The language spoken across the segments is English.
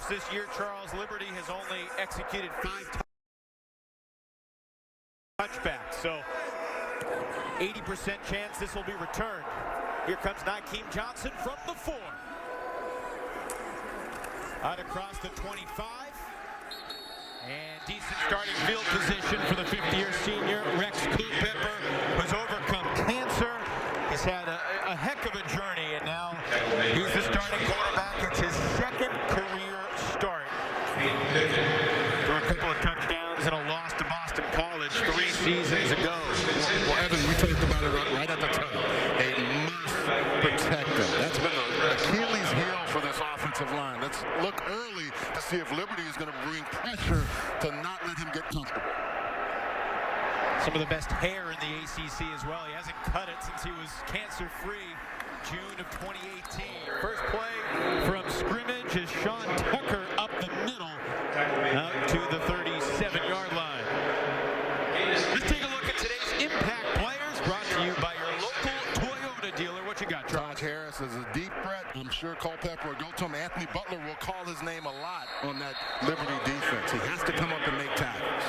playoffs this year, Charles, Liberty has only executed 5 touchbacks, so 80% chance this will be returned. Here comes Nykeem Johnson from the 4. Out across the 25. And decent starting field position for the 50-year senior, Rex Culpepper, who's overcome cancer. He's had a heck of a journey, and now he's the starting quarterback. It's his second career start. Threw a couple of touchdowns and a loss to Boston College 3 seasons ago. Well, Evan, we talked about it right at the time. They must protect them. That's been the Achilles heel for this offensive line. Let's look early to see if Liberty is going to bring pressure to not let him get comfortable. Some of the best hair in the ACC as well. He hasn't cut it since he was cancer-free June of 2018. First play from scrimmage is Sean Tucker up the middle out to the 37-yard line. Let's take a look at today's impact players, brought to you by your local Toyota dealer. What you got, Charles? Taj Harris is a deep threat. I'm sure Culpepper will go to him. Anthony Butler will call his name a lot on that Liberty defense. He has to come up and make tackles.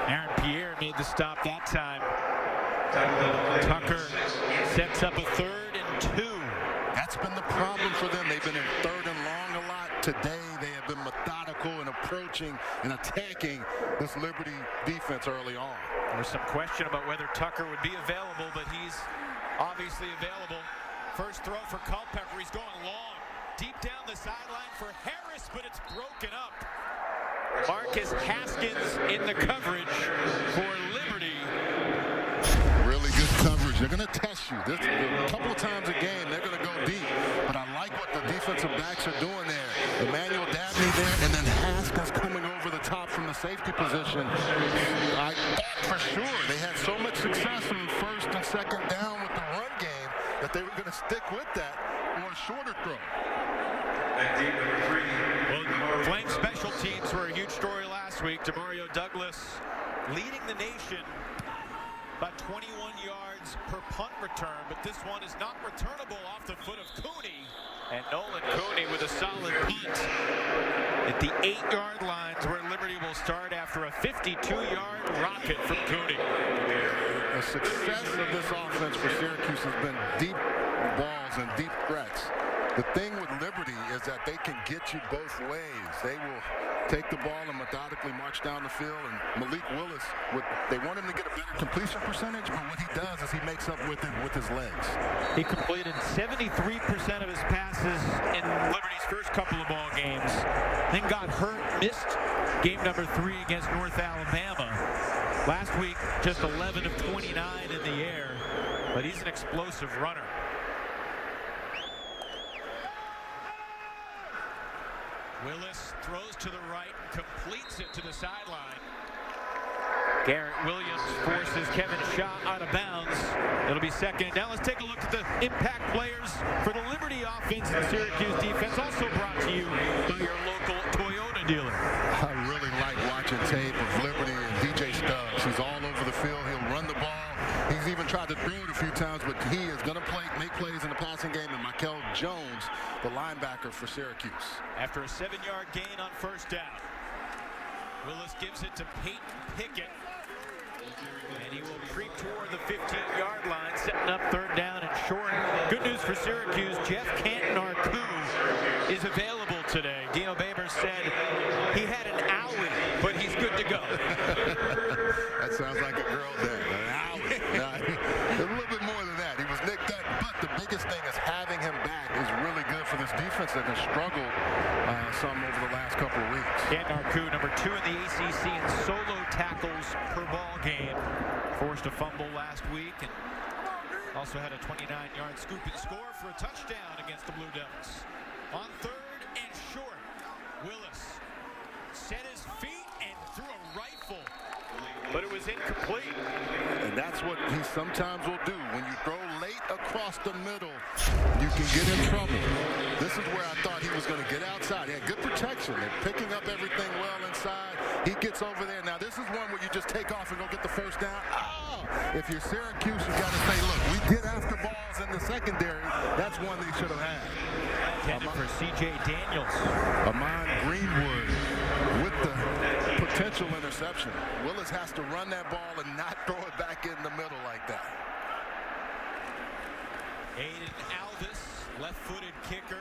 Aaron Pierre made the stop that time. Tucker sets up a 3rd and 2. That's been the problem for them. They've been in 3rd and long a lot. Today, they have been methodical in approaching and attacking this Liberty defense early on. There's some question about whether Tucker would be available, but he's obviously available. First throw for Culpepper. He's going long. Deep down the sideline for Harris, but it's broken up. Marcus Haskins in the coverage for Liberty. Really good coverage. They're going to test you. A couple of times a game, they're going to go deep. But I like what the defensive backs are doing there. Emmanuel Dabney there, and then Haskins coming over the top from the safety position. I thought for sure they had so much success in 1st and 2nd down with the run game that they were going to stick with that or a shorter throw. Well, Flame special teams were a huge story last week. Demario Douglas leading the nation by 21 yards per punt return, but this one is not returnable off the foot of Cooney. And Nolan Cooney with a solid punt at the 8-yard lines, where Liberty will start after a 52-yard rocket from Cooney. The success of this offense for Syracuse has been deep balls and deep threats. The thing with Liberty is that they can get you both ways. They will take the ball and methodically march down the field. And Malik Willis, they want him to get a better completion percentage, but what he does is he makes up with it with his legs. He completed 73% of his passes in Liberty's first couple of ball games, then got hurt, missed game number 3 against North Alabama. Last week, just 11 of 29 in the air, but he's an explosive runner. Willis throws to the right and completes it to the sideline. Garrett Williams forces Kevin Shaw out of bounds. It'll be 2nd and down. Let's take a look at the impact players for the Liberty offense and Syracuse defense, also brought to you by your local Toyota dealer. I really like watching tape of Liberty and DJ Stubbs. He's all over the field. He'll run the ball. He's even tried to throw it a few times, but he is going to make plays in the passing game. And Mikel Jones, the linebacker for Syracuse. After a 7-yard gain on 1st down, Willis gives it to Peyton Pickett, and he will creep toward the 15-yard line, setting up 3rd down and short. Good news for Syracuse, Jeff Canton-Arcou is available today. Dino Babers said he had an owie, but he's good to go. That sounds like a girl day. An owie. A little bit more than that. He was nicked up, but the biggest thing is having him back is really good for this defense that has struggled some over the last couple of weeks. Canton-Arcou, number 2 in the ACC in solo tackles per ball game. Forced a fumble last week and also had a 29-yard scoop and score for a touchdown against the Blue Devils. On 3rd and short, Willis set his feet and threw a rifle, but it was incomplete. And that's what he sometimes will do. When you throw late across the middle, you can get in trouble. This is where I thought he was going to get outside. He had good protection. They're picking up everything well inside. He gets over there. Now, this is one where you just take off and go get the 1st down. Oh! If you're Syracuse, you got to say, look, we get after balls in the secondary. That's one they should have had. Intended for C.J. Daniels. Amon Green potential interception. Willis has to run that ball and not throw it back in the middle like that. Aiden Aldis, left-footed kicker,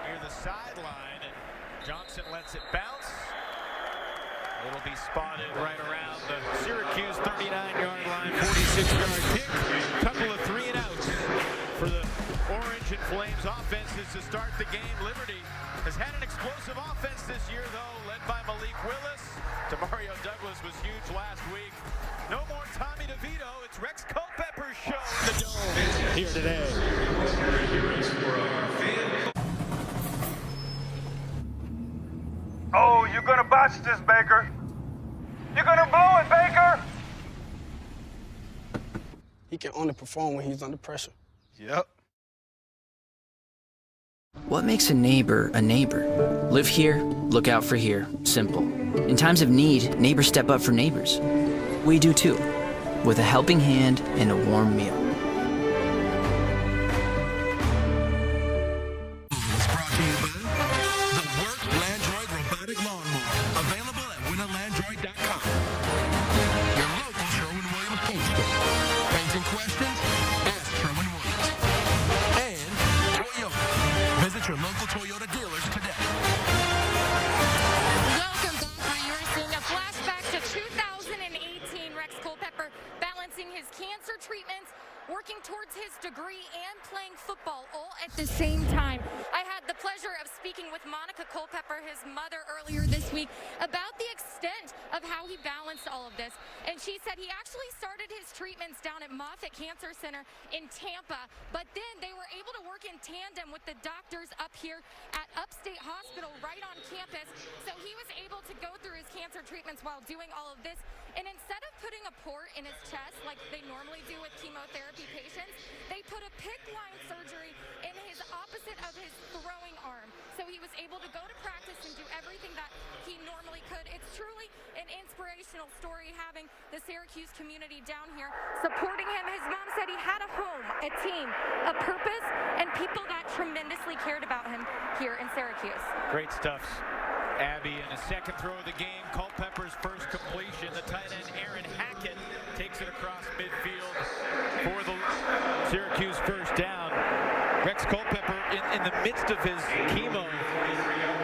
near the sideline, and Johnson lets it bounce. It'll be spotted right around the Syracuse 39-yard line, 46-yard kick. Couple of 3-and-outs for the Orange and Flames offenses to start the game. Liberty has had an explosive offense this year, though, led by Malik Willis. Demario Douglas was huge last week. No more Tommy DeVito. It's Rex Culpepper's show in the Dome here today. Oh, you're gonna botch this, Baker. You're gonna blow it, Baker. He can only perform when he's under pressure. Yep. What makes a neighbor a neighbor? Live here, look out for here. Simple. In times of need, neighbors step up for neighbors. We do too, with a helping hand and a warm meal. Was brought to you by the Work Landroid Robotic Lawnmower. Available at winnerlandroid.com. Your local Sherwin-Williams paint store. Painting questions? Ask Sherwin-Williams. And Toyota. Visit your local Toyota dealers today. Welcome back, viewers. A flashback to 2018. Rex Culpepper balancing his cancer treatments, working towards his degree, and playing football all at the same time. I had the pleasure of speaking with Monica Culpepper, his mother, earlier this week about the extent of how he balanced all of this. And she said he actually started his treatments down at Moffitt Cancer Center in Tampa, but then they were able to work in tandem with the doctors up here at Upstate Hospital right on campus. So he was able to go through his cancer treatments while doing all of this. And instead of putting a port in his chest like they normally do with chemotherapy patients, they put a PICC line surgery in his opposite of his throwing arm. So he was able to go to practice and do everything that he normally could. It's truly an inspirational story having the Syracuse community down here supporting him. His mom said he had a home, a team, a purpose, and people that tremendously cared about him here in Syracuse. Great stuff. Abby in the second throw of the game. Culpepper's first completion. The tight end Aaron Hackett takes it across midfield for the Syracuse first down. Rex Culpepper in the midst of his chemo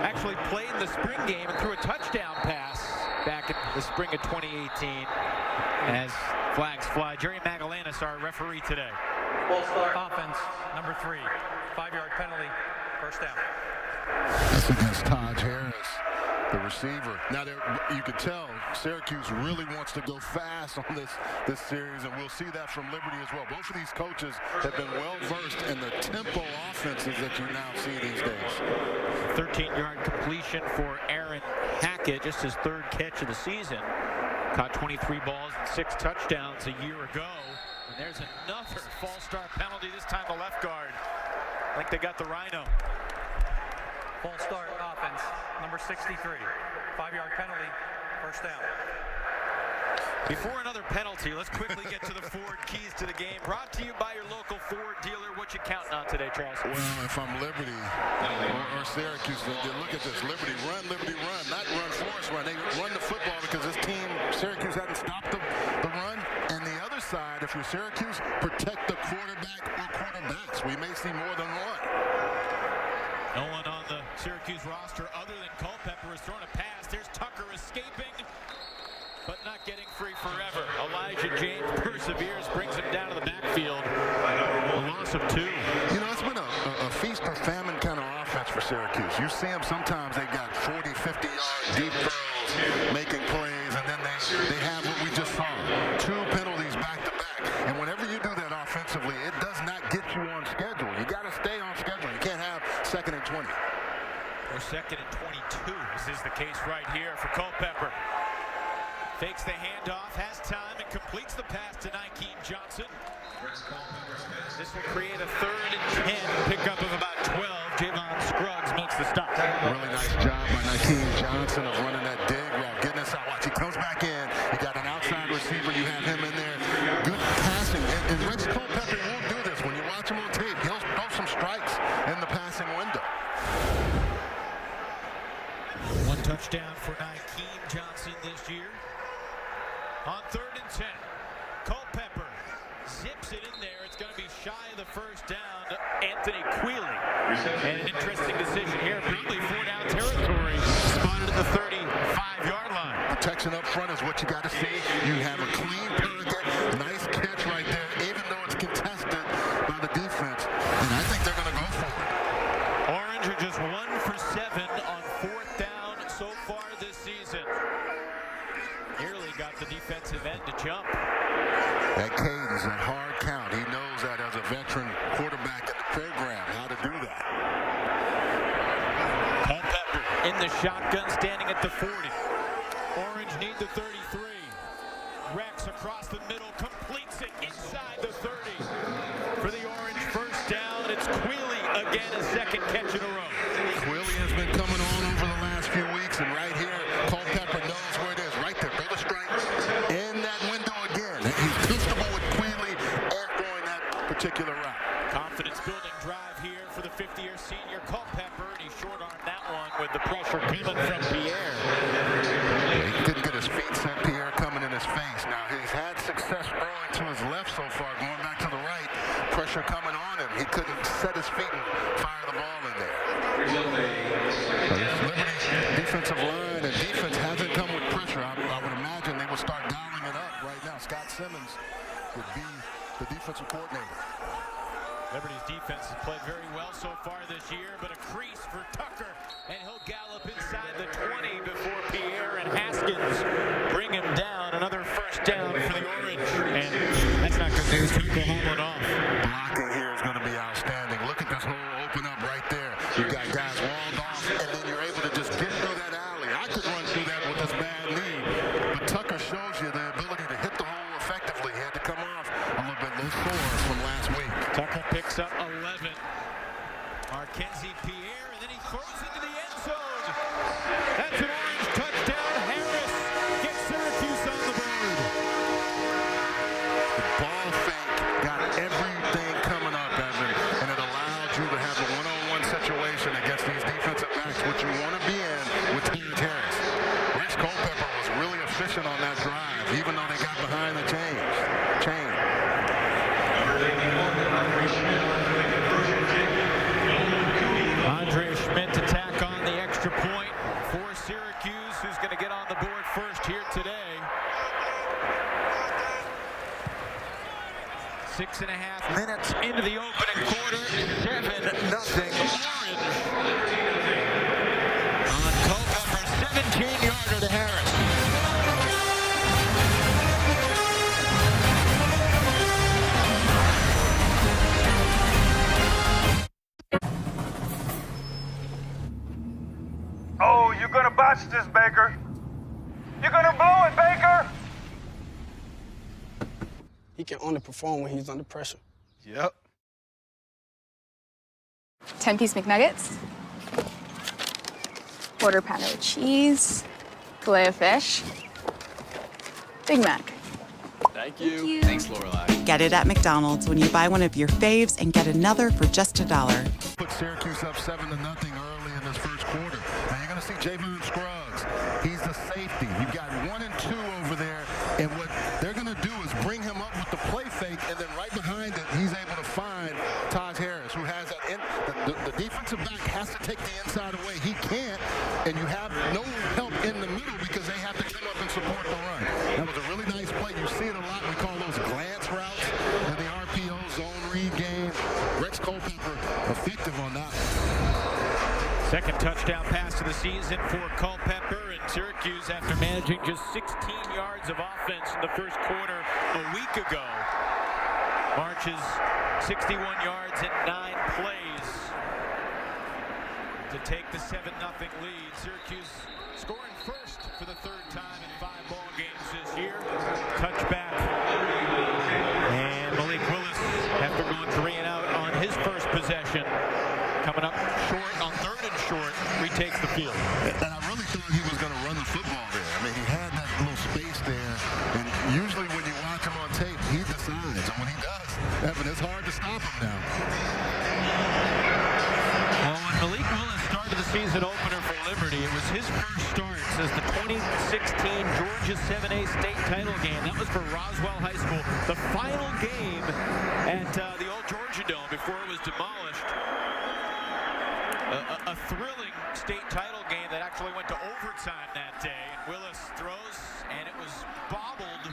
actually played in the spring game and threw a touchdown pass back in the spring of 2018 as flags fly. Jerry Magallanes, our referee today. Full start. Offense, number 3. 5-yard penalty, first down. That's against Taj Harris, the receiver. Now, you can tell Syracuse really wants to go fast on this series, and we'll see that from Liberty as well. Both of these coaches have been well-versed in the tempo offenses that you now see these days. 13-yard completion for Aaron Hackett, just his third catch of the season. Caught 23 balls and 6 touchdowns a year ago. And there's another false start penalty, this time the left guard. I think they got the Rhino. Full start offense, number 63. 5-yard penalty, first down. Before another penalty, let's quickly get to the Ford keys to the game. Brought to you by your local Ford dealer. What you counting on today, Charles? Well, if I'm Liberty or Syracuse, look at this. Liberty run, not run, force run. They run the football because this team, Syracuse, hadn't stopped the run. And the other side, if you're Syracuse, protect the quarterback or quarterbacks. We may see more than one. No one on the Syracuse roster other than Culpepper has thrown a pass. There's Tucker escaping, but not getting free forever. Elijah James perseveres, brings him down to the backfield. A loss of 2. You know, it's been a feast or famine kind of offense for Syracuse. You see them sometimes, they've got 40, 50-yard deep throws, making plays, and then they have what we just saw. 2 penalties back-to-back. And whenever you do that offensively, it does not get you on schedule. You got to stay on schedule. You can't have 2nd and 20. Or 2nd and 22. This is the case right here for Culpepper. Fakes the handoff, has time, and completes the pass to Nykeem Johnson. This will create a 3rd and 10. Pickup of about 12. Javon Scruggs makes the stop. Really nice job by Nykeem Johnson of running that dig route, getting us out. Watch, he comes back in. You got an outside receiver. You have him in there. Good passing. And Rex Culpepper won't do this. When you watch him on tape, he'll throw some strikes in the passing window. touchdown for Nykeem Johnson this year. On 3rd and 10, Culpepper zips it in there. It's going to be shy of the first down to Anthony Quealy. And an interesting decision here, probably 4-down territory, spotted at the 35-yard line. Protection up front is what you got to see. You have a clean target, nice catch right there, even though it's contested by the defense. And I think they're going to go for it. Orange are just 1 for 7 on 4th down so far this season. Nearly got the defensive end to jump. That cadence, that hard count, he knows that as a veteran quarterback in the program, how to do that. Culpepper in the shotgun, standing at the 40. Orange need the 33. Rex across the middle, completes it inside the 30. For the Orange first down, it's Quealy again, his second catch in a row. Quealy has been coming on over the last few weeks, and right here, Culpepper knows where it is. Right there, throw the strike in that window again. He's comfortable with Quealy and throwing that particular route. Confidence-building drive here for the 50-year senior Culpepper, and he short-armed that one with the pressure coming from Pierre. He couldn't get his feet set. Pierre coming in his face. Now, he's had success throwing to his left so far, going back to the right. Pressure coming on him. He couldn't set his feet and fire the ball in there. Liberty's defensive line and defense hasn't come with pressure. I would imagine they will start dialing it up right now. Scott Simmons would be the defensive coordinator. Liberty's defense has played very well so far this year, but a crease for Tucker, and he'll gallop inside the 20 before Pierre and Haskins bring him down. Another first down for the Orange, and that's not good news. Tucker hauling off. Blocking here is going to be outstanding. Look at this hole open up right there. You've got guys walled off, and then you're able to just get through that alley. I could run through that with this bad knee, but Tucker shows you the ability to hit the hole effectively. He had to come off a little bit loose sore from last week. Tucker picks up 11. Mackenzie Pierre, and then he throws into the end zone. That's an Orange touchdown. Harris gets Syracuse on the board. The ball fake got everything coming up, Evan, and it allowed you to have a one-on-one situation against these defensive backs, which you want to be in with Harris. Rex Culpepper was really efficient on that drive, even though they got behind the chain. Andre Schmidt to tack on the extra point for Syracuse, who's going to get on the board first here today. 6.5 minutes into the opening quarter, 7-0 Orange. On Culpepper, 17-yarder to Harris. Oh, you're gonna botch this, Baker. You're gonna blow it, Baker. He can only perform when he's under pressure. Yep. 10-piece McNuggets, quarter pounder of cheese, fillet of fish, Big Mac. Thank you. Thanks, Lorelai. Get it at McDonald's when you buy one of your faves and get another for just $1. Put Syracuse up 7-0 early in this first quarter. Now you're going to see Javon Scruggs. He's the safety. You've got 1 and 2 over there, and what they're going to do is bring him up with the play fake, and then right behind it, he's able to find Taj Harris, who has that. The defensive back has to take the inside away. He can't, and you have no help in the middle because they have to come up and support the run. That was a really nice play. You see it a lot. We call those glance routes in the RPO zone read game. Rex Culpepper effective on that. Second touchdown pass of the season for Culpepper, and Syracuse, after managing just 16 yards of offense in the first quarter a week ago, marches 61 yards in 9 plays to take the 7-0 lead. Syracuse scoring first for the 3rd time in 5 ball games this year. Touchback, and Malik Willis, after going 3 and out on his first possession, coming up short on 3rd and short, retakes the field. And I really thought he was going to run the football there. I mean, he had that little space there, and usually when you watch him on tape, he decides, and when he does, Evan, it's hard to stop him now. Well, when Malik Willis starts to the season opener for Liberty. It was his first start as the 2016 Georgia 7A state title game. That was for Roswell High School. The final game at the old Georgia Dome before it was demolished. A thrilling state title game that actually went to overtime that day. And Willis throws, and it was bobbled,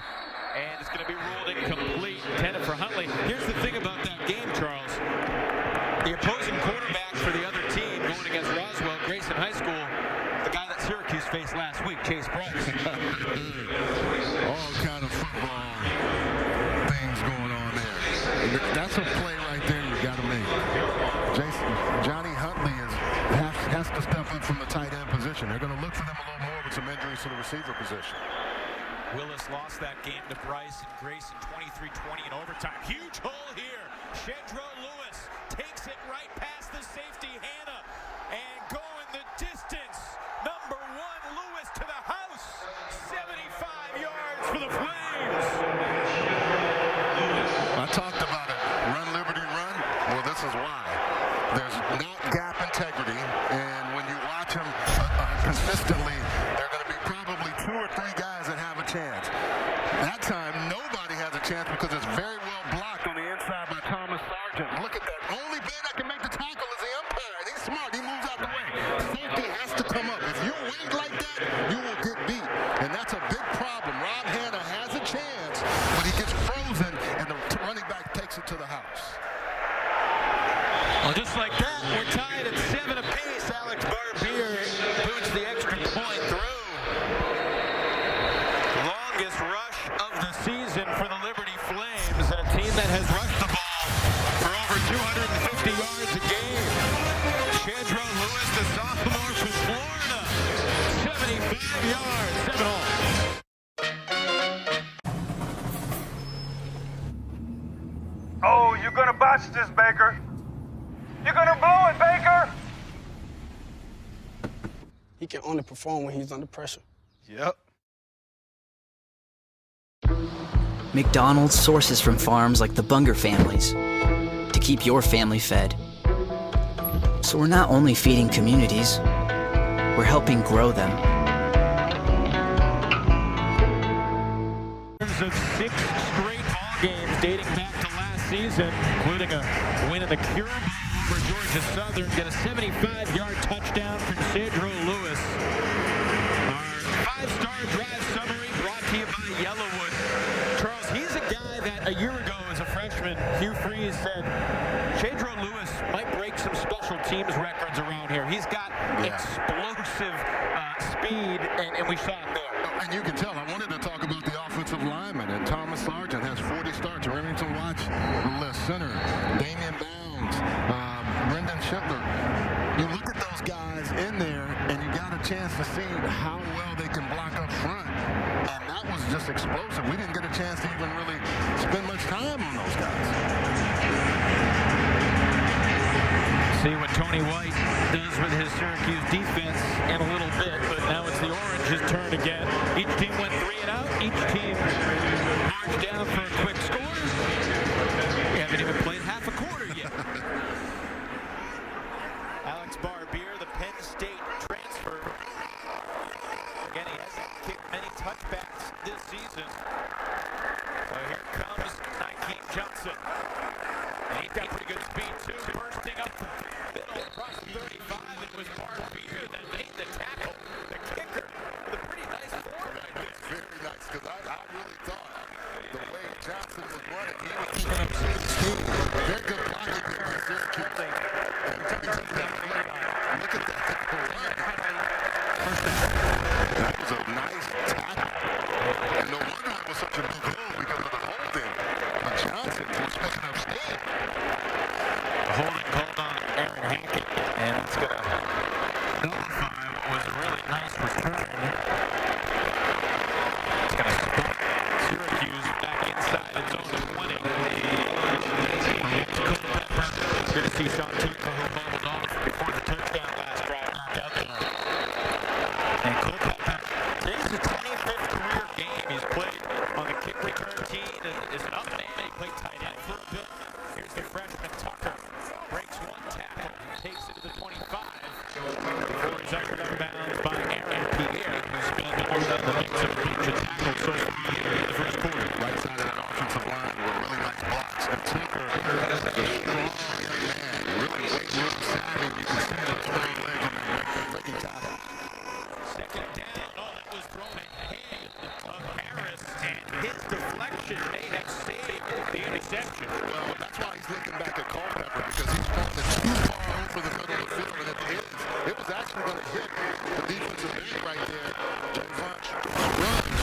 and it's going to be ruled incomplete. Intended for Huntley. Here's the thing about that game, Charles. The opposing quarterback for the other team going against Roswell, Grayson High School, the guy that Syracuse faced last week, Chase Bryce. All kind of football things going on there. That's a play right there you got to make. Johnny Huntley has to step up from the tight end position. They're going to look for them a little more with some injuries to the receiver position. Willis lost that game to Bryce and Grayson 23-20 in overtime. Huge hole here. Shedro Lewis takes it right past the safety, Hannah, and going the distance. Number 1, Lewis to the house. 75 yards for the Flames. I talked about it. Run, Liberty, run. Well, this is why. There's not gap integrity, and when you watch them consistently, there are going to be probably 2 or 3 guys that have a chance. That time, nobody has a chance because it's very well blocked on the inside by Thomas Sargent. Look at that. Only man that can make the tackle is the umpire. And he's smart. He moves out the way. Safety has to come up. If you wait like that, you will get beat. And that's a big problem. Rob Hanna has a chance, but he gets frozen, and the running back takes it to the house. Well, just like that, we're tied at 7 apiece. Alex Barbier boots the extra point through. Longest rush of the season for the Liberty Flames, and a team that has rushed the ball for over 250 yards a game. Shedro Lewis, the sophomore from Florida, 75 yards, 7 all. Oh, you're gonna botch this, Baker. You're gonna blow it, Baker. He can only perform when he's under pressure. Yep. McDonald's sources from farms like the Bunger families to keep your family fed. So we're not only feeding communities, we're helping grow them. Of 6 straight ball games dating back to last season, including a win in the Cure Bowl over Georgia Southern. Get a 75-yard touchdown from Shedro Lewis. Our 5-star drive summary brought to you by Yellowwood. Charles, he's a guy that a year ago as a freshman, Hugh Freeze said, Shedro Lewis might break some special teams records around here. He's got explosive speed, and we saw it there. And you can tell, I wanted to talk about the offensive lineman, and Thomas Sargent has 40 starts. Remington Watch, the list center, Damian Bounds, Brendan Schindler. You look at those guys in there, and you got a chance to see how well they can block up front. And that was just explosive. We didn't get a chance to even really spend much time on those guys. See what Tony White does with his Syracuse defense in a little bit, but now it's the Orange's turn again. Each team went 3 and out. Each team marched down for a quick score. We haven't even played half a quarter yet. Alex Barbier, the Penn State transfer. Again, he hasn't kicked many touchbacks this season. So here comes Nykeem Johnson. And he's got pretty good speed, too. Bursting up the middle across 35. It was Barbier that made the tackle. The kicker with a pretty nice form. Very nice, because I really thought the way Johnson was running, he was picking up speed. Very good blocking there by Syracuse. Look at that. That was a nice tackle. And no wonder it was such a big hole because of the holding. But Johnson was picking up speed. The holding called on Aaron Hackett, and it's going to nullify what was a really nice return. It's going to stop Syracuse back inside its own 20. Good to see Sean Tuca, who bubbled off before the touchdown last drive, back out there. And Culpepper takes his 25th career game. He's played on the kick return team and is an up-and-in. He played tight end for a bit. Here's the freshman Tucker. Breaks one tackle, takes it to the 25. interception. Well, that's why he's looking back at Culpepper, because he's throwing it too far over the middle of the field, and it was actually going to hit the defensive end right there. Javon runs,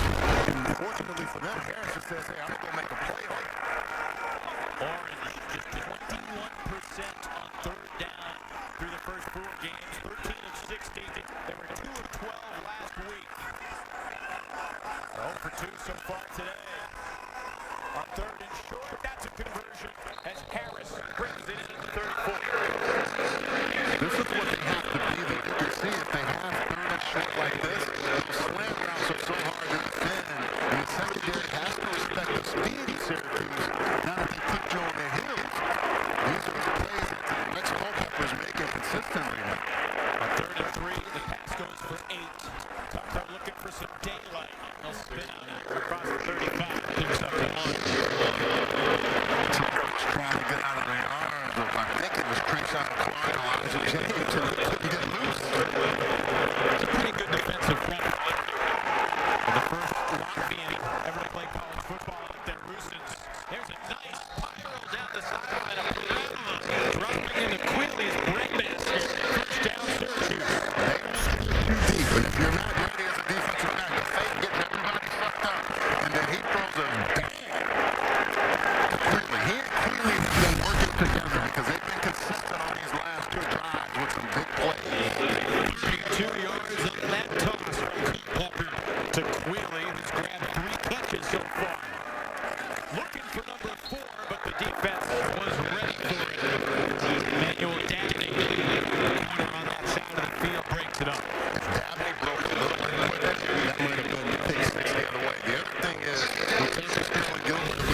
and fortunately for them, Harrison says, hey, I'm going to make a play on it. Orange just 21% on third down through the first 4 games, 13 of 16. They were 2 of 12 last week. 0 for 2 so far today. On third and short, that's a conversion as Harris brings it into the third quarter. This is what they have to be. That you can see if they have third and short like this, those slant routes are so hard to defend. And the secondary has to respect the speed of Syracuse. Now that they put you on their heels, these are the plays that Rex Culpepper is making consistently now. On third and 3, the pass goes for 8. Tucker looking for some daylight. They'll spin out across the 35. Picks up the 1. Tucker was trying to get out of their arms, but I think it was Trayshawn Clark, Elijah James, and they couldn't get loose. It's a pretty good defensive front for Liberty. And the first lock being ever to play college football up there, Roostons. There's a nice spiral down the sideline of Peralta. Dropping into Quilly's breadbasket. First down, Syracuse. Too deep, but if you're not ready as a defensive back, the fake getting everybody fucked up, and then he throws a bang. Completely. He and Quilly have been working together because they've been consistent on these last 2 drives with some big plays. 32 yards on that toss from Culpepper to Quilly, who's grabbed 3 catches so far. Looking for number 4, but the defense was ready for it. Emmanuel Dabney, corner on that side of the field, breaks it up. Dabney broke a little bit with it. That might have been pick 6 the other way. The other thing is, when Texas Sterling Gilbert was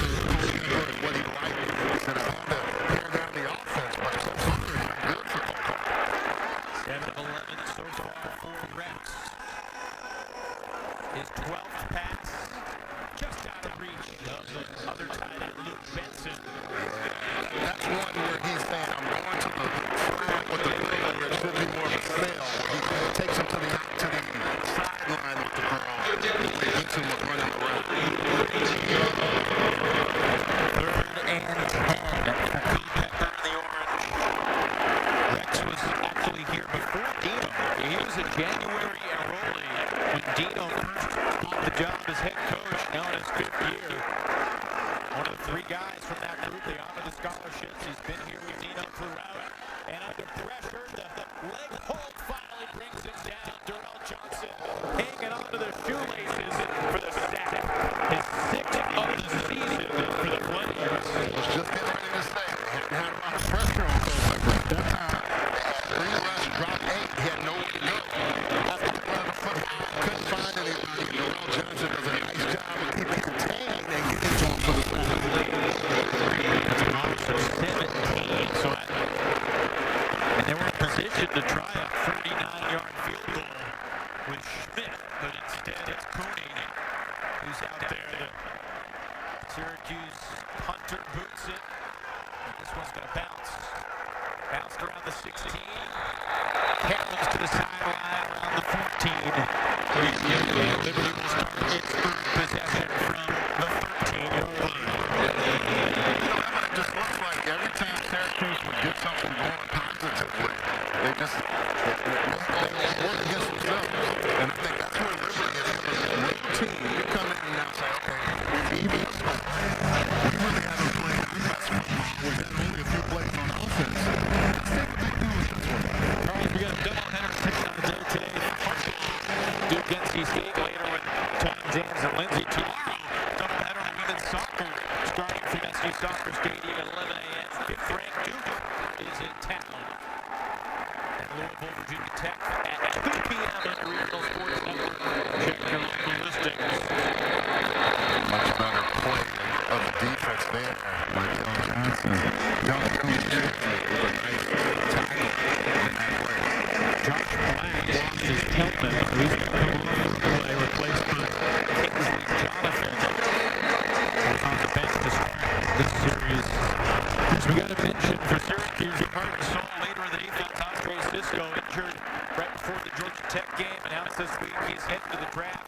what he liked, he said, I want to tear down the offense, but so far it's been good for Culpepper. 7 of 11 so far for Rex. His 12th pass, just out of reach of the other tight end, Luke Benson. That's one where he's saying, I'm going to the flag with the girl, where it should be more of a sail. He takes him to the sideline with the girl. Benson was running around. 3rd and 10 for Culpepper in the orange. Rex was actually here before Dino. He was a January enrollee when Dino first got the job as head coach, now in his 5th year. One of the 3 guys from that group, they honor the scholarships. He's been here with Dino throughout. And under pressure, the leg hold finally brings him down. Darrell Johnson hanging on to the shoelaces for the sack. His 6th of the season for the Flames. I was just getting ready to say, they hadn't had a lot of pressure on Culpepper at that time. They had 3 rush, dropped 8, he had nowhere to go. After the run of the football, couldn't find anybody. Darrell Johnson does a nice job of keeping contained and getting to him for the sack. That's a loss of 17. So and they were in position to try a 39-yard field goal with Schmidt, but instead it's Cooney who's out there. The Syracuse punter boots it. And this one's going to bounce. Bounced around the 16. Cameron's to the sideline around the 14. Liberty will start its third possession from the 13-yard line. It just looks like every time Syracuse would get something going positively, they work against themselves. And I think that's where Liberty is from a real team. You come in and now say, okay, even if we really haven't played our best football, we've had only a few plays on offense. Let's see what they do with this one. Carl, we got a doubleheader kicking on the day today. Duke NC State later with Tom James and Lindsay. Tomorrow, doubleheader in women's soccer starting from SU Soccer Stadium at 11 a.m. 5th-ranked Duke is in town. And Louisville, Virginia Tech at 2 p.m. on the Regional Sports Network. Check your local listings. Much better play of the defense there by John Johnson. John Johnson with a nice tackle in that play. Josh Black lost his helmet. He's going to come off for a play replaced by Kingsley Jonathan. On the bench to start this series. As we got to mention for Syracuse, your heart and soul leader of the defense, Andre Cisco, injured right before the Georgia Tech game. Announced this week he's heading to the draft.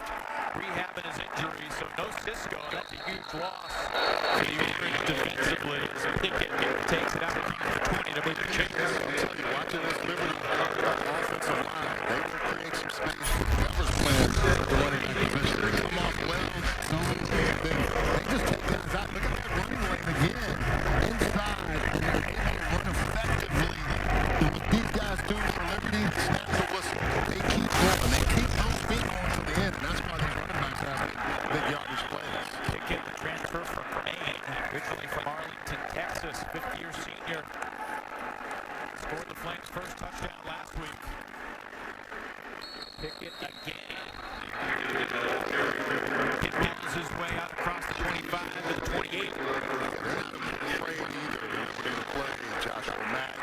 rehabbing his injury, so no Cisco. That's a huge loss for the Orange defensively as Pickett takes it out across the 20 to move the chains. I'll tell you, watching this Liberty offensive line, they will create some space for whoever's playing the running back position. They come off well, they just take guys out. Look at that running lane again, inside, and they're able to run effectively. And what these guys do for Liberty, snap the whistle. They keep going. They keep those feet going to the end, and that's why these running backs have big yardage plays. Pickett, the transfer from Maine, originally from Arlington, Texas, 5th-year senior. Scored the Flames' first touchdown last week. Pickett again. It bounces his way out across the 25 to the 28. They're not afraid either to play Joshua Mack.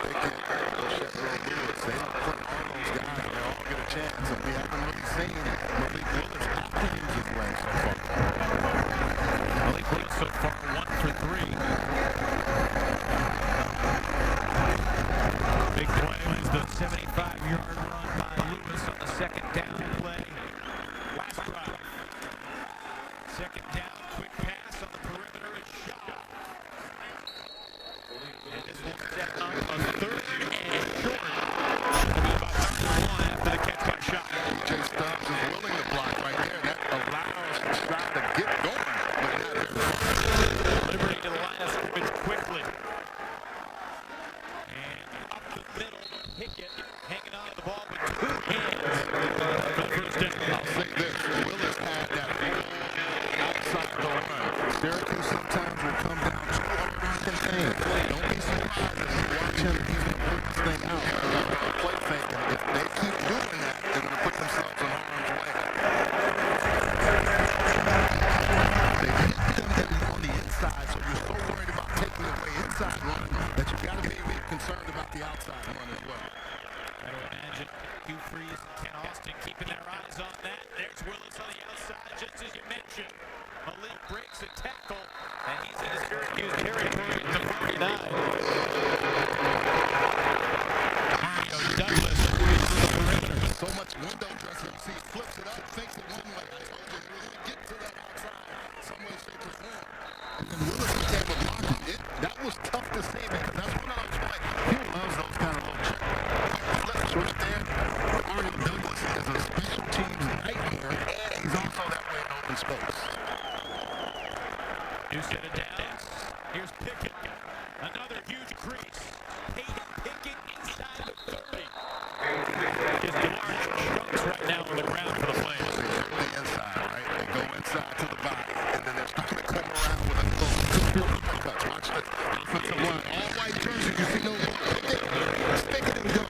They can't go Sheffield Lewis. They don't put all those guys and they all get a chance. And we haven't really seen Malik Willis have to use his legs so far. Malik Willis so far 1 for 3. Big play was the 75-yard run by Lewis on the second down play. Last drive. Second down, quick pass on the perimeter is shot. And this will set up a 3rd and short. It'll be about 31 after the catch by Shot. DJ Stubbs is willing to block right there. That allows Shot to get going, but not very Liberty to the line of scrimmage quickly. And up the middle, Pickett hanging on to the ball with 2 hands for the first down. I'll say this, Willis had that outside the run. Syracuse sometimes will come down too hard on contain. Don't be surprised if you watch him, he's going to put this thing out. Play fake, and if they keep doing that, they're going to put themselves in harm's way. They hit them on the inside, so you're so worried about taking away inside run that you've got to be concerned about the outside run as well. I don't imagine Hugh Freeze and Ken Austin keeping their eyes on that. There's Willis on the outside, just as you mentioned. Malik breaks a tackle, and he's in his Syracuse territory at the 49. Mario Douglas reaches the perimeter. So much window dressing. You see, he flips it up, fakes it one way. I told you, he was going to get to that outside some way, shape, or form. And then Willis was able to block it. That was tough to see because that's one of those plays. He loves those kind of little check flips right there. Mario Douglas is a special teams nightmare, and he's also that way in open space. New set of downs. Here's Pickett. Another huge crease. Peyton Pickett inside the 30. Just large chunks right now on the ground for the Flames. They inside, right? They go inside to the body, and then they're starting to come around with a little uppercuts. Watch the offensive line. All white jersey, you see no stick it and go.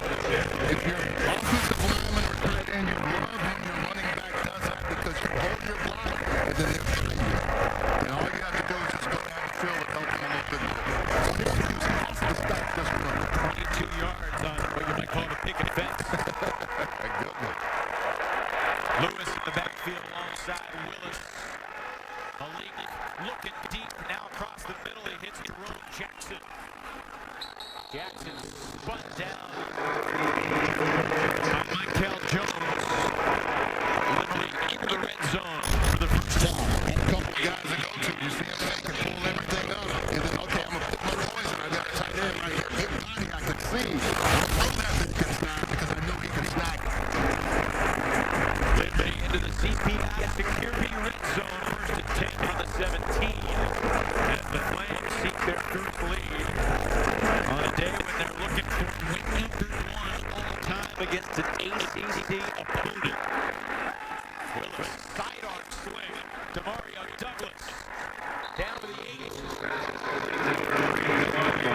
If you're offensive lineman or tight end, you love when your running back does that because you hold your block, and then they're killing you. And all you have to do is just go down the field and help them a little bit more. Syracuse has to stop this run. 22 yards on what you might call the picket fence. Good one. Lewis in the backfield alongside Willis. Malik looking deep now across the middle. He hits Jerome Jackson. Jackson spun down by Michael Jones. Liberty into the red zone for the first time. A couple of guys to go to. You see him make and pull everything up. And then, okay, I'm going to put my poison. I got a tight end right here. Big body I can see. I don't know that he can snap because I know he can snap. Liberty into the CPI security red zone. First and 10 on the 17. As the Flames seek their first lead on a day when they're looking for win number 1 all time against an ACC opponent. Willis sidearm swing to Mario Douglas. Down to the 8.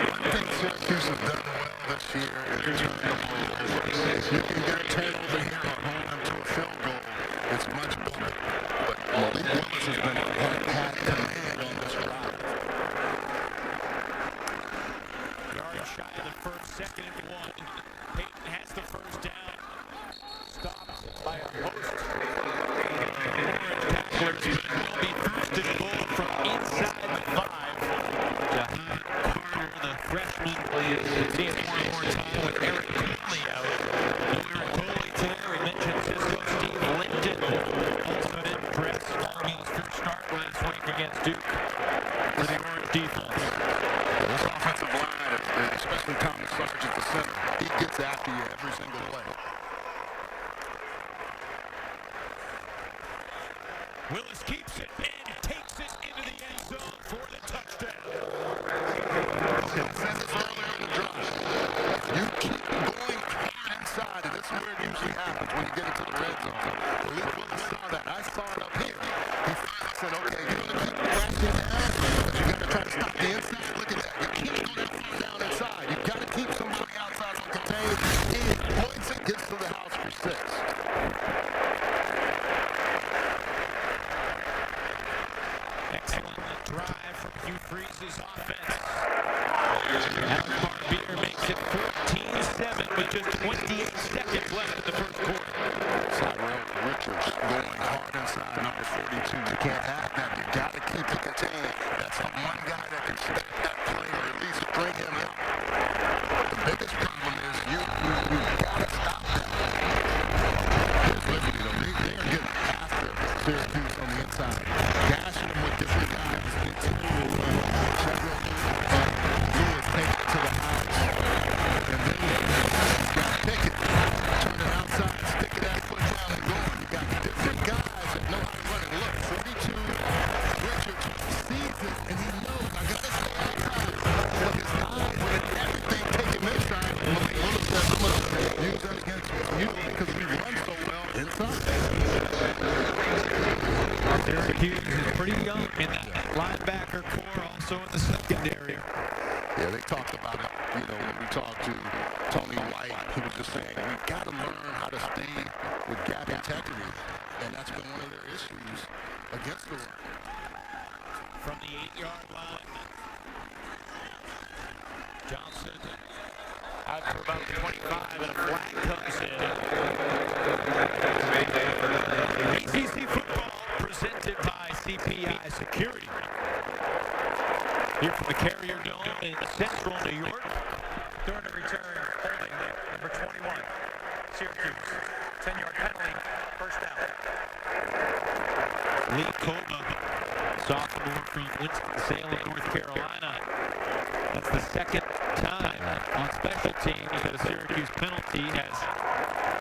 I think Syracuse has done well this year in turning the ball over. If you can get a turnover here or hold them to a field goal, it's much better. But Malik Willis has been had command on this drive. Yard shy of the first, 2nd and 1. Peyton has the first down. Stopped by a host. Orange tacklers, but it will be first and goal from inside the 5. Jahan Carter, the freshman, see it more and more time with Eric Cooley out. No Eric Cooley today. We mentioned Cisco Steve Linton. Also an defense. This offensive line, especially Thomas Sarge at the center, he gets after you every single play. Willis keeps it and takes it into the end zone for the touchdown. Okay, I said this earlier in the drive. You keep going inside, and this is where it usually happens when you get into the red zone. Malik Willis saw that. I saw it up here. He finally said, okay, you're going to keep crashing down, but you got to try to stop the inside. Look at that. You can't go that far down inside. You've got to keep somebody outside on contained. He points and gets to the house for 6. Excellent drive from Hugh Freeze's offense. Alex Barbier makes it 14-7 with just 28 seconds left in the first quarter. Tyrell Richards going hard inside number 42. You can't have that. You got to keep it contained. That's the one guy that can step that play or at least bring him out. The biggest problem is you got to stop that. Here's Liberty, though. They are getting after Syracuse on the inside. Gashing them with different guys. Lewis takes it to the house. And then he's got to pick it. Turn it outside, stick it that foot down and going. You got different guys that know how to run it. Look, 42, Richards sees it and he knows I got to stay outside. Look, his eyes and everything take him inside. Malik Willis says, I'm going to use that against you because we run so well inside. Syracuse is pretty young in that linebacker core, also in the secondary. Yeah, they talked about it, when we talked to Tony White, he was just saying, we got to learn how to stay with gap integrity, and that's been one of their issues against the run. From the 8-yard line, Johnson out for about 25, and a flag comes in. ACC football presented by CPI Security. Here from the Carrier Dome in central New York. During the return, holding number 21, Syracuse. 10-yard penalty, first down. Lee Coba, sophomore from Winston-Salem, North Carolina. That's the second time on special teams that a Syracuse penalty has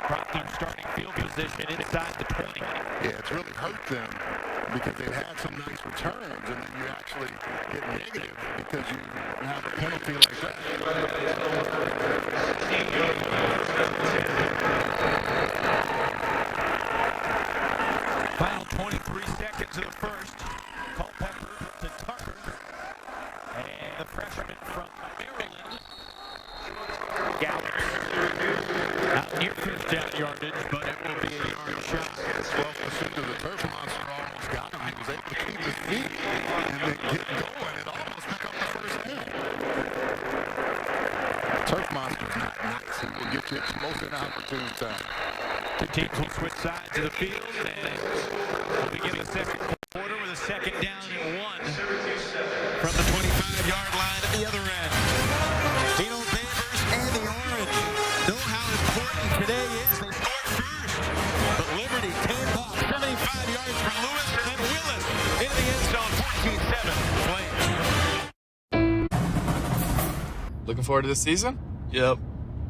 brought their starting field position inside the 20. Yeah, it's really hurt them because they've had some nice returns, and then you actually get negative because you have a penalty like that. Final 23 seconds of the first. Culpepper to Tucker. And the freshman from Maryland, Gallups. Not near first down yardage, but it will be a yard shot. It's 12% of the turf monster almost got him. He was able to keep his feet and then get going and almost pick up the first down. Turf monster's not nice. He will get you explosive at opportune time. Two teams will switch sides of the field, and we'll begin the second quarter with a second down and 1 from the 25-yard line at the other end. Dino Babers and the Orange know how important today is. They scored first, but Liberty came off 75 yards from Lewis and Willis into the end zone, 14-7. Looking forward to the season? Yep.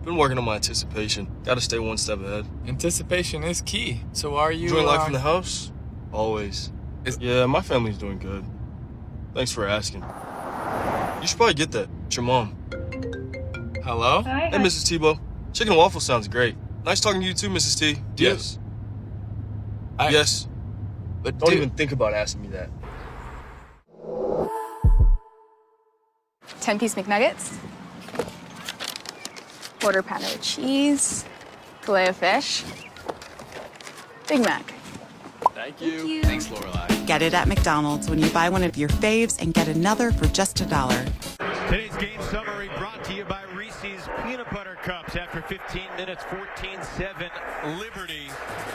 Been working on my anticipation. Gotta stay one step ahead. Anticipation is key. So are you... Enjoying life in the house? Always. Yeah, my family's doing good. Thanks for asking. You should probably get that. It's your mom. Hello? Hi. Hey, Mrs. Tebow. Chicken and waffle sounds great. Nice talking to you too, Mrs. T. Yes. Yes. But don't even think about asking me that. 10-piece McNuggets. Quarter pounder with cheese. Filet of fish. Big Mac. Thank you. Thanks, Lorelai. Get it at McDonald's when you buy one of your faves and get another for just $1. Today's game summary brought to you by Reese's Peanut Butter Cups. After 15 minutes, 14-7 Liberty.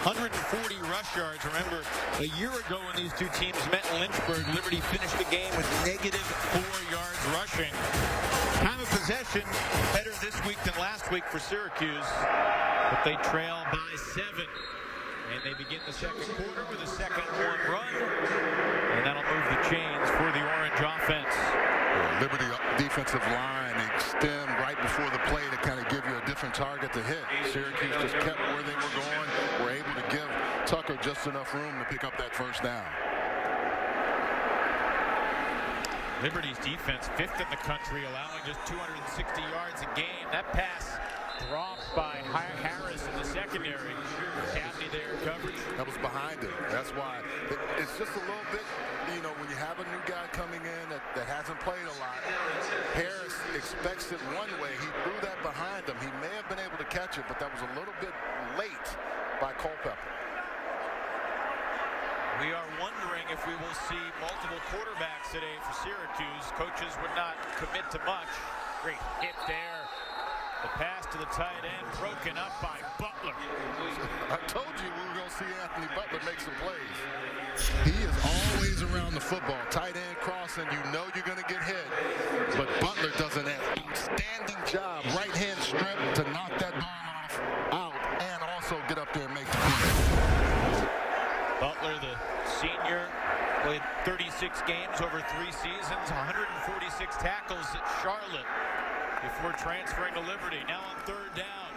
140 rush yards. Remember, a year ago when these two teams met in Lynchburg, Liberty finished the game with negative 4 yards rushing. Time of possession better this week than last week for Syracuse, but they trail by 7. And they begin the second quarter with a second one run, and that'll move the chains for the Orange offense. Liberty defensive line extend right before the play to kind of give you a different target to hit. Syracuse just kept where they were going, were able to give Tucker just enough room to pick up that first down. Liberty's defense, 5th in the country, allowing just 260 yards a game. That pass dropped by Harris in the secondary. Dabney there coverage. That was behind him. That's why it's just a little bit, you know, when you have a new guy coming in that hasn't played a lot, Harris expects it one way. He threw that behind him. He may have been able to catch it, but that was a little bit late by Culpepper. We are wondering if we will see multiple quarterbacks today for Syracuse. Coaches would not commit to much. Great hit there. The pass to the tight end broken up by Butler. I told you we were going to see Anthony Butler make some plays. He is always around the football. Tight end crossing, you know you're going to get hit. But Butler does an outstanding job. Right hand strip to knock that ball out and also get up there and make the play. Butler, the senior, played 36 games over 3 seasons, 146 tackles at Charlotte before transferring to Liberty. Now on 3rd down.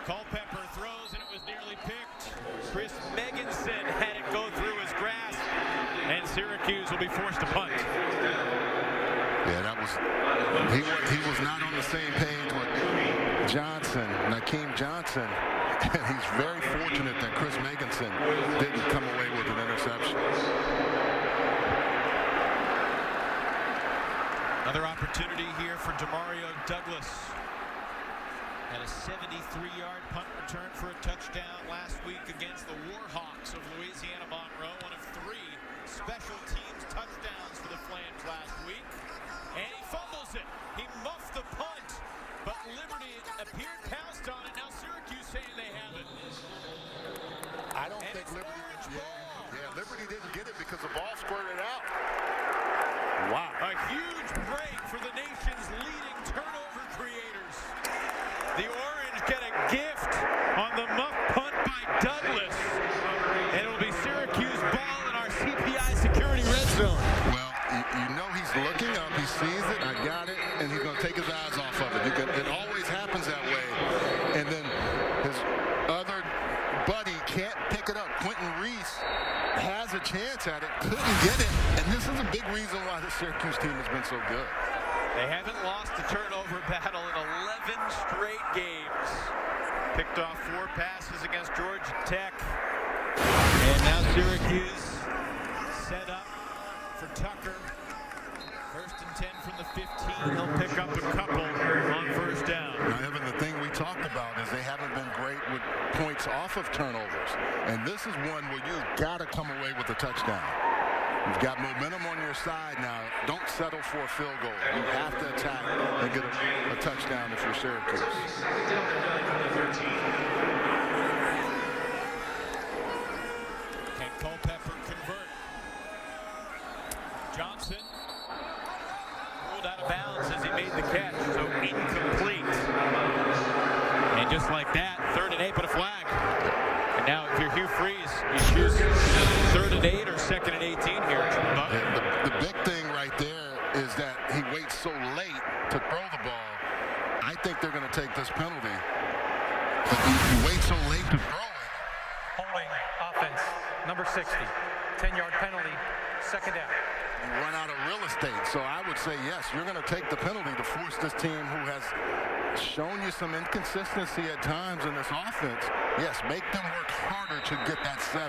Culpepper throws, and it was nearly picked. Chris Megginson had it go through his grasp, and Syracuse will be forced to punt. Yeah, that was he was not on the same page with Nakeem Johnson. And he's very fortunate that Chris Megginson didn't come away with an interception. Another opportunity here for Demario Douglas. Had a 73-yard punt return for a touchdown last week against the Warhawks of Louisiana Monroe. One of 3 special teams touchdowns for the Flames last week. And he fumbles it. He muffed the punt. But Liberty appeared pounced on it. Now Syracuse saying they have it. I don't think Liberty. Liberty didn't get it because the ball squirted out. Wow. A huge break for the nation's leading turnover creators. The Orange get a gift on the muff punt by Douglas. And it'll be Syracuse ball in our CPI security red zone. Well, you know he's looking up. He sees it. I got it. And he's going to take his eyes off of it. It always happens that way. And then his other buddy can't pick it up. Quentin Reese has a chance at it. Couldn't get it. And this is a big reason why the Syracuse team has been so good. They haven't lost a turnover battle in 11 straight games. Picked off 4 passes against Georgia Tech. And now Syracuse set up for Tucker. 1st and 10 from the 15. He'll pick up a couple on 1st down. Now, Evan, the thing we talked about is they haven't been great with points off of turnovers. And this is one where you've got to come away with a touchdown. You've got momentum on your side now. Don't settle for a field goal. You have to attack and get a touchdown if you're Syracuse. Can Culpepper convert? Johnson rolled out of bounds as he made the catch, so incomplete. And just like that, 3rd and 8, but a flag. And now if you're Hugh Freeze, you choose 3rd and 8 or 2nd and 18 here. The big thing right there is that he waits so late to throw the ball. I think they're going to take this penalty. But you wait so late to throw it. Holding offense, number 60. 10-yard penalty, 2nd down. You run out of real estate. So I would say, yes, you're going to take the penalty to force this team who has shown you some inconsistency at times in this offense. Yes, make them work harder to get that 7.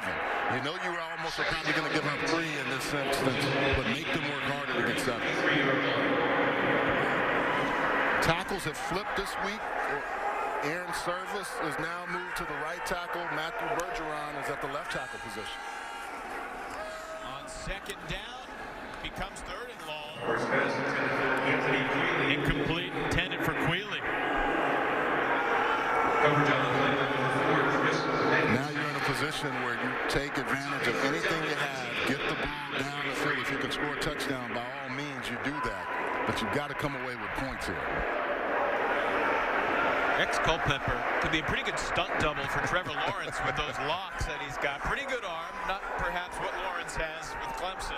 You know you were almost probably going to give up 3 in this instance, but make them work harder to get 7. Tackles have flipped this week. Aaron Service is now moved to the right tackle. Matthew Bergeron is at the left tackle position. On 2nd down, becomes 3rd and long. Incomplete, intended for Quealy. Now you're in a position where you take advantage of anything you have, get the ball down the field. If you can score a touchdown, by all means, you do that. But you've got to come away with points here. Rex Culpepper could be a pretty good stunt double for Trevor Lawrence with those locks that he's got. Pretty good arm, not perhaps what Lawrence has with Clemson.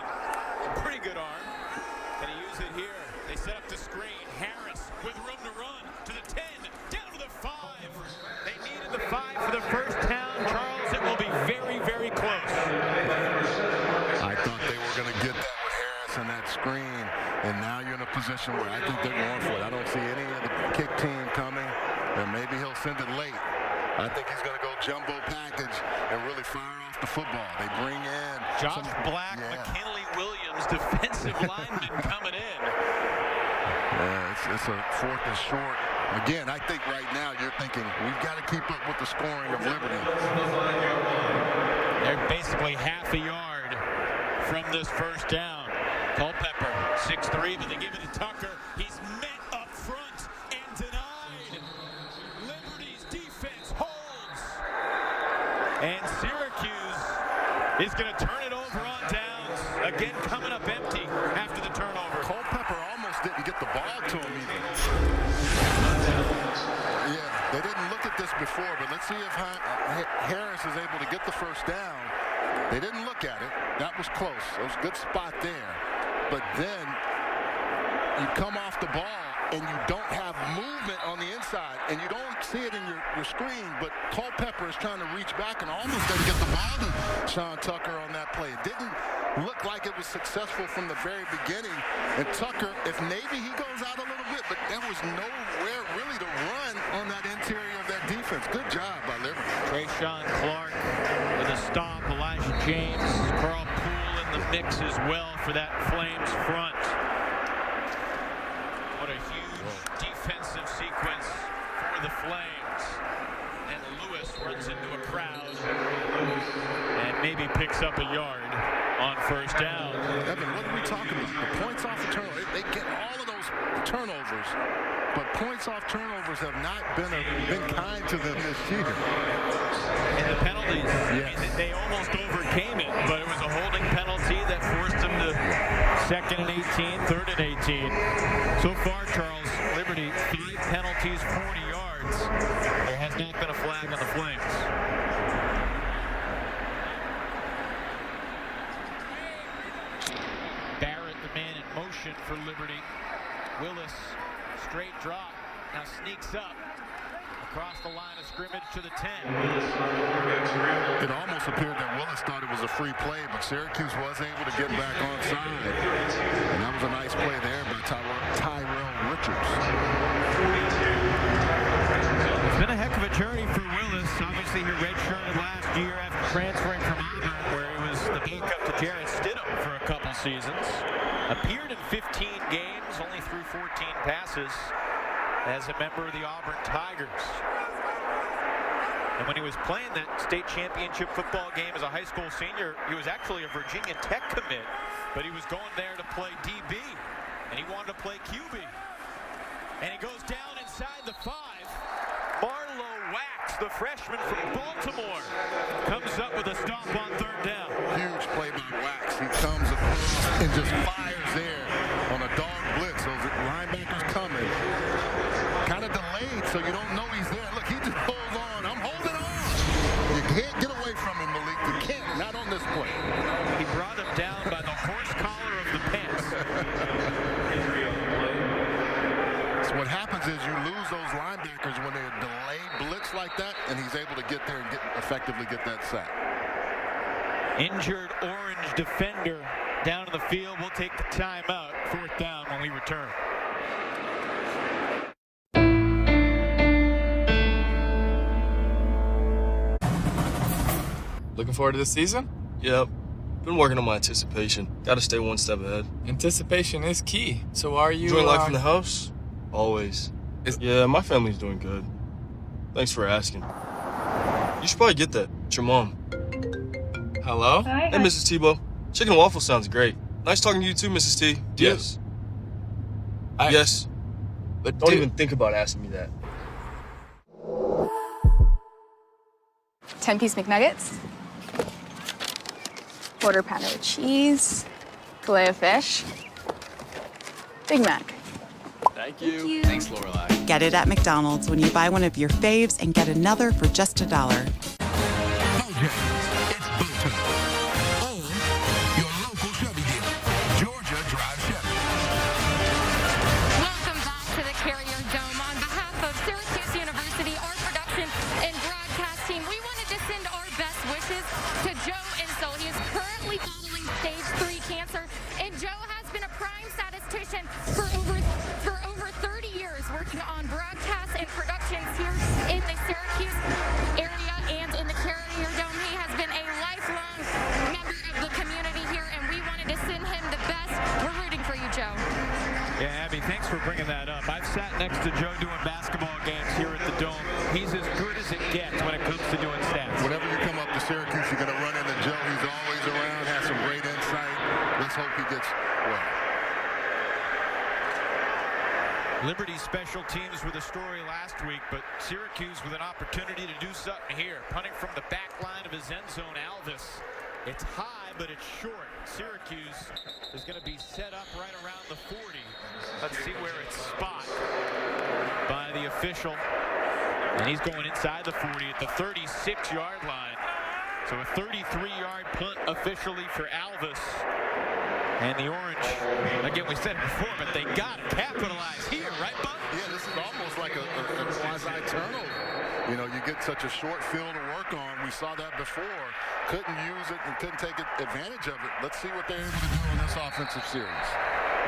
Pretty good arm. Gonna use it here. They set up the screen. Harris with room to run to the 10, down to the 5. They needed the 5 for the first down. Charles, it will be very, very close. I thought they were going to get that with Harris and that screen, and now you're in a position where I think they're going for it. I don't see any of the kick team coming, and maybe he'll send it late. I think he's going to go jumbo package and really fire off the football. They bring in Josh Black, McKinley Williams, defensive lineman coming in. Yeah, it's a 4th and short. Again, I think right now you're thinking we've got to keep up with the scoring of Liberty. They're basically half a yard from this first down. Culpepper, 6'3", but they give it to Tucker. He's met up front and denied. Liberty's defense holds. And Syracuse is going to turn it over on downs. Again, coming up empty after the turnover. Culpepper almost didn't get the ball to him even. Yeah, they didn't look at this before, but let's see if Harris is able to get the first down. They didn't look at it. That was close. It was a good spot there. But then you come off the ball and you don't have movement on the inside, and you don't see it in your screen, but Culpepper is trying to reach back and almost doesn't get the ball to Sean Tucker on that play. It didn't look like it was successful from the very beginning. And Tucker, if maybe he goes out a little bit, but there was nowhere really to run on that interior of that defense. Good job by Liberty. Trayshawn Clark with a stop. Elijah James, Carl Poole in the mix as well for that Flames front. What a huge defensive sequence for the Flames. And Lewis runs into a crowd and maybe picks up a yard on first down. Evan, what are we talking about? The points off the turnover. They get all of those turnovers, but points off turnovers have not been kind to them this year. And the penalties, yes. I mean, they almost overcame it, but it was a holding penalty that forced them to 2nd and 18, 3rd and 18. So far, Charles, Liberty, 5 penalties, 40 yards. There has not been a flag on the Flames. Barrett, the man in motion for Liberty. Willis, straight drop, now sneaks up. Across the line of scrimmage to the 10. It almost appeared that Willis thought it was a free play, but Syracuse was able to get back onside. And that was a nice play there by Tyrell Richards. It's been a heck of a journey for Willis. Obviously, he redshirted last year after transferring from Auburn, where he was the backup to Jarrett Stidham for a couple seasons. Appeared in 15 games, only threw 14 passes as a member of the Auburn Tigers. And when he was playing that state championship football game as a high school senior, he was actually a Virginia Tech commit, but he was going there to play DB, and he wanted to play QB. And he goes down inside the 5. Marlowe Wax, the freshman from Baltimore, comes up with a stop on 3rd down. Huge play by Wax. He comes across and just fires there on a dog blitz. Those linebackers coming. Kind of delayed, so you don't know he's there. Look, he just holds on. I'm holding on. You can't get away from him, Malik. You can't. Not on this play. He brought him down by the horse collar of the pants. So what happens is you lose those linebackers when they're delayed blitz like that, and he's able to get there and effectively get that sack. Injured Orange defender down in the field. We'll take the timeout. 4th down when we return. Looking forward to the season? Yep. Been working on my anticipation. Gotta stay one step ahead. Anticipation is key. So are you... Enjoying life in the house? Always. Yeah, my family's doing good. Thanks for asking. You should probably get that. It's your mom. Hello? Hi. Hey, Mrs. Tebow. Chicken and waffle sounds great. Nice talking to you too, Mrs. T. Yes. Yes. But don't even think about asking me that. 10-piece McNuggets. Quarter pounder of cheese. Filet of fish. Big Mac. Thank you. Thank you. Thanks, Lorelai. Get it at McDonald's when you buy one of your faves and get another for just $1. Okay, it's Bowtime. Or your local Chevy dealer, Georgia Drive Chevy. So he is currently battling stage 3 cancer, and Joe has been a prime statistician for over 30 years, working on broadcasts and productions here in the Syracuse area and in the Carrier Dome. He has been a lifelong member of the community here, and we wanted to send him the best. We're rooting for you, Joe. Yeah, Abby, thanks for bringing that up. I've sat next to Joe doing basketball games here at the Dome. He's as good as it gets when it comes to doing stats. Whenever you come up to Syracuse, you're going to run into Joe. He's always around, has some great insight. Let's hope he gets well. Liberty special teams were the story last week, but Syracuse with an opportunity to do something here. Punting from the back line of his end zone, Alvis. It's high, but it's short. Syracuse is going to be set up right around the 40. Let's see where it's spot by the official. And he's going inside the 40 at the 36-yard line. So a 33-yard punt officially for Alvis. And the Orange, again, we said it before, but they got to capitalize here, right, Buck? Yeah, this is almost like a quasi-turnover. You know, you get such a short field to work on. We saw that before. Couldn't use it and couldn't take advantage of it. Let's see what they're able to do in this offensive series.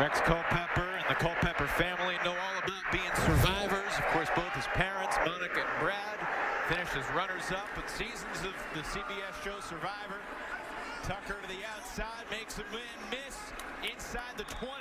Rex Culpepper and the Culpepper family know all about being survivors. Of course, both his parents, Monica and Brad, finished as runners-up with seasons of the CBS show Survivor. Tucker to the outside, makes a win, miss, inside the 20.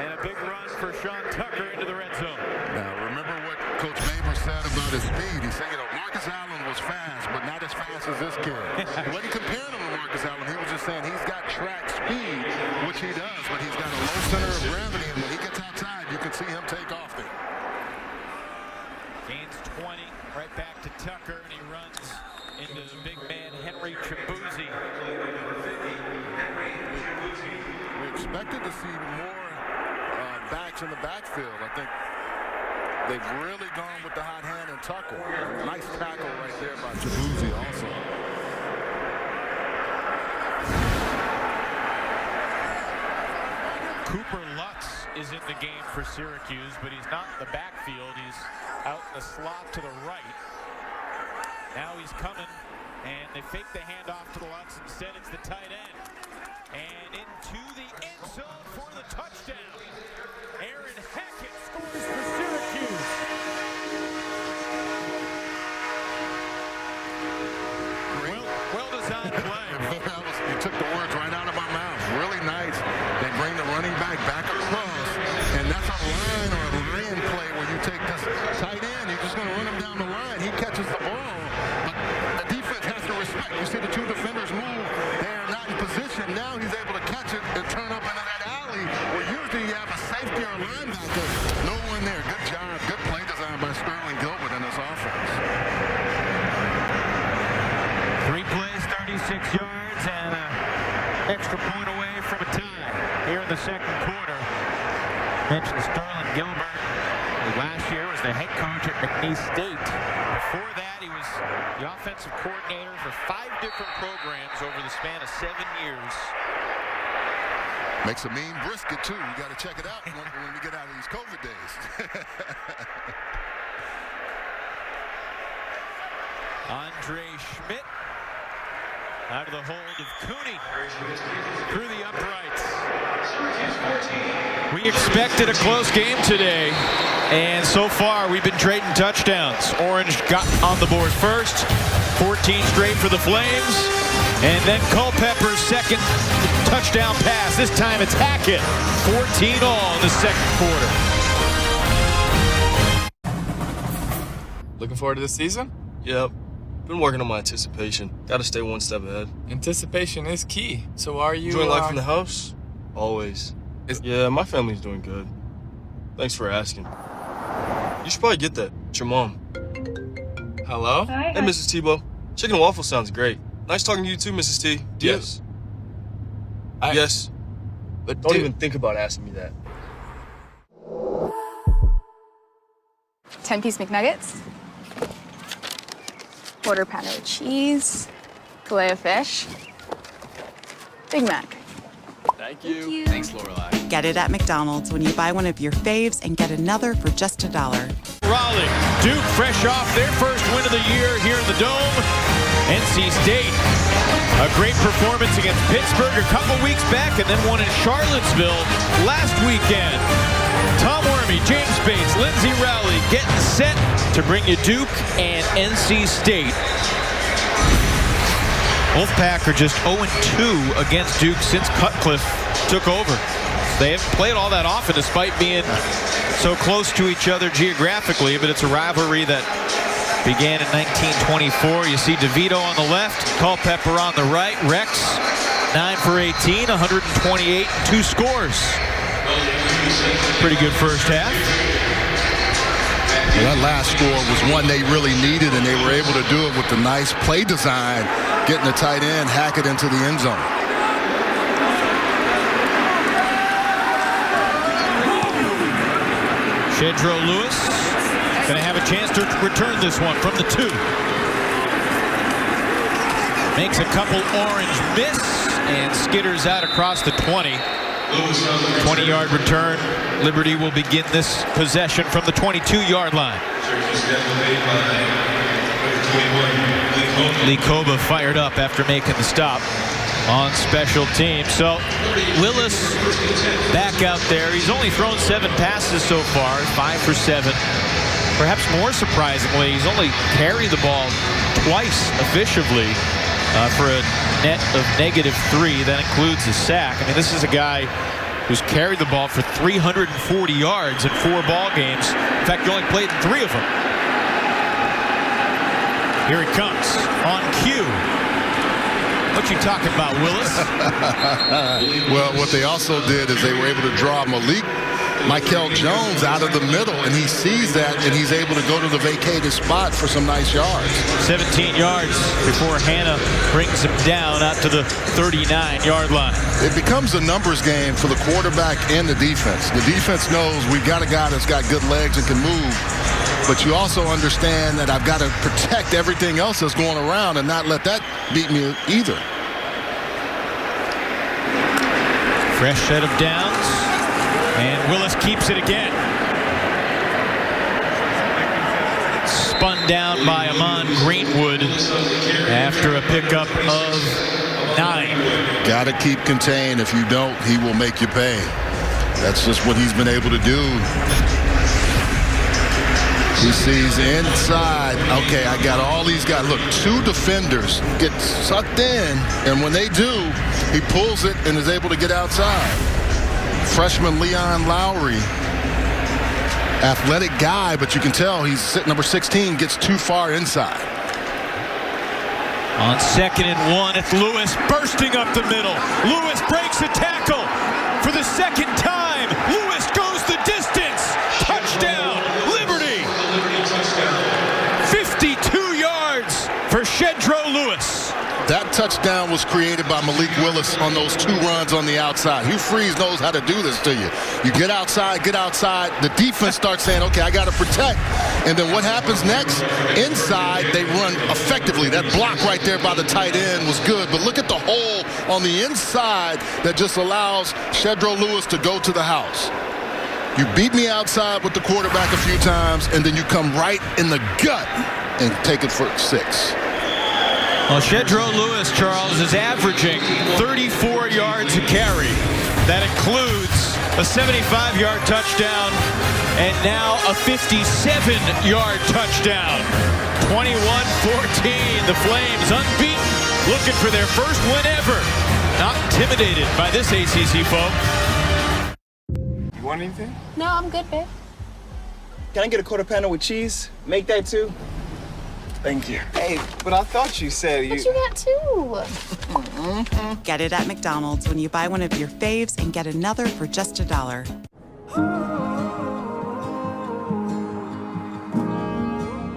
And a big run for Sean Tucker into the red zone. Now, remember what Coach Maber said about his speed. He said, you know, Marcus Allen was fast, but not as fast as this kid. He wasn't comparing him to Marcus Allen. He was just saying he's got track speed, which he does, but he's got a low center of gravity, and when he gets outside, you can see him take off there. Gains 20, right back to Tucker, and he runs into the big man, Henry Chibuzi. We expected to see more backs in the backfield. I think they've really gone with the hot hand in Tucker. Nice tackle right there by Chibuzi also. Cooper Lutz is in the game for Syracuse, but he's not in the backfield. He's out in the slot to the right. Now he's coming, and they fake the handoff to the Lutz. Instead, it's the tight end. And into the end zone for the touchdown. Aaron Hackett scores for Syracuse. Well-designed play. You took the words right out of my mouth. Really nice. They bring the running back across, and that's a line or a laying play where you take this tight end. You're just going to run him down the line. He catches the ball, but the defense has to respect. You see the two defenders move. They're not in position. Now he's able to catch it and turn up into that alley where usually you have a safety or a linebacker. No one there. Good job. Good play design by Sterling Gilbert in this offense. 3 plays, 36 yards, and an extra point away from a tie here in the second quarter. Mentioned Sterling Gilbert, who last year was the head coach at McNeese State. Before that, he was the offensive coordinator for 5 different programs over the span of 7 years. Makes a mean brisket, too. You got to check it out when we get out of these COVID days. Andre Schmidt out of the hold of Cooney through the uprights. We expected a close game today, and so far we've been trading touchdowns. Orange got on the board first, 14 straight for the Flames, and then Culpepper's second touchdown pass. This time it's Hackett, 14 all in the second quarter. Looking forward to the season? Yep. Been working on my anticipation. Gotta stay one step ahead. Anticipation is key. So are you... Enjoying life in the house? Always. Yeah, my family's doing good. Thanks for asking. You should probably get that. It's your mom. Hello? Hi. Hey, Mrs. Tebow. Chicken and waffle sounds great. Nice talking to you too, Mrs. T. Yes. Yes. But don't even think about asking me that. 10-piece McNuggets. Quarter pounder with cheese. Filet of fish. Big Mac. Thank you. Thank you. Thanks, Lorelai. Get it at McDonald's when you buy one of your faves and get another for just $1. Raleigh, Duke fresh off their first win of the year here in the Dome. NC State, a great performance against Pittsburgh a couple weeks back and then one in Charlottesville last weekend. Tom Wormy, James Bates, Lindsey Rowley getting set to bring you Duke and NC State. Wolfpack are just 0-2 against Duke since Cutcliffe took over. They haven't played all that often despite being so close to each other geographically, but it's a rivalry that began in 1924. You see DeVito on the left, Culpepper on the right. Rex, 9 for 18, 128, 2 scores. Pretty good first half. Well, that last score was one they really needed, and they were able to do it with the nice play design, getting the tight end, hack it into the end zone. Shedro Lewis going to have a chance to return this one from the 2. Makes a couple orange miss and skitters out across the 20. 20-yard return. Liberty will begin this possession from the 22-yard line. Lee Koba fired up after making the stop on special teams. So Willis back out there. He's only thrown 7 passes so far, 5 for 7. Perhaps more surprisingly, he's only carried the ball twice officially for a net of -3. That includes a sack. I mean, this is a guy who's carried the ball for 340 yards in 4 ball games. In fact, he only played in 3 of them. Here he comes on cue. What you talking about, Willis? Well, what they also did is they were able to draw Michael Jones out of the middle, and he sees that, and he's able to go to the vacated spot for some nice yards. 17 yards before Hannah brings him down out to the 39-yard line. It becomes a numbers game for the quarterback and the defense. The defense knows we've got a guy that's got good legs and can move, but you also understand that I've got to protect everything else that's going around and not let that beat me either. Fresh set of downs. And Willis keeps it again. Spun down by Amon Greenwood after a pickup of 9. Got to keep contained. If you don't, he will make you pay. That's just what he's been able to do. He sees inside. Okay, I got all these guys. Look, 2 defenders get sucked in, and when they do, he pulls it and is able to get outside. Freshman Leon Lowry, athletic guy, but you can tell he's number 16, gets too far inside. On 2nd and 1, it's Lewis bursting up the middle. Lewis breaks a tackle for the 2nd time. Lewis goes the distance. Touchdown, Liberty. 52 yards for Shedro Lewis. That touchdown was created by Malik Willis on those 2 runs on the outside. Hugh Freeze knows how to do this to you. You get outside. The defense starts saying, okay, I got to protect. And then what happens next? Inside, they run effectively. That block right there by the tight end was good. But look at the hole on the inside that just allows Shedro Lewis to go to the house. You beat me outside with the quarterback a few times, and then you come right in the gut and take it for 6. Well, Shedro Lewis, Charles, is averaging 34 yards a carry. That includes a 75-yard touchdown and now a 57-yard touchdown. 21-14, the Flames unbeaten, looking for their first win ever. Not intimidated by this ACC foe. You want anything? No, I'm good, babe. Can I get a quarter pounder with cheese? Make that too. Thank you. Hey, but I thought you said you... But you got 2. Get it at McDonald's when you buy one of your faves and get another for just $1.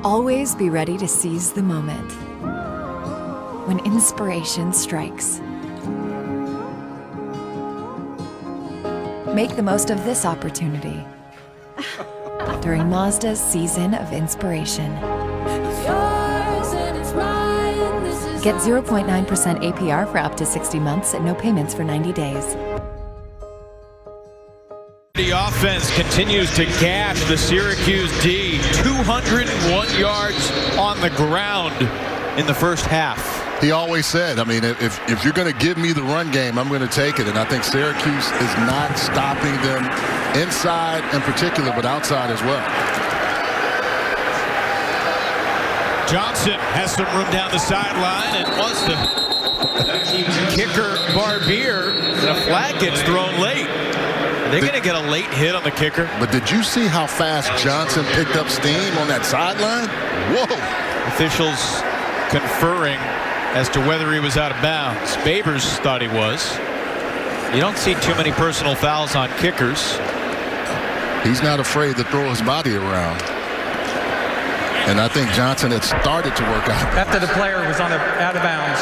Always be ready to seize the moment when inspiration strikes. Make the most of this opportunity during Mazda's Season of Inspiration. Get 0.9% APR for up to 60 months and no payments for 90 days. The offense continues to gash the Syracuse D. 201 yards on the ground in the first half. He always said, I mean, if you're going to give me the run game, I'm going to take it. And I think Syracuse is not stopping them inside in particular, but outside as well. Johnson has some room down the sideline and wants to kicker Barbier, and a flag gets thrown late. Are they going to get a late hit on the kicker? But did you see how fast Johnson picked up steam on that sideline? Whoa. Officials conferring as to whether he was out of bounds. Babers thought he was. You don't see too many personal fouls on kickers. He's not afraid to throw his body around. And I think Johnson had started to work out. After the player was on out of bounds,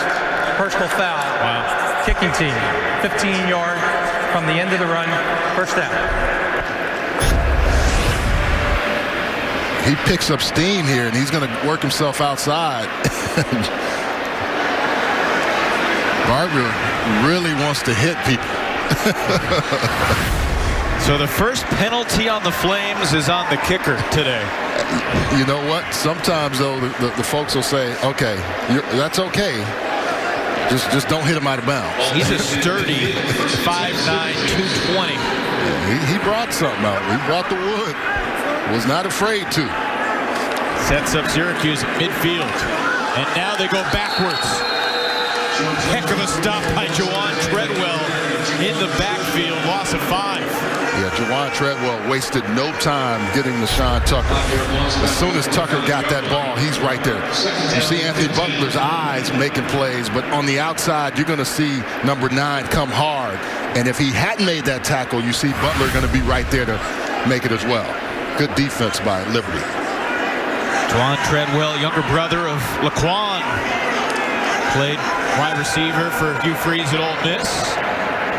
personal foul. Wow. Kicking team, 15-yard from the end of the run, first down. He picks up steam here, and he's going to work himself outside. Barber really wants to hit people. So the first penalty on the Flames is on the kicker today. You know what? Sometimes, though, the folks will say, okay, that's okay. Just don't hit him out of bounds. He's a sturdy 5'9", 220. Yeah, he brought something out. He brought the wood. Was not afraid to. Sets up Syracuse at midfield. And now they go backwards. Heck of a stop by Jawan Treadwell in the backfield. Loss of 5. Yeah, Jawan Treadwell wasted no time getting to Sean Tucker. As soon as Tucker got that ball, he's right there. You see Anthony Butler's eyes making plays, but on the outside, you're going to see number 9 come hard. And if he hadn't made that tackle, you see Butler going to be right there to make it as well. Good defense by Liberty. Jawan Treadwell, younger brother of Laquan. Played wide receiver for Hugh Freeze at Ole Miss.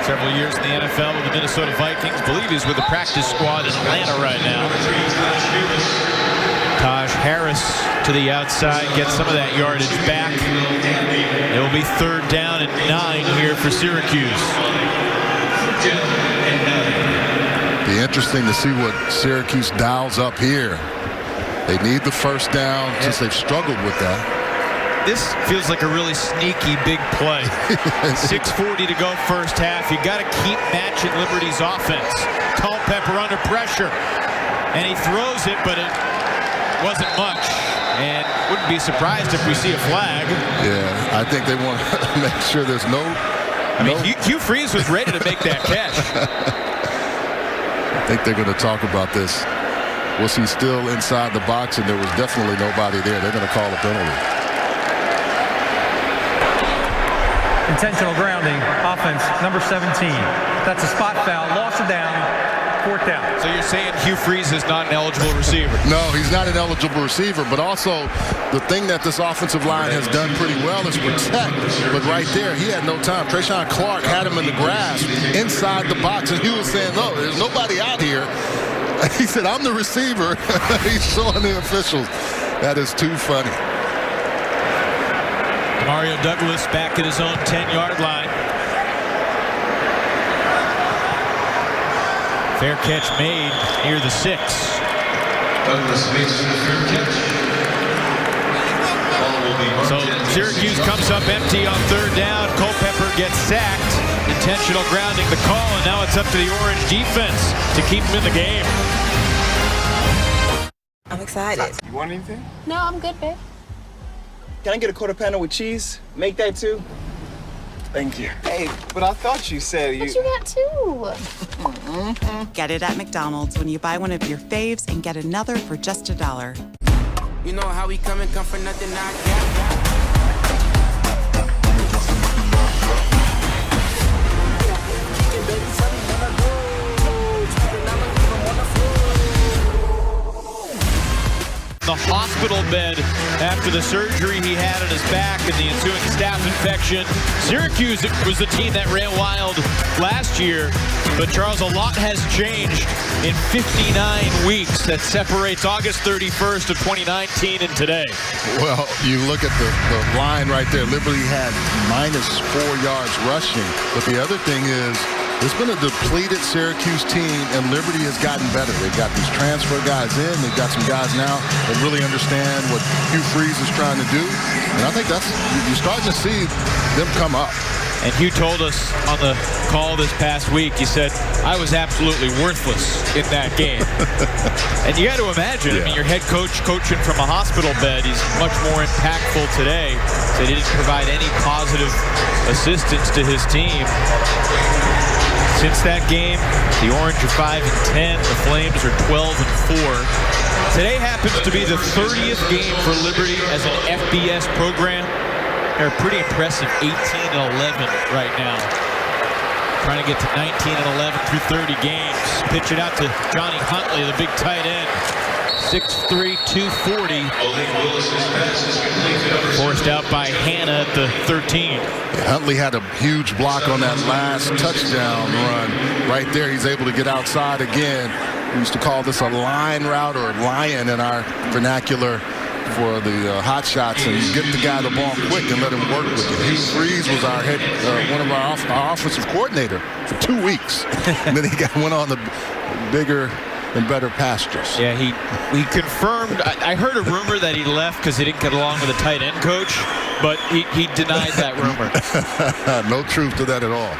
Several years in the NFL with the Minnesota Vikings. Believe he's with the practice squad in Atlanta right now. Taj Harris to the outside, gets some of that yardage back. It will be 3rd down and 9 here for Syracuse. Be interesting to see what Syracuse dials up here. They need the first down since they've struggled with that. This feels like a really sneaky big play. 6:40 to go first half. You got to keep matching Liberty's offense. Culpepper under pressure. And he throws it, but it wasn't much. And wouldn't be surprised if we see a flag. Yeah, I think they want to make sure there's no... I mean, Hugh Freeze was ready to make that catch. I think they're going to talk about this. Was he still inside the box? And there was definitely nobody there. They're going to call a penalty. Intentional grounding, offense, number 17. That's a spot foul, loss of down, 4th down. So you're saying Hugh Freeze is not an eligible receiver? No, he's not an eligible receiver, but also the thing that this offensive line has done pretty well is protect. But right there, he had no time. Trayshawn Clark had him in the grasp inside the box, and he was saying, no, there's nobody out here. He said, I'm the receiver. He's showing the officials. That is too funny. Mario Douglas back at his own 10-yard line. Fair catch made near the 6. Douglas makes the fair catch. So Syracuse comes up empty on 3rd down. Culpepper gets sacked. Intentional grounding the call, and now it's up to the Orange defense to keep him in the game. I'm excited. You want anything? No, I'm good, babe. Can I get a quarter pounder with cheese? Make that too. Thank you. Hey, but I thought you said you... But you got 2. Get it at McDonald's when you buy one of your faves and get another for just $1. You know how we come for nothing, I got. The hospital bed after the surgery he had on his back and the ensuing staph infection. Syracuse was the team that ran wild last year, but Charles, a lot has changed in 59 weeks. That separates August 31st of 2019 and today. Well, you look at the line right there. Liberty had -4 yards rushing, but the other thing is It's been a depleted Syracuse team, and Liberty has gotten better. They've got these transfer guys in. They've got some guys now that really understand what Hugh Freeze is trying to do. And I think you're starting to see them come up. And Hugh told us on the call this past week, he said, I was absolutely worthless in that game. And you got to imagine, I mean, your head coach coaching from a hospital bed, he's much more impactful today. So he didn't provide any positive assistance to his team. Since that game, the Orange are 5-10, the Flames are 12-4. Today happens to be the 30th game for Liberty as an FBS program. They're a pretty impressive 18-11 right now. Trying to get to 19-11 through 30 games. Pitch it out to Johnny Huntley, the big tight end. 6'3", 240. Forced out by Hanna at the 13. Huntley had a huge block on that last touchdown run. Right there, he's able to get outside again. We used to call this a line route or lion in our vernacular for the hot shots, and get the guy the ball quick and let him work with it. Hugh Freeze was our one of our offensive coordinator for 2 weeks, and then he went on the bigger and better pastures. Yeah, he confirmed. I heard a rumor that he left because he didn't get along with the tight end coach, but he denied that rumor. No truth to that at all.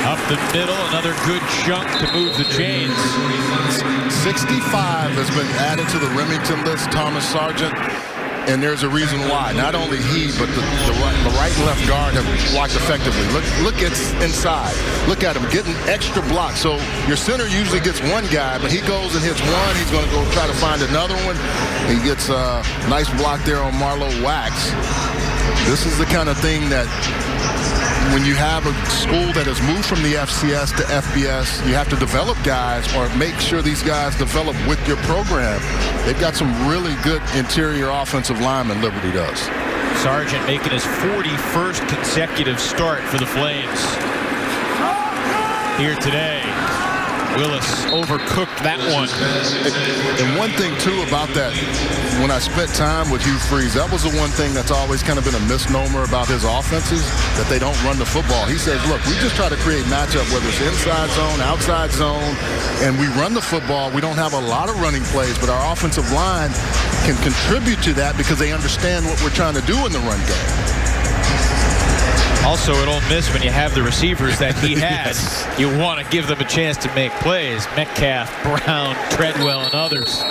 Up the middle, another good chunk to move the chains. 65 has been added to the Remington list, Thomas Sargent, and there's a reason why. Not only he, but the right and left guard have blocked effectively. Look at inside. Look at him getting extra blocks. So your center usually gets one guy, but he goes and hits one. He's going to go try to find another one. He gets a nice block there on Marlowe Wax. This is the kind of thing that when you have a school that has moved from the FCS to FBS, you have to develop guys or make sure these guys develop with your program. They've got some really good interior offensive linemen, Liberty does. Sargent making his 41st consecutive start for the Flames. Here today, Willis overcooked that one. And one thing, too, about that, when I spent time with Hugh Freeze, that was the one thing that's always kind of been a misnomer about his offenses, that they don't run the football. He says, look, we just try to create matchup, whether it's inside zone, outside zone, and we run the football. We don't have a lot of running plays, but our offensive line can contribute to that because they understand what we're trying to do in the run game. Also, at Ole Miss, when you have the receivers that he had, yes, you want to give them a chance to make plays. Metcalf, Brown, Treadwell, and others.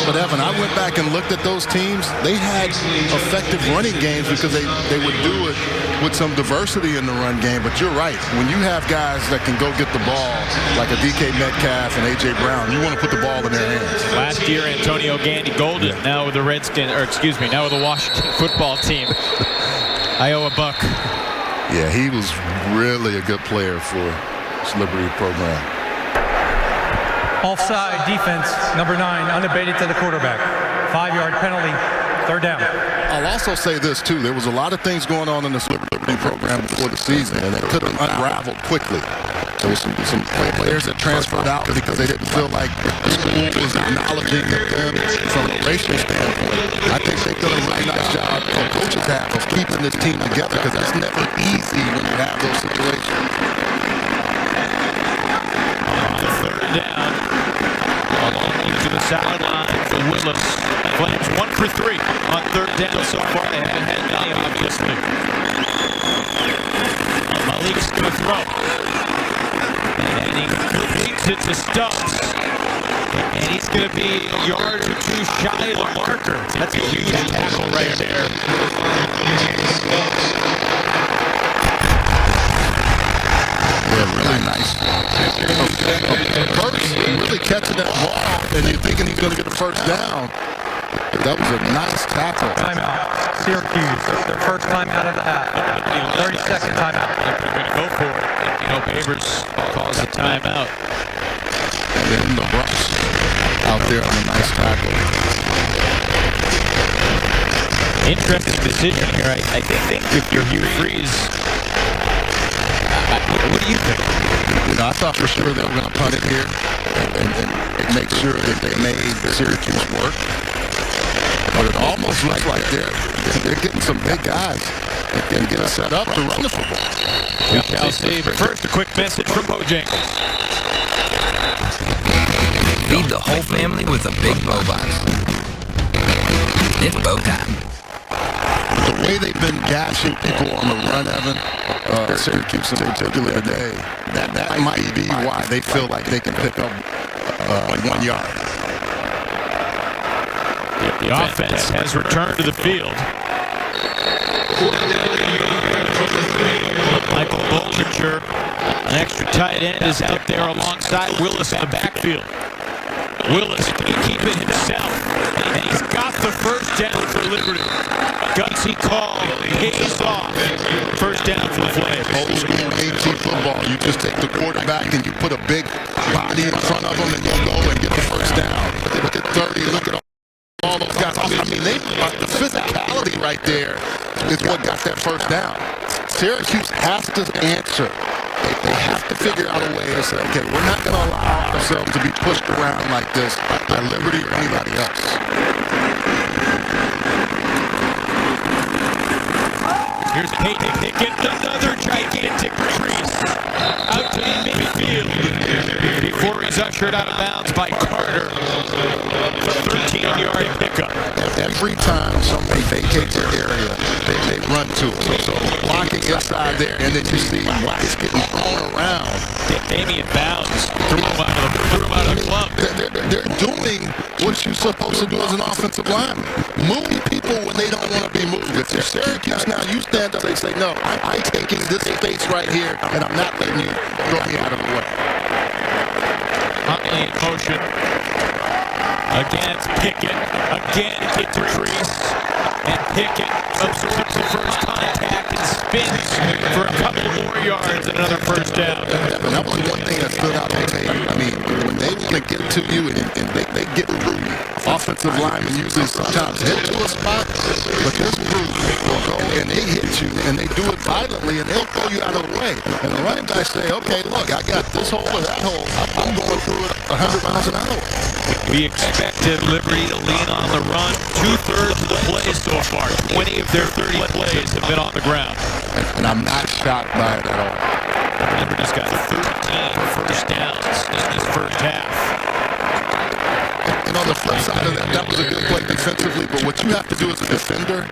But Evan, I went back and looked at those teams. They had effective running games because they would do it with some diversity in the run game. But you're right. When you have guys that can go get the ball, like a DK Metcalf and A.J. Brown, you want to put the ball in their hands. Last year, Antonio Gandy Golden, now with the now with the Washington football team. Iowa Buck. Yeah, he was really a good player for this Liberty program. Offside defense, number 9, unabated to the quarterback. 5-yard penalty, 3rd down. I'll also say this, too. There was a lot of things going on in this Liberty program before the season, and it could have unraveled quickly. There was some players that transferred out because they didn't feel like the school was acknowledging them from a racial standpoint. I think they've done a really nice job, coaches have, of keeping this team together, because it's never easy when you have those situations. 3rd down. Along to the sideline for Willis. Flames 1 for 3 on 3rd down so far. They haven't had many, obviously. Malik's going to throw. And he completes it to Stubbs. And he's going to be a yard or two shy of the marker. That's a huge tackle right there. Yeah, really nice. First, really catching that ball, and you're thinking he's going to get the first down. That was a nice tackle. Timeout. Syracuse, their first timeout of the half. 30-second timeout. They're going to go for it. You know, Babers calls a timeout. And then the brush out there on a nice tackle. Interesting decision here. I think if you're Hugh Freeze, what do you think? You know, I thought for sure they were going to punt it here and make sure that they made Syracuse work. But it almost looks like they're getting some big guys and getting set up to run the football. Cal State, but first a quick message from Bojangles. Feed the whole family with a big bow box. It's bow time. The way they've been gashing people on the run, Evan, Syracuse in particular today, that might be why they feel like they can pick up 1 yard. The offense has returned to the field. Michael Bollinger, an extra tight end, is out there alongside Willis in the backfield. Willis can keep it himself, and he's got the first down for Liberty. Gutsy call, pays off. First down for the Flames. Old school AT football. You just take the quarterback and you put a big body in front of him, and you go and get the first down. Look at 30. Look at all those guys. I mean, the physicality right there is what got that first down. Syracuse has to answer. They have to figure out a way to say, okay, we're not going to allow ourselves to be pushed around like this by Liberty or anybody else. Here's Peyton Pickett, another gigantic crease out to midfield before he's ushered out of bounds by Carter. 13-yard pickup. Every time somebody vacates their area, they run to it. So blocking inside there, and then you see Wax getting thrown around. Damian Bounds threw him out of the club. They're doing what you're supposed to do as an offensive lineman. Move people when they don't want to be moved. If you're Syracuse now, you stand up and say, no, I'm taking this space right here, and I'm not letting you throw me out of the way. Huntley in motion. Again, it's Pickett. Again, it's Reese. And Pickett observes the first contact and spins for a couple more yards and another first down. And that was one thing that stood out to me. I mean, when they want to get to you and they get through you, offensive linemen usually sometimes hit to a spot, but this group will go and they hit you, and they do it violently, and they'll throw you out of the way. And the running back say, okay, look, I got this hole or that hole. I'm going through it 100 miles an hour. We expected Liberty to lean on the run. 2/3 of the plays so far. 20 of their 30 plays have been on the ground. And I'm not shocked by it at all. Liberty's got 13 first downs in this first half. And on the flip side of that was a good play defensively, but what you have to do as a defender,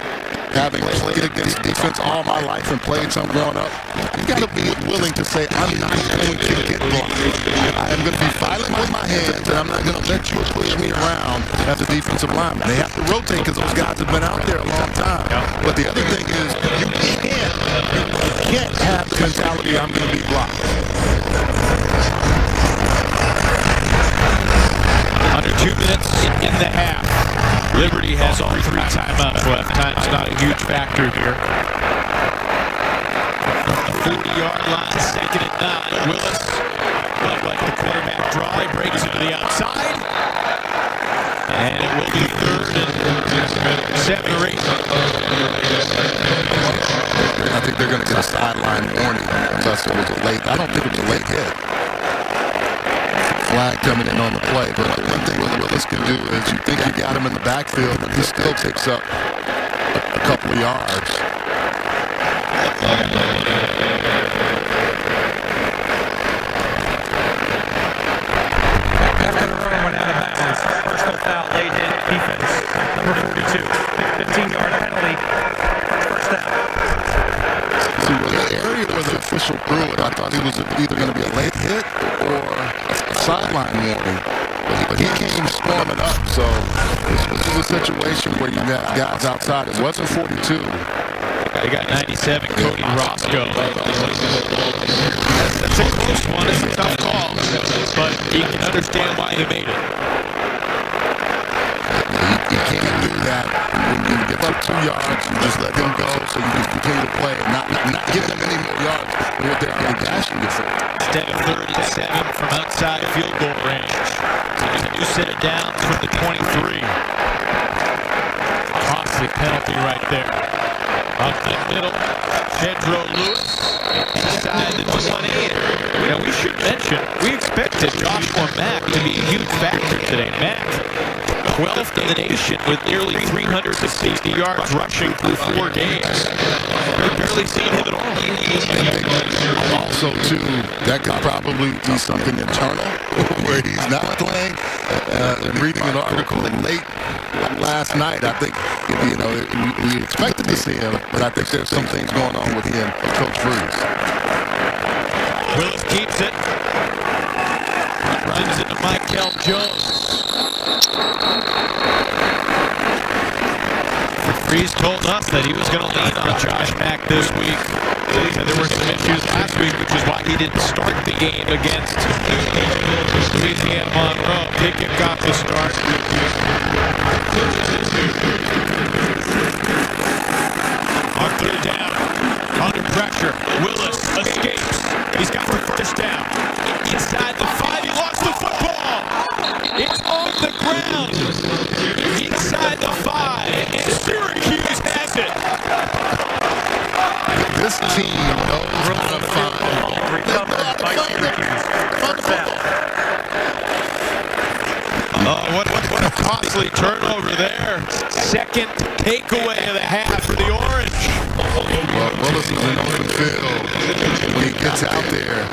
having played against defense all my life and played some growing up, you got to be willing to say, I'm not going to get blocked. I am going to be violent with my hands, and I'm not going to let you push me around as a defensive lineman. They have to rotate because those guys have been out there a long time. But the other thing is, you can't have the mentality, I'm going to be blocked. Under 2 minutes in the half. Liberty has all 3 timeouts left. Time's not a huge factor here. From the 40-yard line, 2nd and 9. Willis, like the quarterback draw, he breaks into the outside. And it will be 3rd and 7 or 8. I think they're going to get a sideline warning unless it was a late. I don't think it was a late hit. Flag coming in on the play, but one thing Willis can do is you think you got him in the backfield, and he still takes up a couple of yards. After the run went out of bounds, personal foul, late hit, defense, number 42, 15-yard penalty, first down. See, the area where the official threw it, I thought it was either going to be a late hit or a sideline warning. But he came storming up, so this was a situation where you got guys outside. It wasn't 42. They got 97, Cody Roscoe. That's a close one. It's a tough call, but you can understand why they made it. You can't do that when you get up 2 yards. You just let them go so you can continue to play and not give them any more yards than what they're already dashing you for. Instead of 3rd and 7 from outside field goal range. A new set of downs from the 23. Costly penalty right there. Up the middle, Pedro Lewis inside the 20. You know, we should mention, we expected Joshua Mack to be a huge factor today. Mack 12th in the nation with nearly 360 yards rushing through 4 games. We've barely seen him at all. Also, too, that could probably be something internal where he's not playing. Reading an article late last night, I think, we expected to see him, but I think there's some things going on with him, Coach Freeze. Willis keeps it. Runs into Michael Jones. Freeze told us that he was going to lean on Josh Mack this week. And there were some issues last week, which is why he didn't start the game against Louisiana Monroe. Pickett got the start. On 3rd down, under pressure, Willis escapes. He's got the first down. Inside the 5, he lost the football. It's on the ground. Inside the 5, and Syracuse has it. This team knows how to find. Recovered by Syracuse. First down. What a costly turnover there. Second takeaway of the half for the Orange. Well, Willis is in open field. When he gets out there,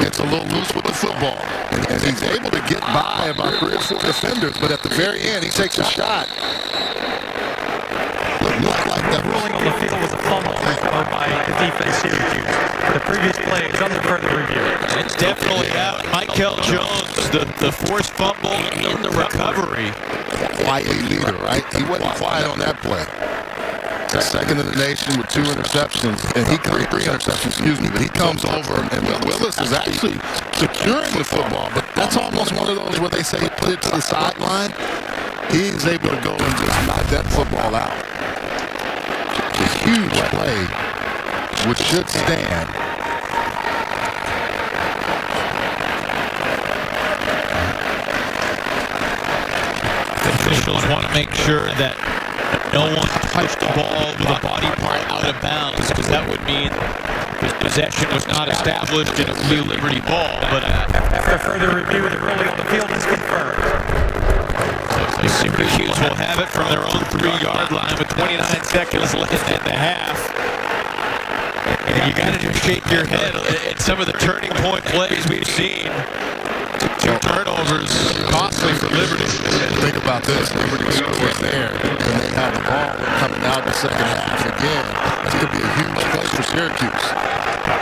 it's a little loose with the football. And he's able to get by about 3 or 4 defenders, but at the very end, he takes a shot. Looked like that. Ruling on the field was a fumble recovered by the defense Syracuse. The previous play is under further review. It's definitely out. Michael Jones, the forced fumble in the recovery. Quiet leader, right? He wasn't quiet on that play. Second in the nation with 2 interceptions, and he comes 3 interceptions, but he comes over, and Willis is actually securing the football, but that's almost one of those where they say put it to the sideline. He's able to go and just knock that football out. It's a huge play, which should stand. Officials want to make sure that no one touched the ball with a body part out of bounds, because that would mean his possession was not established and it would be a Liberty ball. But after further review, the ruling on the field is confirmed. So Syracuse will have it from their own 3-yard line with 29 seconds left in the half. And you got to just shake your head at some of the turning point plays we've seen. 2 turnovers, costly for Liberty. Think about this. Liberty scores there, and they have the ball coming out the second half again. That's going to be a huge play for Syracuse.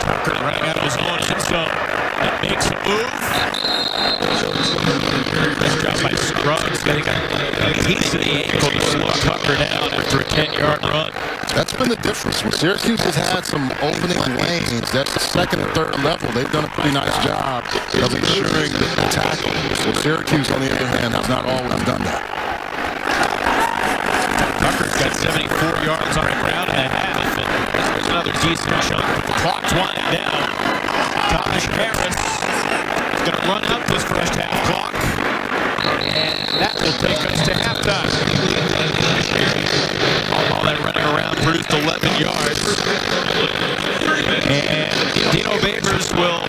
Tucker running out of his own end zone. That makes a move. Nice job by Scruggs getting a piece of the ankle to slow Tucker down after a 10-yard run. That's been the difference. When Syracuse has had some opening lanes, that's the 2nd and 3rd level. They've done a pretty nice job of ensuring the tackle. So Syracuse, on the other hand, has not always done that. Tucker's got 74 yards on the ground and a half. And there's another decent chunk, but the clock's winding down. Tosh Harris is going to run out this first half clock. And that will take us to halftime. All that running around produced 11 yards. And Dino Babers will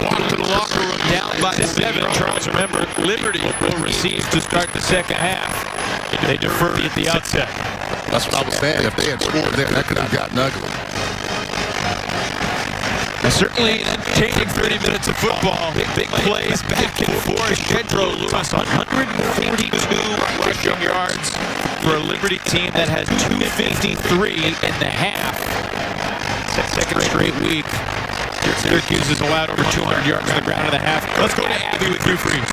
walk to the locker room down by 7. Charles, remember, Liberty will receive to start the second half. They deferred at the outset. That's what I was saying. If they had scored there, that could have gotten ugly. Certainly entertaining 30 minutes of football. Big plays back and forth. Jedro Lewis on 142 rushing yards for a Liberty team that has 253 in the half. Second straight week. Syracuse has allowed over 200 yards on the ground in the half. Let's go to Abby with you, Freeze.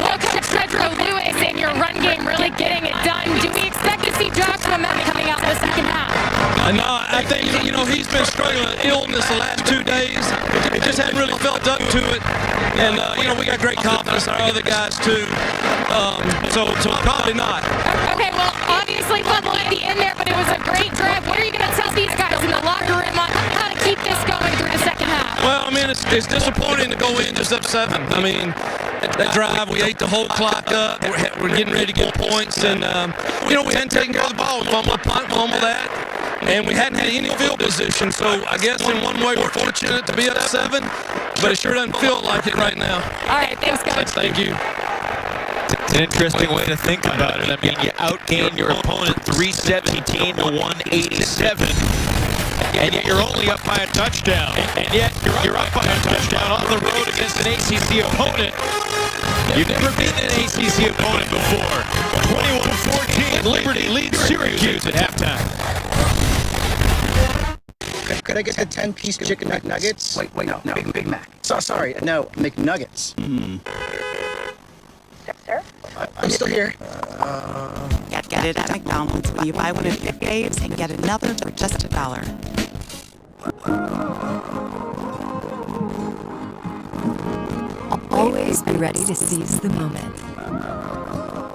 Well, Coach Jedro Lewis and your run game really getting it done. Do we expect to see Joshua Memmi coming out in the second half? No, I think, he's been struggling with illness the last 2 days. He just hadn't really felt up to it. And, we got great confidence in our other guys, too. So probably not. Okay, well, obviously fumble at the end there, but it was a great drive. What are you going to tell these guys in the locker room on how to keep this going through the second half? Well, it's disappointing to go in just up 7. That drive, we ate the whole clock up. We're getting ready to get points. And, we hadn't taken care of the ball. We fumbled a punt, fumbled that. And we hadn't had any field position, so I guess in one way we're fortunate to be up 7, but it sure doesn't feel like it right now. All right, thanks, Coach. Thank you. It's an interesting way to think about it. I mean, you outgain your opponent 317 to 187, and yet you're only up by a touchdown. And yet you're up by a touchdown on the road against an ACC opponent. You've never beaten an ACC opponent before. 21-14, Liberty leads Syracuse at halftime. Could I get the 10-piece chicken McNuggets? Wait, no. Big Mac. Sorry, no, McNuggets. Yes, sir. I'm still here. Get it at McDonald's when you buy one of your faves and get another for just $1. Always be ready to seize the moment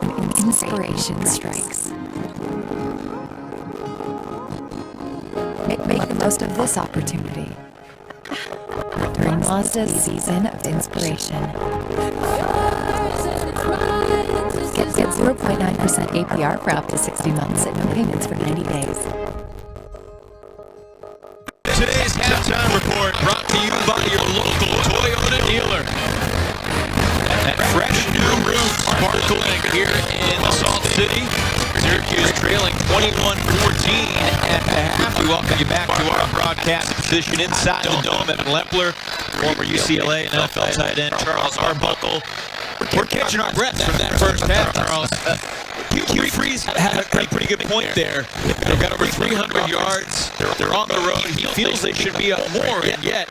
when inspiration strikes. Make the most of this opportunity during Mazda's season of inspiration. Get 0.9% APR for up to 60 months and no payments for 90 days. Today's halftime report brought to you by your local Toyota dealer. That fresh new roof sparkling here in the Salt City. Syracuse trailing 21-14 at the half. We welcome you back to our broadcast position inside the dome. Evan Lepler, former UCLA and NFL tight end Charles Arbuckle. We're catching our breath from that first half, Charles. Hugh Freeze had a pretty good point there. They've got over 300 yards. They're on the road. He feels they should be up more, and yet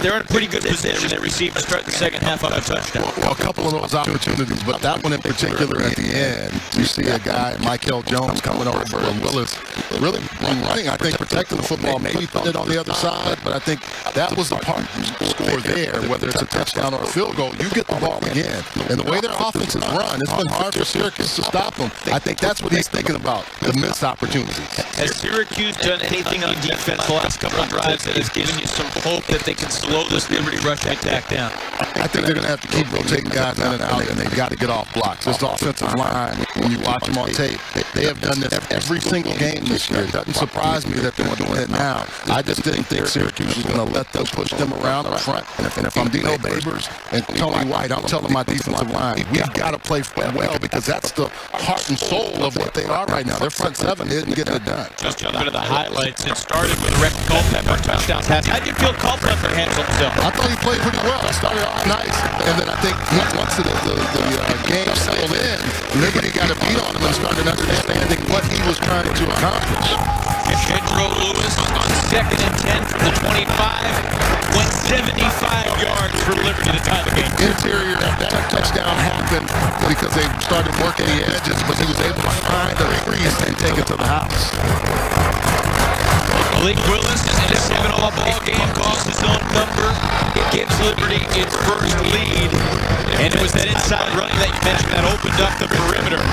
they're in a pretty good position. They received to start the second half on a touchdown. Well, a couple of those opportunities, but that one in particular at the end, you see a guy, Michael Jones, coming over and Willis really running, I think, protecting the football, maybe putting it on the other side, but I think that was the part score there, whether it's a touchdown or a field goal, you get the ball again. And the way their offense is run, it's been hard for Syracuse to stop them. I think that's what he's thinking about, the missed opportunities. Has Syracuse done anything on defense the last couple of drives that has given you some hope that they can slow this Liberty rushing attack down? I think they're going to have to keep rotating guys in and out, and they've got to get off blocks. This offensive line, when you watch them on tape, they have done this every single game this year. It doesn't surprise me that they're doing it now. I just didn't think Syracuse was going to let them push them around up front. And if I'm Dino Babers and Tony White, I'm telling my defensive line, we've got to play well because that's the heart and soul of what they are right now. Their front seven isn't getting it done. Just jump into the highlights. It started with Rex Culpepper touchdown pass. How did you feel Culpepper handled himself? I thought he played pretty well. He started off nice, and then I think once the game settled in, Liberty got a beat on him and started understanding what he was trying to accomplish. Jedro Lewis on 2nd and 10 from the 25 went 75 yards for Liberty to tie the game. Interior, that touchdown happened because they started working the edges, but he was able to find the crease and take it to the house. Malik Willis in a 7-all ball game cost his own number. It gives Liberty its first lead, and it was that inside running that you mentioned that opened up the perimeter.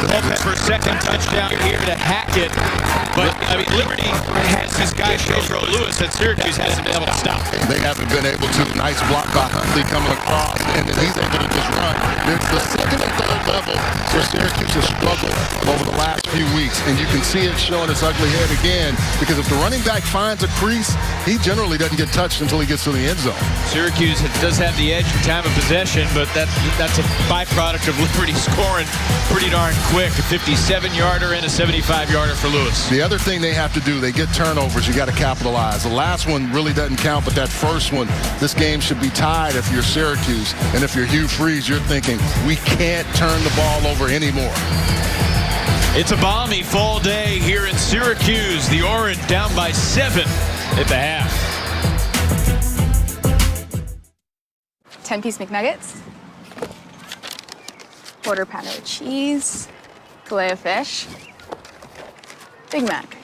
Culpepper's second touchdown here to Hackett. But, I mean, Liberty has this guy, Jedro Lewis, that Syracuse hasn't been able to stop. They haven't been able to. Nice block by Huntley coming across, and then he's able to just run. There's the second and third level where Syracuse has struggled over the last few weeks, and you can see it showing its ugly head again, because if the running back finds a crease, he generally doesn't get touched until he gets to the end zone. Syracuse does have the edge in time of possession, but that's a byproduct of Liberty scoring pretty darn quick. A 57-yarder and a 75-yarder for Lewis. The other thing they have to do, they get turnovers. You got to capitalize. The last one really doesn't count, but that first one, this game should be tied if you're Syracuse. And if you're Hugh Freeze, you're thinking, we can't turn the ball over anymore. It's a balmy fall day here in Syracuse. The Orange down by 7 at the half. 10-piece McNuggets, quarter pounder with cheese, fillet of fish, Big Mac.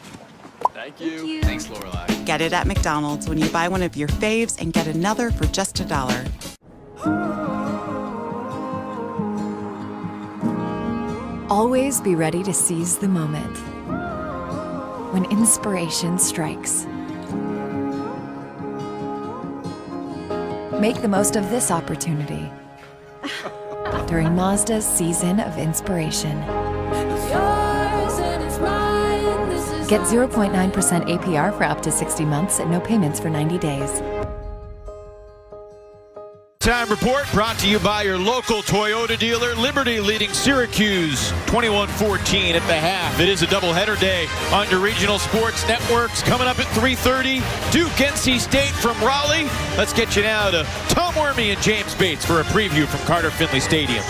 Thank you. Thanks, Lorelai. Get it at McDonald's when you buy one of your faves and get another for just $1. Always be ready to seize the moment when inspiration strikes. Make the most of this opportunity during Mazda's season of inspiration. Get 0.9% APR for up to 60 months and no payments for 90 days. Time report brought to you by your local Toyota dealer. Liberty leading Syracuse 21-14 at the half. It is a doubleheader day on your regional sports networks. Coming up at 3:30, Duke NC State from Raleigh. Let's get you now to Tom Wormy and James Bates for a preview from Carter Finley Stadium.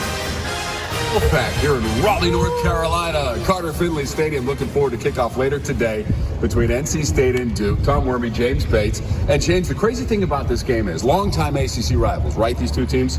Back here in Raleigh, North Carolina, Carter Finley Stadium. Looking forward to kickoff later today between NC State and Duke. Tom Wormy, James Bates. And James, the crazy thing about this game is longtime ACC rivals, right? These two teams,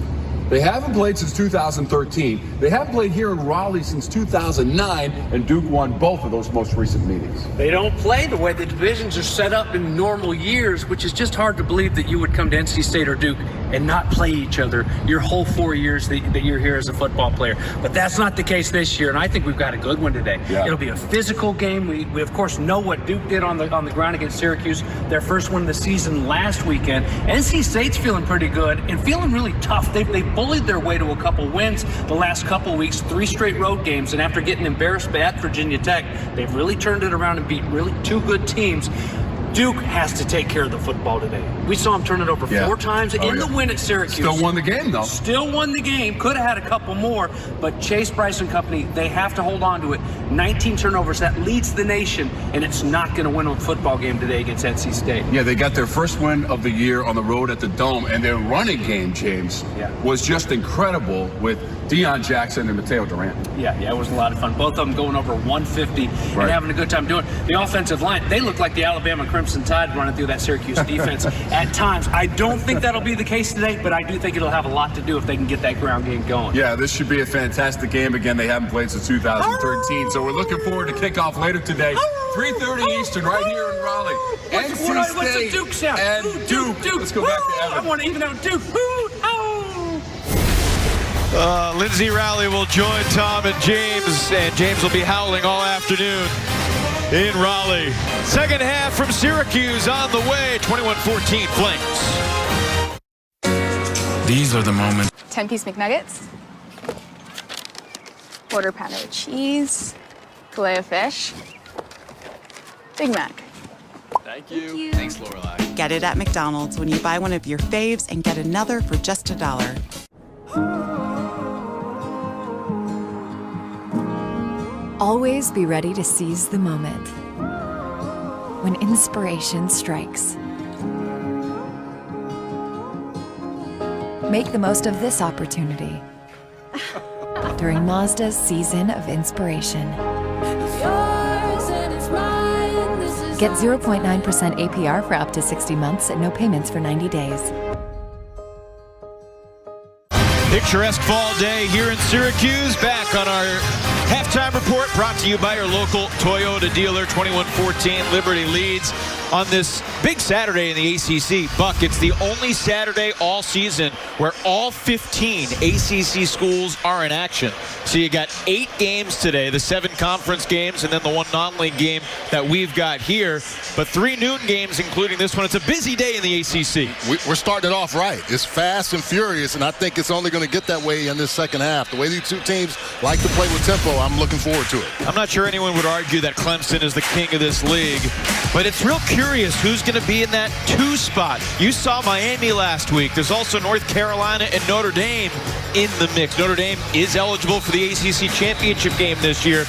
they haven't played since 2013. They haven't played here in Raleigh since 2009, and Duke won both of those most recent meetings. They don't play the way the divisions are set up in normal years, which is just hard to believe that you would come to NC State or Duke and not play each other your whole 4 years that you're here as a football player. But that's not the case this year, and I think we've got a good one today. Yeah. It'll be a physical game. We of course know what Duke did on the ground against Syracuse, their first one of the season last weekend. NC State's feeling pretty good and feeling really tough. They bullied their way to a couple wins the last couple weeks, 3 straight road games, and after getting embarrassed at Virginia Tech, they've really turned it around and beat really 2 good teams. Duke has to take care of the football today. We saw him turn it over 4 times in the win at Syracuse. Still won the game, though. Still won the game. Could have had a couple more, but Chase Bryce and company, they have to hold on to it. 19 turnovers, that leads the nation, and it's not going to win a football game today against NC State. Yeah, they got their first win of the year on the road at the Dome, and their running game, James, was just incredible with Deion Jackson and Mateo Durant. Yeah, it was a lot of fun. Both of them going over 150 and having a good time doing it. The offensive line, they look like the Alabama Crimson Tide running through that Syracuse defense at times. I don't think that'll be the case today, but I do think it'll have a lot to do if they can get that ground game going. Yeah, this should be a fantastic game. Again, they haven't played since 2013, so we're looking forward to kickoff later today. 3:30 Eastern, right here in Raleigh. What's the Duke sound? And Duke. Let's go back to Evan. I want to even out Duke. Lindsay Rowley will join Tom and James will be howling all afternoon in Raleigh. Second half from Syracuse on the way, 21-14 Flames. These are the moments. 10-piece McNuggets, quarter pounder of cheese, fillet of fish, Big Mac. Thank you. Thanks, Lorelai. Get it at McDonald's when you buy one of your faves and get another for just $1. Always be ready to seize the moment. When inspiration strikes. Make the most of this opportunity during Mazda's season of inspiration. Get 0.9% APR for up to 60 months and no payments for 90 days. Picturesque fall day here in Syracuse. Back on our halftime report brought to you by your local Toyota dealer. 21-14, Liberty leads on this big Saturday in the ACC. Buck, it's the only Saturday all season where all 15 ACC schools are in action. So you got 8 games today, the 7 conference games, and then the 1 non-league game that we've got here. But 3 noon games, including this one. It's a busy day in the ACC. We're starting it off right. It's fast and furious, and I think it's only going to get that way in this second half. The way these two teams like to play with tempo, I'm looking forward to it. I'm not sure anyone would argue that Clemson is the king of this league, but it's real curious who's going to be in that 2 spot. You saw Miami last week. There's also North Carolina and Notre Dame in the mix. Notre Dame is eligible for the ACC championship game this year.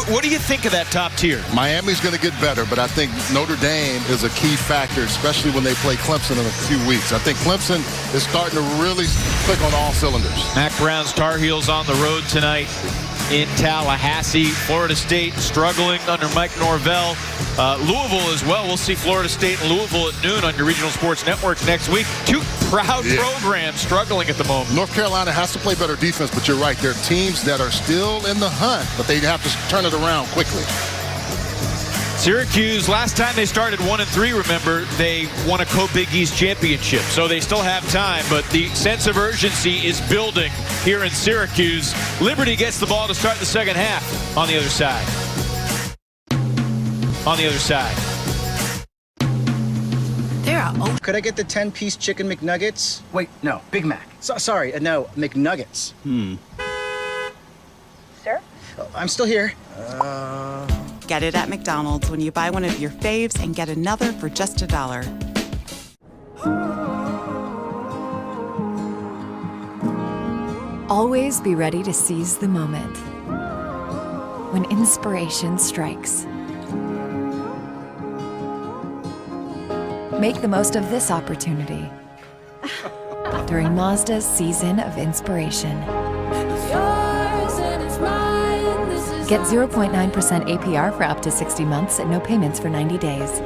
What do you think of that top tier? Miami's going to get better, but I think Notre Dame is a key factor, especially when they play Clemson in a few weeks. I think Clemson is starting to really click on all cylinders. Mac Brown's Tar Heels on the road tonight in Tallahassee. Florida State struggling under Mike Norvell. Louisville as well. We'll see Florida State and Louisville at noon on your regional sports networks next week. 2 proud programs struggling at the moment. North Carolina has to play better defense, but you're right. There are teams that are still in the hunt, but they have to turn it around quickly. Syracuse, last time they started 1-3, remember, they won a Co-Big East championship. So they still have time, but the sense of urgency is building here in Syracuse. Liberty gets the ball to start the second half on the other side. On the other side. Could I get the 10-piece chicken McNuggets? Wait, no, Big Mac. Sorry, no, McNuggets. Sir? Oh, I'm still here. Get it at McDonald's when you buy one of your faves and get another for just $1. Always be ready to seize the moment. When inspiration strikes, make the most of this opportunity during Mazda's Season of Inspiration. Get 0.9% APR for up to 60 months and no payments for 90 days.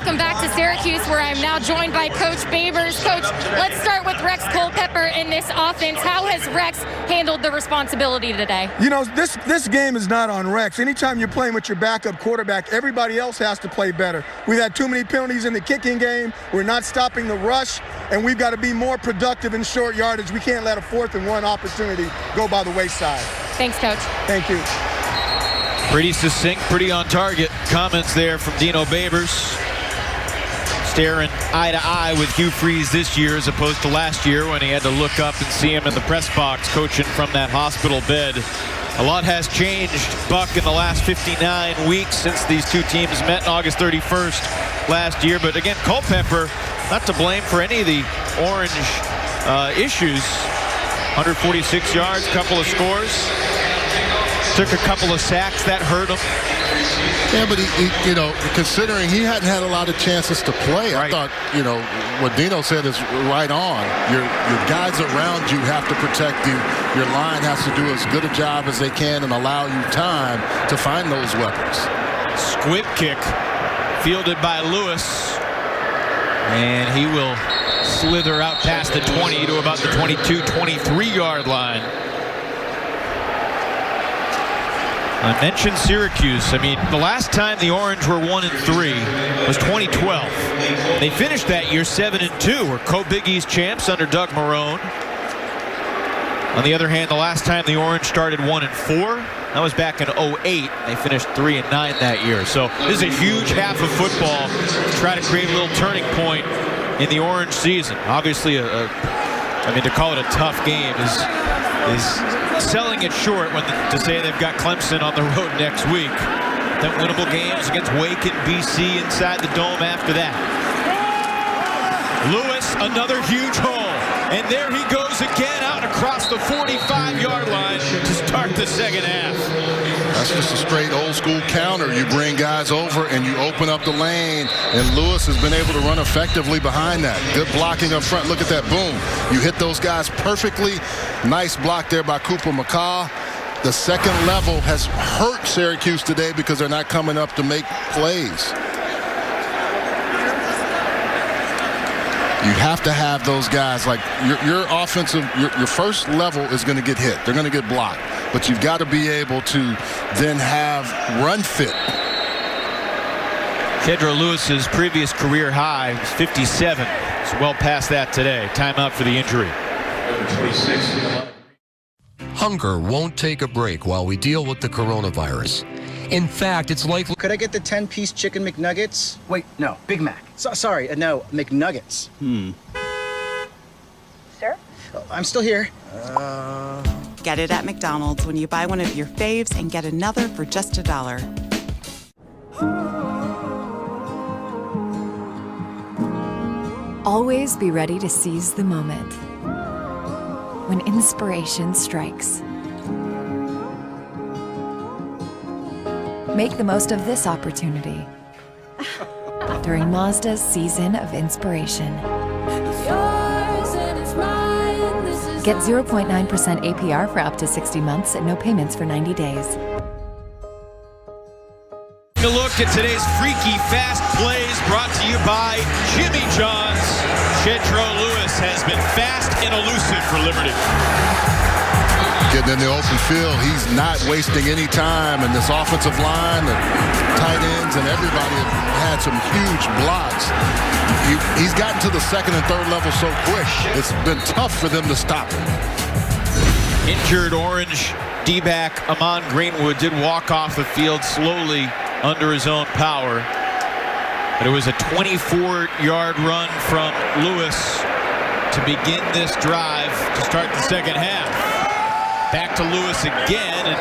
Welcome back to Syracuse, where I'm now joined by Coach Babers. Coach, let's start with Rex Culpepper in this offense. How has Rex handled the responsibility today? You know, this game is not on Rex. Anytime you're playing with your backup quarterback, everybody else has to play better. We've had too many penalties in the kicking game. We're not stopping the rush, and we've got to be more productive in short yardage. We can't let a 4th and 1 opportunity go by the wayside. Thanks, Coach. Thank you. Pretty succinct, pretty on target comments there from Dino Babers. Staring eye to eye with Hugh Freeze this year as opposed to last year when he had to look up and see him in the press box coaching from that hospital bed. A lot has changed, Buck, in the last 59 weeks since these two teams met on August 31st last year. But again, Culpepper not to blame for any of the Orange issues. 146 yards, couple of scores. Took a couple of sacks, that hurt him. Yeah, but he you know, considering he hadn't had a lot of chances to play, I thought, you know, what Dino said is right on. Your guys around you have to protect you. Your line has to do as good a job as they can and allow you time to find those weapons. Squib kick fielded by Lewis, and he will slither out past the 20 to about the 22-23-yard line. I mentioned Syracuse. I mean, the last time the Orange were 1-3 was 2012. They finished that year 7-2, were Co-Big East champs under Doug Marrone. On the other hand, the last time the Orange started 1-4, that was back in 2008. They finished 3-9 that year. So this is a huge half of football to try to create a little turning point in the Orange season. Obviously, I mean, to call it a tough game is selling it short when to say they've got Clemson on the road next week. Then winnable games against Wake and BC inside the dome after that. Lewis, another huge hole. And there he goes again out across the 45-yard line to start the second half. That's just a straight old school counter. You bring guys over and you open up the lane, and Lewis has been able to run effectively behind that. Good blocking up front. Look at that, boom. You hit those guys perfectly. Nice block there by Cooper McCaw. The second level has hurt Syracuse today because they're not coming up to make plays. You have to have those guys, like your offensive, your first level is going to get hit. They're going to get blocked. But you've got to be able to then have run fit. Kedra Lewis's previous career high was 57. It's well past that today. Timeout for the injury. Hunger won't take a break while we deal with the coronavirus. In fact, it's likely... Could I get the 10-piece chicken McNuggets? Wait, no, Big Mac. Sorry, no, McNuggets. Sir? Oh, I'm still here. Get it at McDonald's when you buy one of your faves and get another for just $1. Always be ready to seize the moment. When inspiration strikes, make the most of this opportunity during Mazda's Season of Inspiration. Get 0.9% APR for up to 60 months and no payments for 90 days. A look at today's freaky fast plays brought to you by Jimmy John's. Jedro Lewis has been fast and elusive for Liberty. Getting in the open field, he's not wasting any time, and this offensive line, the tight ends, and everybody had some huge blocks. He's gotten to the second and third level so quick, it's been tough for them to stop him. Injured Orange D-back Amon Greenwood did walk off the field slowly under his own power, but it was a 24-yard run from Lewis to begin this drive to start the second half. Back to Lewis again, and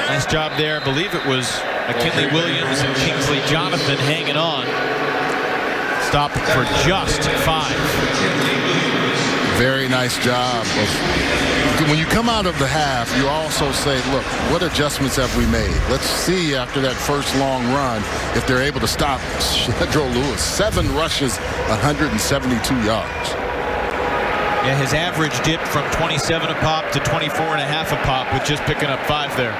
nice job there. I believe it was McKinley Williams and Kingsley Jonathan hanging on. Stop for just 5. very nice job of, when you come out of the half, you also say, look, what adjustments have we made? Let's see after that first long run if they're able to stop Shedro Lewis. 7 rushes, 172 yards. Yeah, his average dipped from 27 a pop to 24.5 a pop with just picking up 5 there.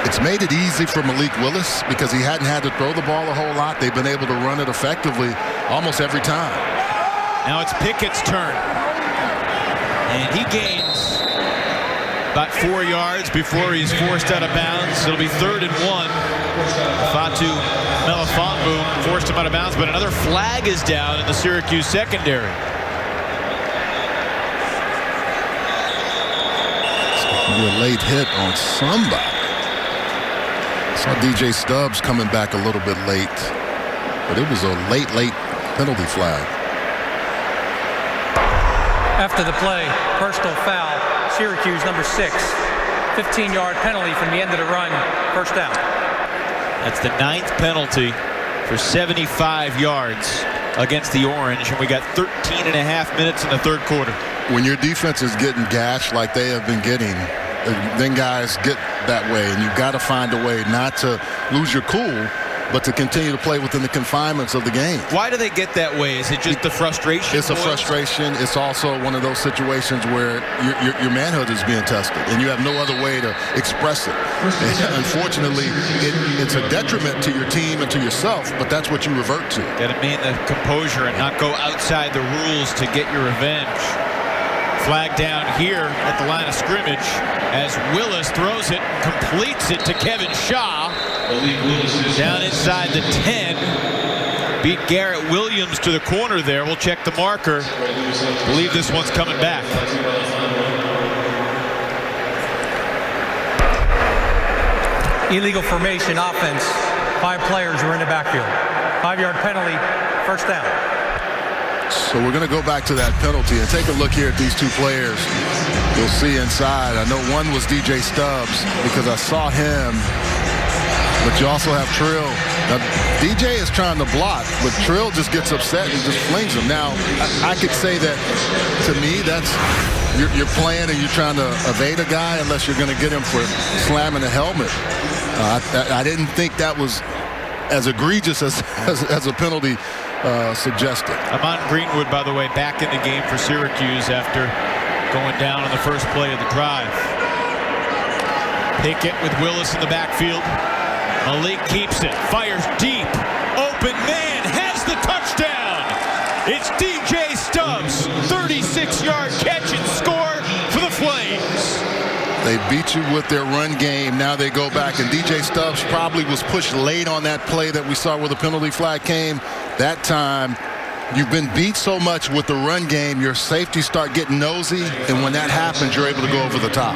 It's made it easy for Malik Willis because he hadn't had to throw the ball a whole lot. They've been able to run it effectively almost every time. Now it's Pickett's turn. And he gains about 4 yards before he's forced out of bounds. It'll be 3rd and 1. Fatu Melifonwu forced him out of bounds, but another flag is down in the Syracuse secondary. It's going to be a late hit on somebody. Saw DJ Stubbs coming back a little bit late, but it was a late penalty flag. After the play, personal foul, Syracuse number 6. 15-yard penalty from the end of the run, first down. That's the 9th penalty for 75 yards against the Orange, and we got 13.5 minutes in the 3rd quarter. When your defense is getting gashed like they have been getting, then guys get that way, and you've got to find a way not to lose your cool, but to continue to play within the confinements of the game. Why do they get that way? Is it just the frustration? It's a frustration. It's also one of those situations where your manhood is being tested, and you have no other way to express it. And unfortunately, it's a detriment to your team and to yourself, but that's what you revert to. Got to maintain the composure and not go outside the rules to get your revenge. Flag down here at the line of scrimmage as Willis throws it and completes it to Kevin Shaw. Down inside the 10. Beat Garrett Williams to the corner there. We'll check the marker. Believe this one's coming back. Illegal formation offense. 5 players were in the backfield. 5-yard penalty, first down. So we're going to go back to that penalty and take a look here at these 2 players. You'll see inside. I know one was DJ Stubbs because I saw him, but you also have Trill. Now, DJ is trying to block, but Trill just gets upset and just flings him. Now, I could say that, to me, that's you're playing and you're trying to evade a guy unless you're going to get him for slamming a helmet. I didn't think that was as egregious as a penalty suggested. Amon Greenwood, by the way, back in the game for Syracuse after going down on the first play of the drive. Pickett with Willis in the backfield. Malik keeps it, fires deep. Open man has the touchdown. It's DJ Stubbs, 36-yard catch and score for the Flames. They beat you with their run game. Now they go back, and DJ Stubbs probably was pushed late on that play that we saw where the penalty flag came. That time, you've been beat so much with the run game, your safeties start getting nosy, and when that happens, you're able to go over the top.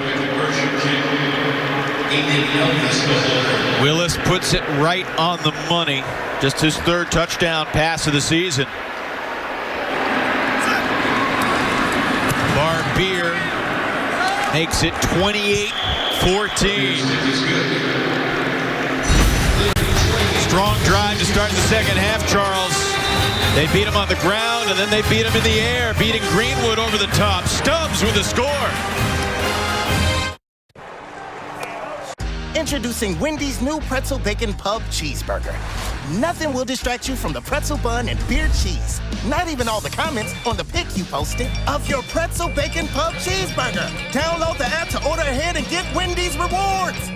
Willis puts it right on the money. Just his 3rd touchdown pass of the season. Barbier makes it 28-14. Strong drive to start the second half, Charles. They beat him on the ground, and then they beat him in the air, beating Greenwood over the top. Stubbs with the score. Introducing Wendy's new Pretzel Bacon Pub Cheeseburger. Nothing will distract you from the pretzel bun and beer cheese. Not even all the comments on the pic you posted of your Pretzel Bacon Pub Cheeseburger. Download the app to order ahead and get Wendy's rewards.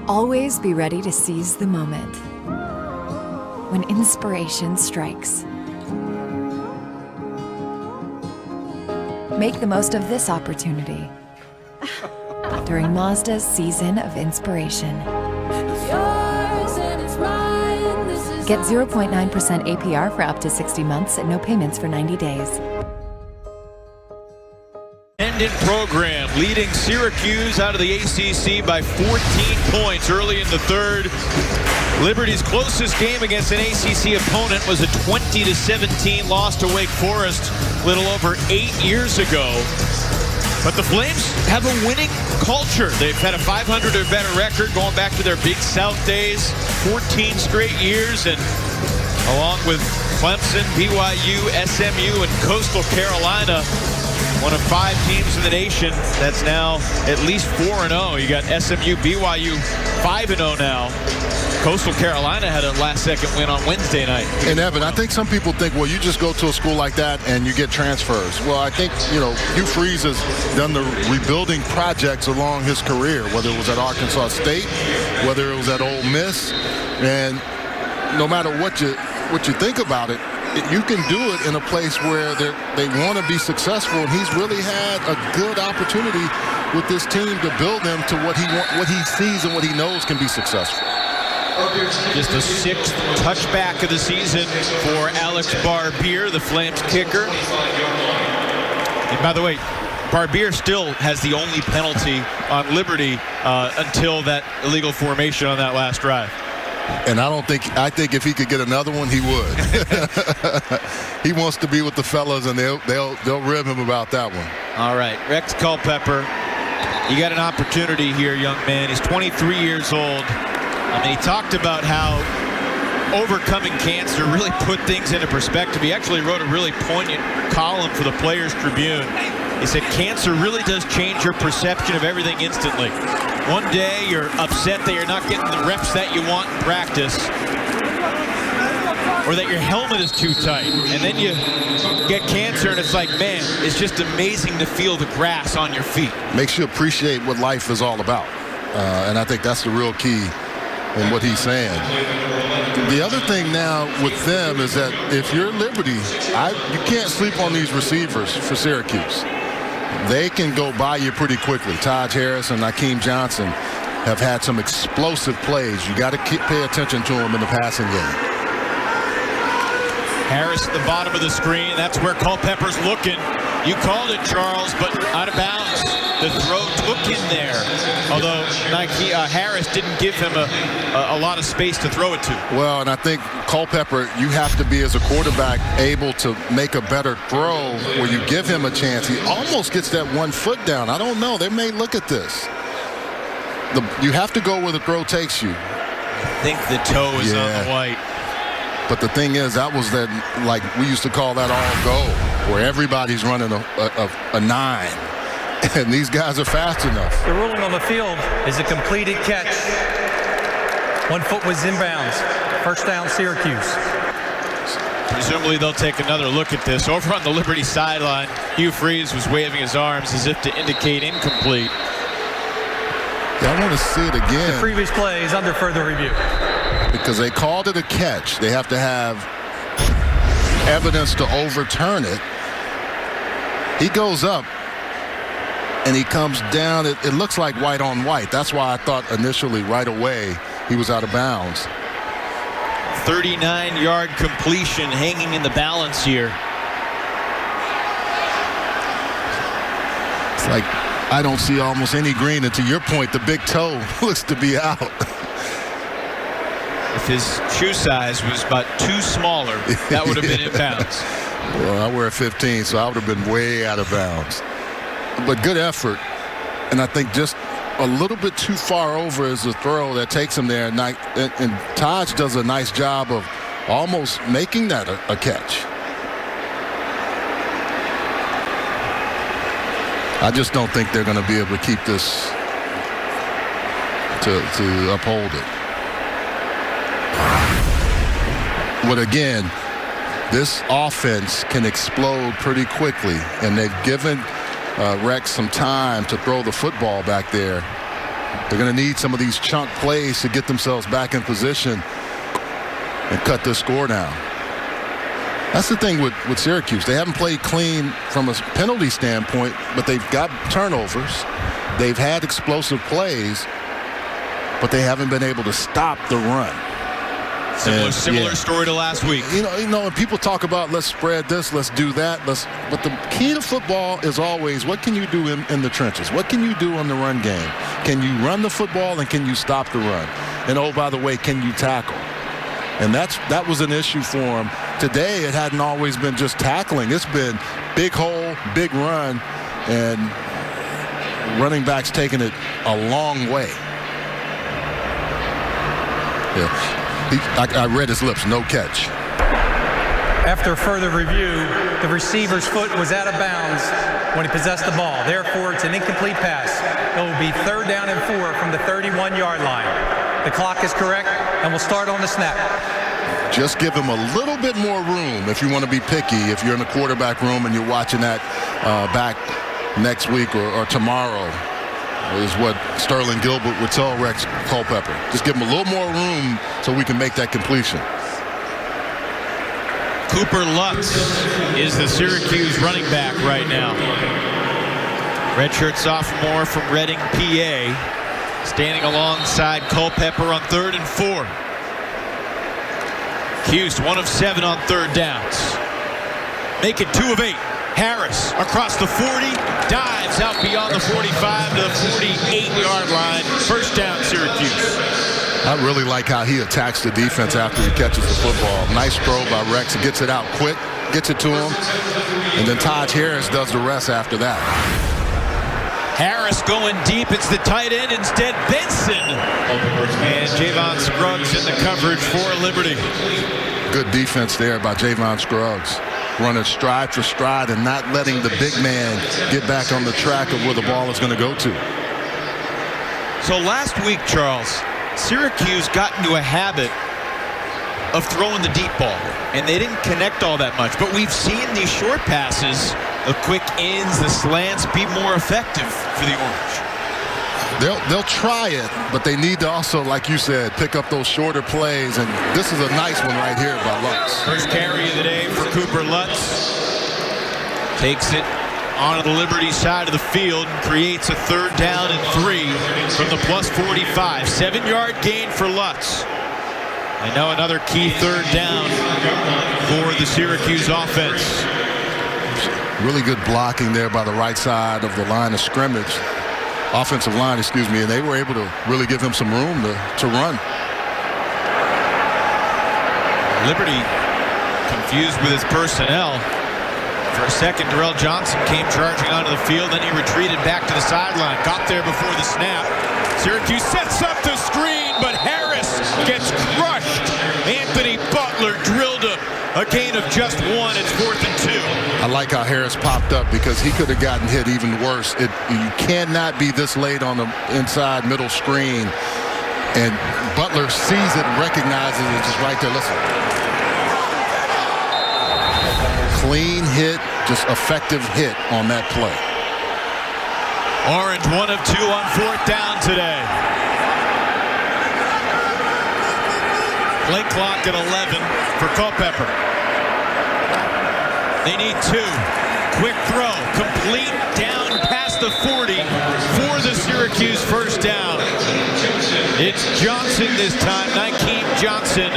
Always be ready to seize the moment. When inspiration strikes. Make the most of this opportunity during Mazda's season of inspiration. Get 0.9% APR for up to 60 months and no payments for 90 days. Independent program leading Syracuse out of the ACC by 14 points early in the 3rd. Liberty's closest game against an ACC opponent was a 20-17 loss to Wake Forest a little over 8 years ago. But the Flames have a winning culture. They've had a 500 or better record going back to their Big South days, 14 straight years, and along with Clemson, BYU, SMU, and Coastal Carolina, one of 5 teams in the nation that's now at least 4-0. You got SMU, BYU 5-0 now. Coastal Carolina had a last-second win on Wednesday night. And Evan, I think some people think, well, you just go to a school like that and you get transfers. Well, I think, Hugh Freeze has done the rebuilding projects along his career, whether it was at Arkansas State, whether it was at Ole Miss. And no matter what you think about it, you can do it in a place where they want to be successful. And he's really had a good opportunity with this team to build them to what he sees and what he knows can be successful. Just the 6th touchback of the season for Alex Barbier, the Flames kicker. And by the way, Barbier still has the only penalty on Liberty until that illegal formation on that last drive. And I think if he could get another one, he would. He wants to be with the fellas, and they'll rib him about that one. All right, Rex Culpepper, you got an opportunity here, young man. He's 23 years old. I mean, he talked about how overcoming cancer really put things into perspective. He actually wrote a really poignant column for the Players Tribune. He said cancer really does change your perception of everything instantly. One day you're upset that you're not getting the reps that you want in practice, or that your helmet is too tight, and then you get cancer and it's like, man, it's just amazing to feel the grass on your feet. Makes you appreciate what life is all about, and I think that's the real key in what he's saying. The other thing now with them is that if you're Liberty, you can't sleep on these receivers for Syracuse. They can go by you pretty quickly. Taj Harris and Akeem Johnson have had some explosive plays. You got to pay attention to them in the passing game. Harris at the bottom of the screen. That's where Culpepper's looking. You called it, Charles, but out of bounds. The throw took him there. Although Harris didn't give him a lot of space to throw it to. Well, and I think Culpepper, you have to be, as a quarterback, able to make a better throw where you give him a chance. He almost gets that 1 foot down. I don't know. They may look at this. You have to go where the throw takes you. I think the toe is on the white. But the thing is, that was that, like we used to call that all go, where everybody's running a 9. And these guys are fast enough. The ruling on the field is a completed catch. 1 foot was inbounds. First down, Syracuse. Presumably they'll take another look at this. Over on the Liberty sideline, Hugh Freeze was waving his arms as if to indicate incomplete. Yeah, I want to see it again. The previous play is under further review. Because they called it a catch. They have to have evidence to overturn it. He goes up. And he comes down. It looks like white on white. That's why I thought initially right away he was out of bounds. 39-yard completion hanging in the balance here. It's like I don't see almost any green. And to your point, the big toe looks to be out. If his shoe size was about 2 smaller, that would have been in bounds. Well, I wear 15, so I would have been way out of bounds. But good effort, and I think just a little bit too far over is the throw that takes him there. And Taj does a nice job of almost making that a catch. I just don't think they're going to be able to keep this to uphold it. But again, this offense can explode pretty quickly, and they've given Rex some time to throw the football back there. They're going to need some of these chunk plays to get themselves back in position and cut this score down. That's the thing with Syracuse. They haven't played clean from a penalty standpoint, but they've got turnovers. They've had explosive plays, but they haven't been able to stop the run. Similar story to last week. You know, when people talk about let's spread this, let's do that, but the key to football is always what can you do in the trenches? What can you do on the run game? Can you run the football and can you stop the run? And oh, by the way, can you tackle? And that was an issue for him. Today, it hadn't always been just tackling. It's been big hole, big run, and running backs taking it a long way. Yeah. I read his lips, no catch. After further review, the receiver's foot was out of bounds when he possessed the ball. Therefore, it's an incomplete pass. It will be 3rd down and 4 from the 31-yard line. The clock is correct, and we'll start on the snap. Just give him a little bit more room if you want to be picky. If you're in the quarterback room and you're watching that back next week or tomorrow, is what Sterling Gilbert would tell Rex Culpepper. Just give him a little more room so we can make that completion. Cooper Lutz is the Syracuse running back right now. Redshirt sophomore from Reading, PA, standing alongside Culpepper on 3rd and 4. Cuse 1 of 7 on 3rd downs. Make it 2 of 8. Harris across the 40, dives out beyond the 45 to the 48-yard line. 1st down, Syracuse. I really like how he attacks the defense after he catches the football. Nice throw by Rex. He gets it out quick, gets it to him, and then Taj Harris does the rest after that. Harris going deep. It's the tight end instead, Benson. And Javon Scruggs in the coverage for Liberty. Good defense there by Javon Scruggs. Running stride for stride and not letting the big man get back on the track of where the ball is going to go to. So last week, Charles, Syracuse got into a habit of throwing the deep ball, and they didn't connect all that much. But we've seen these short passes, the quick ins, the slants, be more effective for the Orange. They'll try it, but they need to also, like you said, pick up those shorter plays, and this is a nice one right here by Lutz. First carry of the day for Cooper Lutz. Takes it onto the Liberty side of the field and creates a 3rd down and 3 from the plus 45. 7-yard gain for Lutz. And now another key 3rd down for the Syracuse offense. Really good blocking there by the right side of the line of scrimmage. Offensive line, excuse me, and they were able to really give him some room to run. Liberty confused with his personnel. For a second, Darrell Johnson came charging onto the field, then he retreated back to the sideline. Got there before the snap. Syracuse sets up the screen, but Harris gets crushed. Anthony Butler drilled a gain of just 1. It's 4th and 2. I like how Harris popped up because he could have gotten hit even worse. You cannot be this late on the inside middle screen. And Butler sees it and recognizes it just right there. Listen. Clean hit, just effective hit on that play. Orange 1 of 2 on 4th down today. Play clock at 11 for Culpepper. They need 2. Quick throw, complete down past the 40 for the Syracuse 1st down. It's Johnson this time, Nykeem Johnson.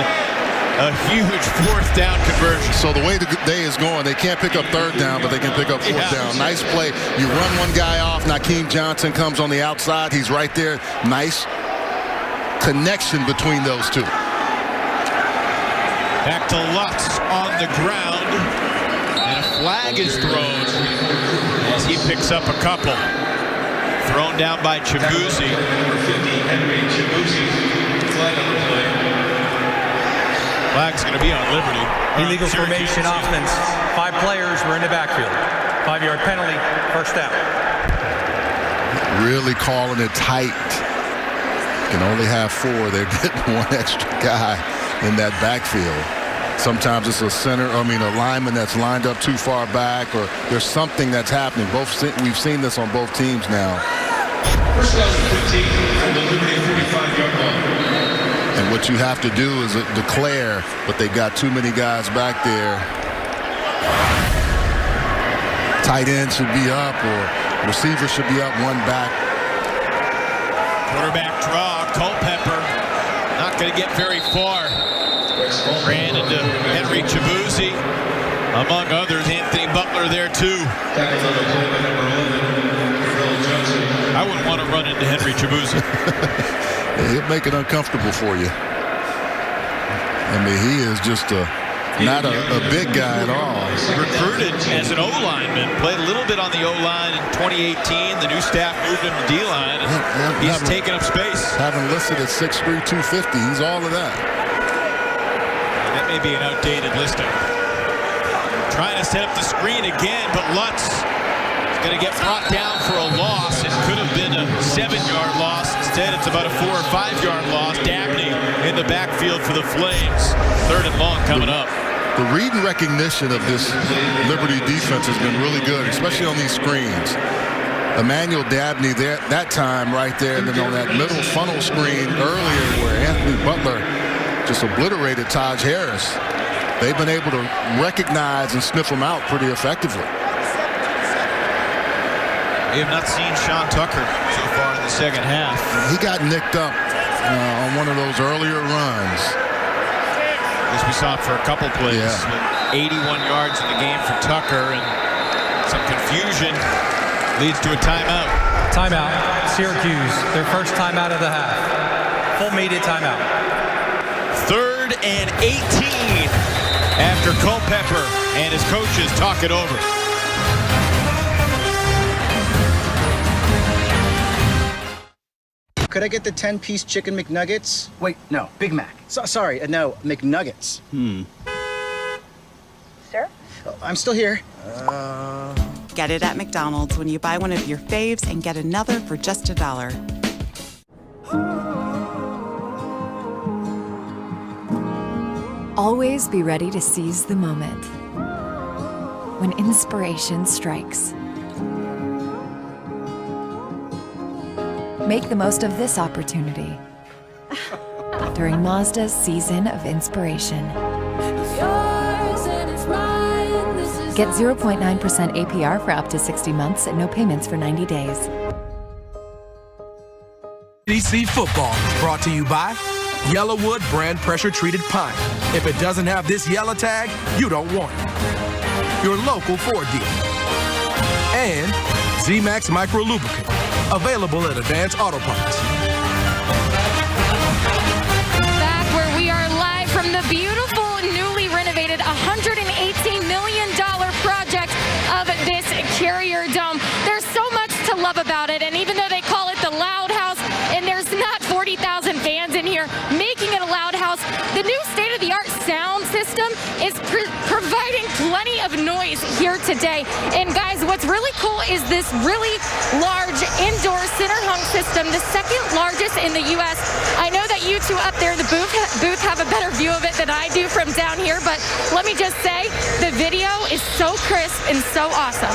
A huge 4th down conversion. So the way the day is going, they can't pick up 3rd down, but they can pick up 4th down. Nice play. You run one guy off. Nykeem Johnson comes on the outside. He's right there. Nice connection between those two. Back to Lutz on the ground. And a flag is thrown as he picks up a couple. Thrown down by Chibuzi. Flag's going to be on Liberty. Illegal formation offense. 5 players were in the backfield. 5-yard penalty, 1st down. Really calling it tight. Can only have 4. They're getting 1 extra guy in that backfield. Sometimes it's a lineman that's lined up too far back, or there's something that's happening. We've seen this on both teams now. First down and 15 from the Liberty 45-yard line. And what you have to do is declare, but they've got too many guys back there. Tight end should be up, or receiver should be up, 1 back. Quarterback draw, Culpepper not going to get very far. Ran into Henry Chibuzi, among others. Anthony Butler there too. I wouldn't want to run into Henry Chibuzi. He'll make it uncomfortable for you. I mean, he is just a not a big guy at all. Recruited as an O-lineman, played a little bit on the O-line in 2018. The new staff moved him to D-line. He's taking up space. Having listed at 6'3", 250, he's all of that. And that may be an outdated listing. Trying to set up the screen again, but Lutz is going to get brought down for a loss. It could have been a 7-yard loss. Instead, it's about a 4 or 5-yard loss. Dabney in the backfield for the Flames. 3rd and long coming up. The read and recognition of this Liberty defense has been really good, especially on these screens. Emmanuel Dabney there that time right there, and then on that middle funnel screen earlier where Anthony Butler just obliterated Taj Harris. They've been able to recognize and sniff them out pretty effectively. We have not seen Sean Tucker so far in the second half. He got nicked up on one of those earlier runs. As we saw it for a couple plays. Yeah. 81 yards in the game for Tucker, and some confusion leads to a timeout. Timeout. Syracuse, their first timeout of the half. Full media timeout. 3rd and 18 after Culpepper and his coaches talk it over. Could I get the 10-piece chicken McNuggets? Wait, no, Big Mac. Sorry, no, McNuggets. Sir? Oh, I'm still here. Get it at McDonald's when you buy one of your faves and get another for just $1. Always be ready to seize the moment. When inspiration strikes, make the most of this opportunity during Mazda's Season of Inspiration. Get 0.9% APR for up to 60 months and no payments for 90 days. DC Football, brought to you by Yellowwood brand pressure treated pine. If it doesn't have this yellow tag, you don't want it. Your local Ford dealer. And Z-Max Micro Lubricant, available at Advanced Auto Parts. Back where we are live from the beautiful, newly renovated $118 million project of this Carrier Dome. There's so much to love about it, and even though they call it the Loud House, and there's not 40,000 fans in here making it a loud house, the new state-of-the-art sound system is providing plenty of noise here today. And guys, what's really cool is this really large indoor center hung system, the second largest in the U.S. I know that you two up there in the booth have a better view of it than I do from down here, but let me just say, the video is so crisp and so awesome.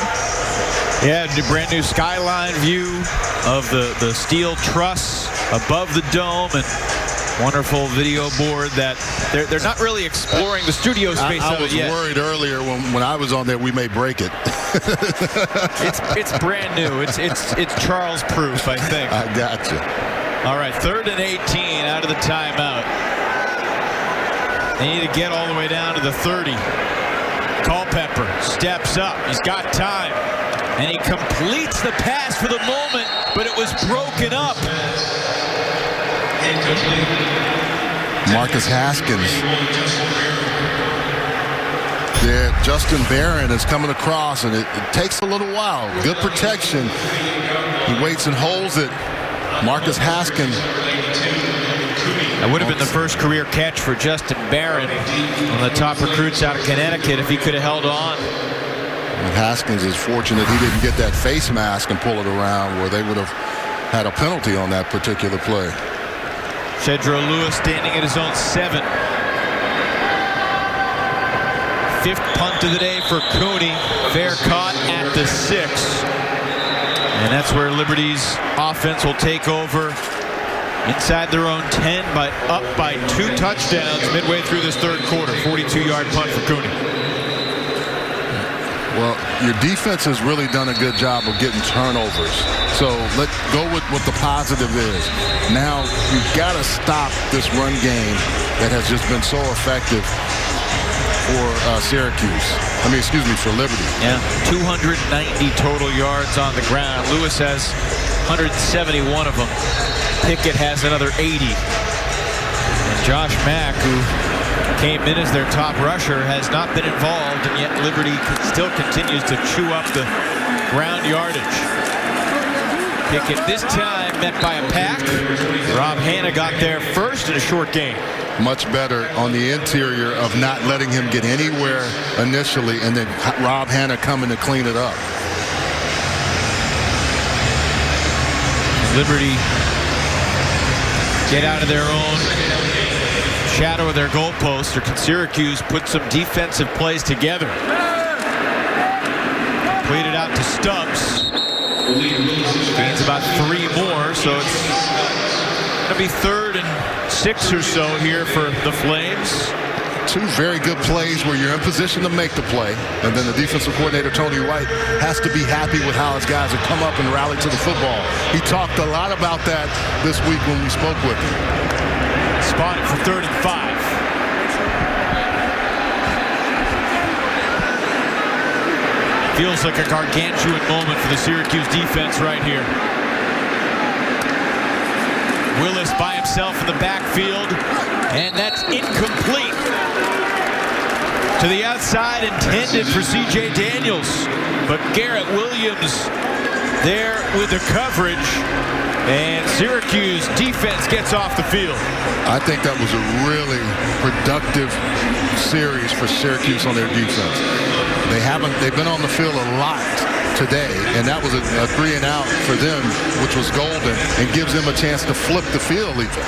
Yeah, brand new skyline view of the steel truss above the dome, and wonderful video board that they're not really exploring the studio space I of was it yet. worried earlier when I was on there we may break it. It's brand new. It's Charles proof, I think. I got you. All right, 3rd and 18 out of the timeout. They need to get all the way down to the 30. Culpepper steps up. He's got time. And he completes the pass for the moment, but it was broken up. Marcus Haskins. Yeah, Justin Barron is coming across, and it takes a little while. Good protection. He waits and holds it. Marcus Haskins. That would have been the first career catch for Justin Barron, one of the top recruits out of Connecticut, if he could have held on. And Haskins is fortunate he didn't get that face mask and pull it around, where they would have had a penalty on that particular play. Shedro Lewis standing at his own 7. 5th punt of the day for Cooney. Fair caught at the 6. And that's where Liberty's offense will take over inside their own 10, but up by 2 touchdowns midway through this 3rd quarter. 42-yard punt for Cooney. Well, your defense has really done a good job of getting turnovers. So let's go with what the positive is. Now you've got to stop this run game that has just been so effective for Syracuse. For Liberty. Yeah, 290 total yards on the ground. Lewis has 171 of them. Pickett has another 80. And Josh Mack, who came in as their top rusher, has not been involved, and yet Liberty still continues to chew up the ground yardage. Pickett this time met by a pack. Rob Hanna got there first in a short gain. Much better on the interior of not letting him get anywhere initially, and then Rob Hanna coming to clean it up. Liberty get out of their own shadow of their goalposts, or can Syracuse put some defensive plays together? Played it out to Stubbs. Gains about 3 more, so it's going to be 3rd and 6 or so here for the Flames. 2 very good plays where you're in position to make the play, and then the defensive coordinator, Tony White, has to be happy with how his guys have come up and rallied to the football. He talked a lot about that this week when we spoke with him. Spotted for 3rd and 5. Feels like a gargantuan moment for the Syracuse defense right here. Willis by himself in the backfield, and that's incomplete. To the outside, intended for C.J. Daniels, but Garrett Williams there with the coverage, and Syracuse defense gets off the field. I think that was a really productive series for Syracuse on their defense. They've been on the field a lot today, and that was a 3 and out for them, which was golden, and gives them a chance to flip the field even.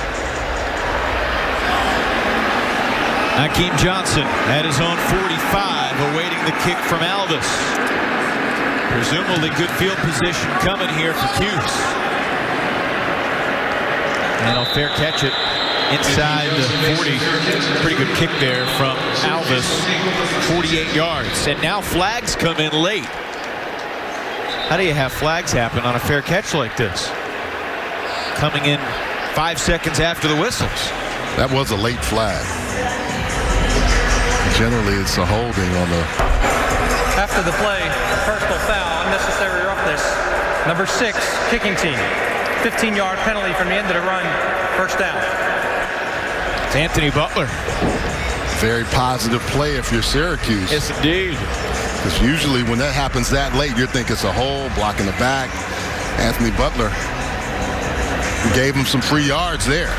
Hakeem Johnson at his own 45, awaiting the kick from Alvis. Presumably good field position coming here for Cuse. And he'll fair catch it inside the 40. Pretty good kick there from Alvis, 48 yards. And now flags come in late. How do you have flags happen on a fair catch like this? Coming in 5 seconds after the whistles. That was a late flag. Generally, it's a holding on the... After the play, personal foul, unnecessary roughness. Number 6, kicking team. 15-yard penalty from the end of the run. First down. It's Anthony Butler. Very positive play if you're Syracuse. Yes, indeed. Because usually when that happens that late, you're thinking it's a hole, blocking the back. Anthony Butler gave him some free yards there.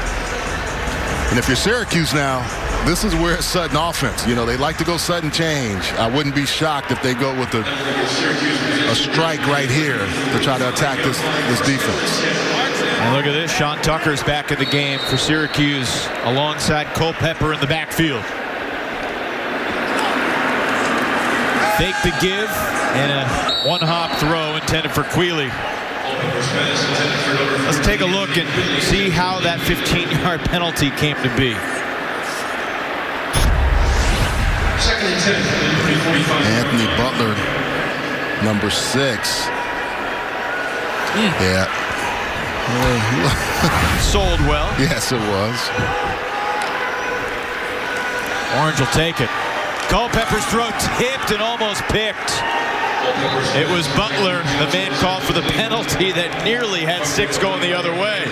And if you're Syracuse now, this is where it's sudden offense. You know, they like to go sudden change. I wouldn't be shocked if they go with a strike right here to try to attack this defense. And look at this. Sean Tucker's back in the game for Syracuse alongside Culpepper in the backfield. Fake the give and a one-hop throw intended for Quealy. Let's take a look and see how that 15-yard penalty came to be. Anthony Butler, number 6. Yeah. Sold well. Yes, it was. Orange will take it. Culpepper's throw tipped and almost picked. It was Butler, the man called for the penalty that nearly had 6 going the other way.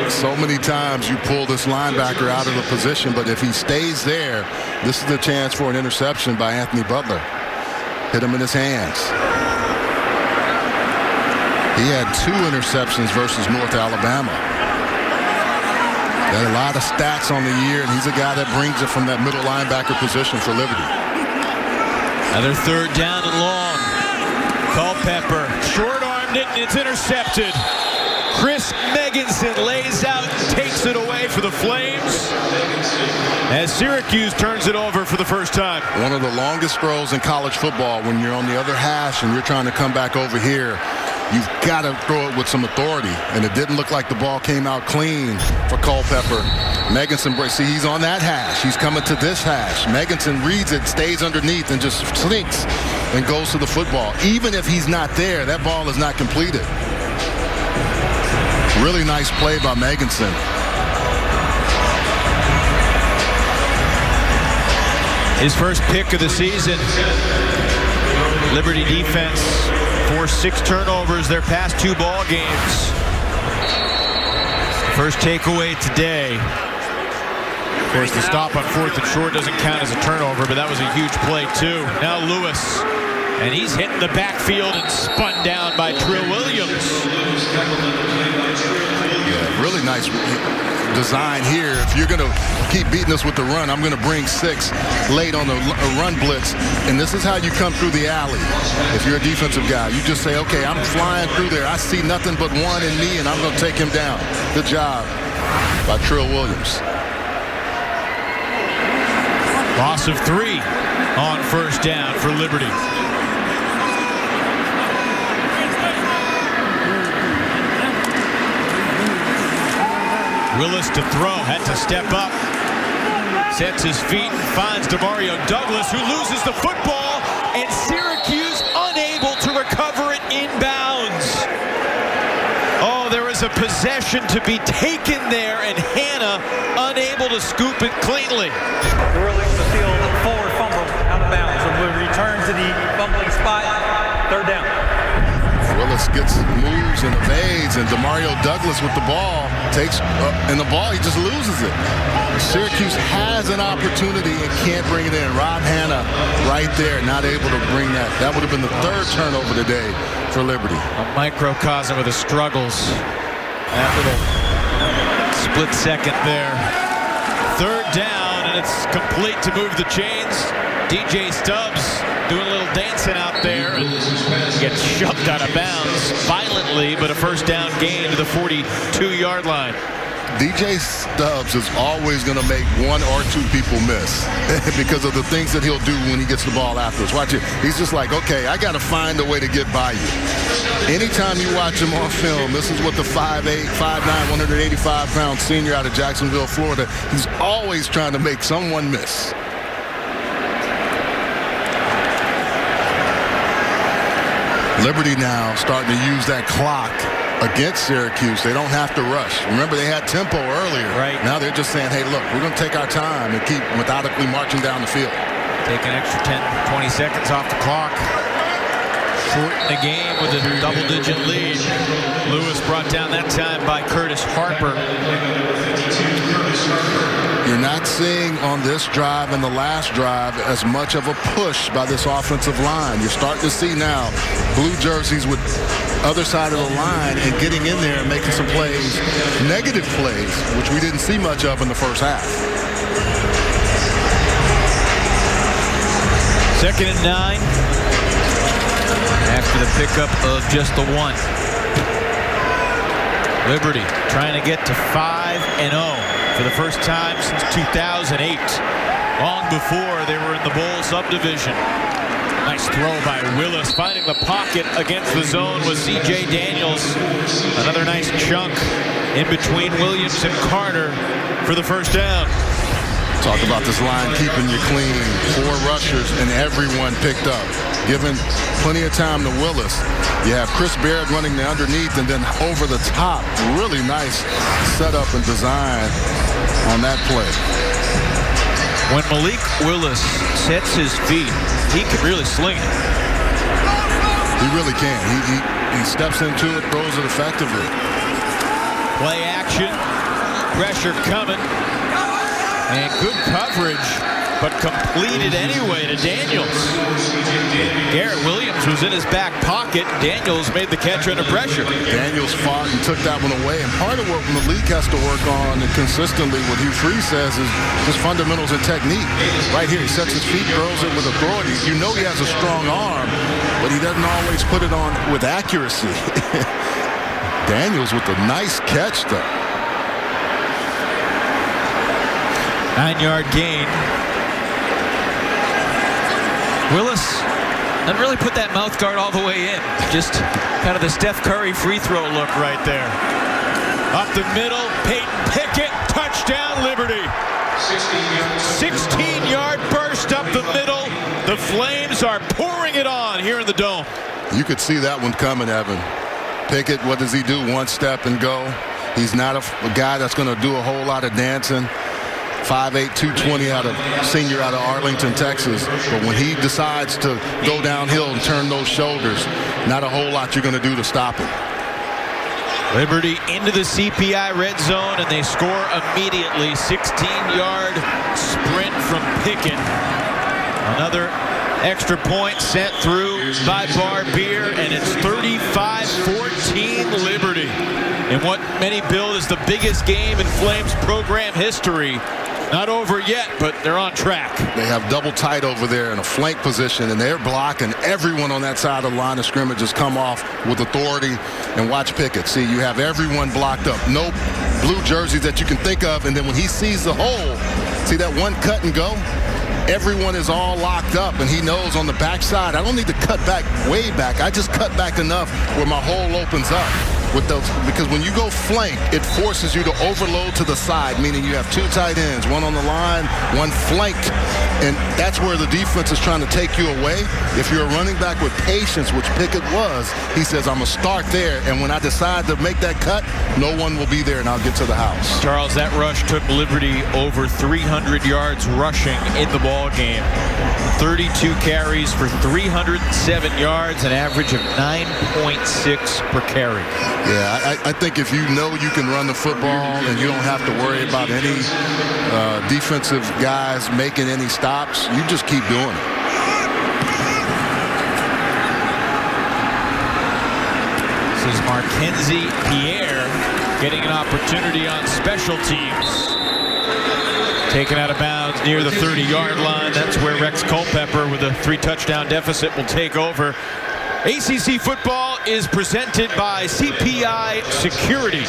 So many times you pull this linebacker out of the position, but if he stays there, this is the chance for an interception by Anthony Butler. Hit him in his hands. He had 2 interceptions versus North Alabama. Got a lot of stats on the year, and he's a guy that brings it from that middle linebacker position for Liberty. Another 3rd down and long. Culpepper short-armed it, and it's intercepted. Chris Megginson lays out, takes it away for the Flames as Syracuse turns it over for the first time. One of the longest throws in college football when you're on the other hash and you're trying to come back over here. You've got to throw it with some authority, and it didn't look like the ball came out clean for Culpepper. Megginson, see, he's on that hash. He's coming to this hash. Megginson reads it, stays underneath, and just slinks and goes to the football. Even if he's not there, that ball is not completed. Really nice play by Megginson. His first pick of the season. Liberty defense forced 6 turnovers their past 2 ball games. First takeaway today. course, the stop on 4th and short doesn't count as a turnover, but that was a huge play, too. Now Lewis, and he's hitting the backfield and spun down by Trill Williams. Yeah, really nice design here. If you're going to keep beating us with the run, I'm going to bring 6 late on the run blitz, and this is how you come through the alley. If you're a defensive guy, you just say, okay, I'm flying through there. I see nothing but one in me, and I'm going to take him down. Good job by Trill Williams. Loss of 3 on first down for Liberty. Willis to throw, had to step up. Sets his feet and finds Demario Douglas, who loses the football, and Syracuse unable to recover it inbounds. Oh, there was a possession to be taken there, and Hannah unable to scoop it cleanly. Release the field, forward fumble, out of bounds, and will return to the fumbling spot, 3rd down. Willis moves and evades, and Demario Douglas with the ball takes and the ball, he just loses it. Syracuse has an opportunity and can't bring it in. Rob Hannah right there, not able to bring that. That would have been the 3rd turnover today for Liberty. A microcosm of the struggles. That little split second there. 3rd down, and it's complete to move the chains. DJ Stubbs doing a little dancing out there and gets shoved out of bounds violently, but a first down gain to the 42-yard line. DJ Stubbs is always going to make 1 or 2 people miss because of the things that he'll do when he gets the ball afterwards. Watch it. He's just like, okay, I got to find a way to get by you. Anytime you watch him on film, this is what the 5'8", 5'9", 185-pound senior out of Jacksonville, Florida, he's always trying to make someone miss. Liberty now starting to use that clock against Syracuse. They don't have to rush. Remember, they had tempo earlier. Right. Now they're just saying, hey, look, we're going to take our time and keep methodically marching down the field. Take an extra 10, 20 seconds off the clock. Shorten the game with a double-digit lead. Lewis brought down that time by Curtis Harper. You're not seeing on this drive and the last drive as much of a push by this offensive line. You're starting to see now blue jerseys with other side of the line and getting in there and making some plays, negative plays, which we didn't see much of in the first half. 2nd and 9. After the pickup of just the 1. Liberty trying to get to 5-0 for the first time since 2008. Long before they were in the bowl subdivision. Nice throw by Willis. Finding the pocket against the zone was C.J. Daniels. Another nice chunk in between Williams and Carter for the first down. Talk about this line keeping you clean. 4 rushers and everyone picked up. Given plenty of time to Willis. You have Chris Baird running the underneath and then over the top. Really nice setup and design on that play. When Malik Willis sets his feet, he can really sling it. He really can. He steps into it, throws it effectively. Play action. Pressure coming. And good coverage, but completed anyway to Daniels. Garrett Williams was in his back pocket. Daniels made the catch under pressure. Daniels fought and took that one away. And part of what Malik has to work on and consistently, what Hugh Freeze says, is just fundamentals and technique. Right here, he sets his feet, throws it with authority. You know he has a strong arm, but he doesn't always put it on with accuracy. Daniels with a nice catch, though. 9-yard gain. Willis doesn't really put that mouth guard all the way in. Just kind of the Steph Curry free throw look right there. Up the middle, Peyton Pickett, touchdown Liberty. 16-yard burst up the middle. The Flames are pouring it on here in the Dome. You could see that one coming, Evan. Pickett, what does he do? 1 step and go. He's not a guy that's going to do a whole lot of dancing. 5'8", 220 senior out of Arlington, Texas. But when he decides to go downhill and turn those shoulders, not a whole lot you're going to do to stop him. Liberty into the CPI red zone, and they score immediately. 16-yard sprint from Pickett. Another extra point sent through by Barbier, and it's 35-14 Liberty in what many build as the biggest game in Flames program history. Not over yet, but they're on track. They have double tight over there in a flank position, and they're blocking. Everyone on that side of the line of scrimmage has come off with authority. And watch Pickett. See, you have everyone blocked up. No blue jerseys that you can think of. And then when he sees the hole, see that one cut and go? Everyone is all locked up, and he knows on the backside, I don't need to cut back way back. I just cut back enough where my hole opens up. With those, because when you go flank, it forces you to overload to the side, meaning you have two tight ends, one on the line, one flank, and that's where the defense is trying to take you away. If you're a running back with patience, which Pickett was, he says, I'm going to start there, and when I decide to make that cut, no one will be there, and I'll get to the house. Charles, that rush took Liberty over 300 yards rushing in the ball game. 32 carries for 307 yards, an average of 9.6 per carry. Yeah, I think if you know you can run the football and you don't have to worry about any defensive guys making any stops, you just keep doing it. This is Mackenzie Pierre getting an opportunity on special teams. Taken out of bounds near the 30-yard line. That's where Rex Culpepper, with a 3-touchdown deficit, will take over. ACC football is presented by CPI Security.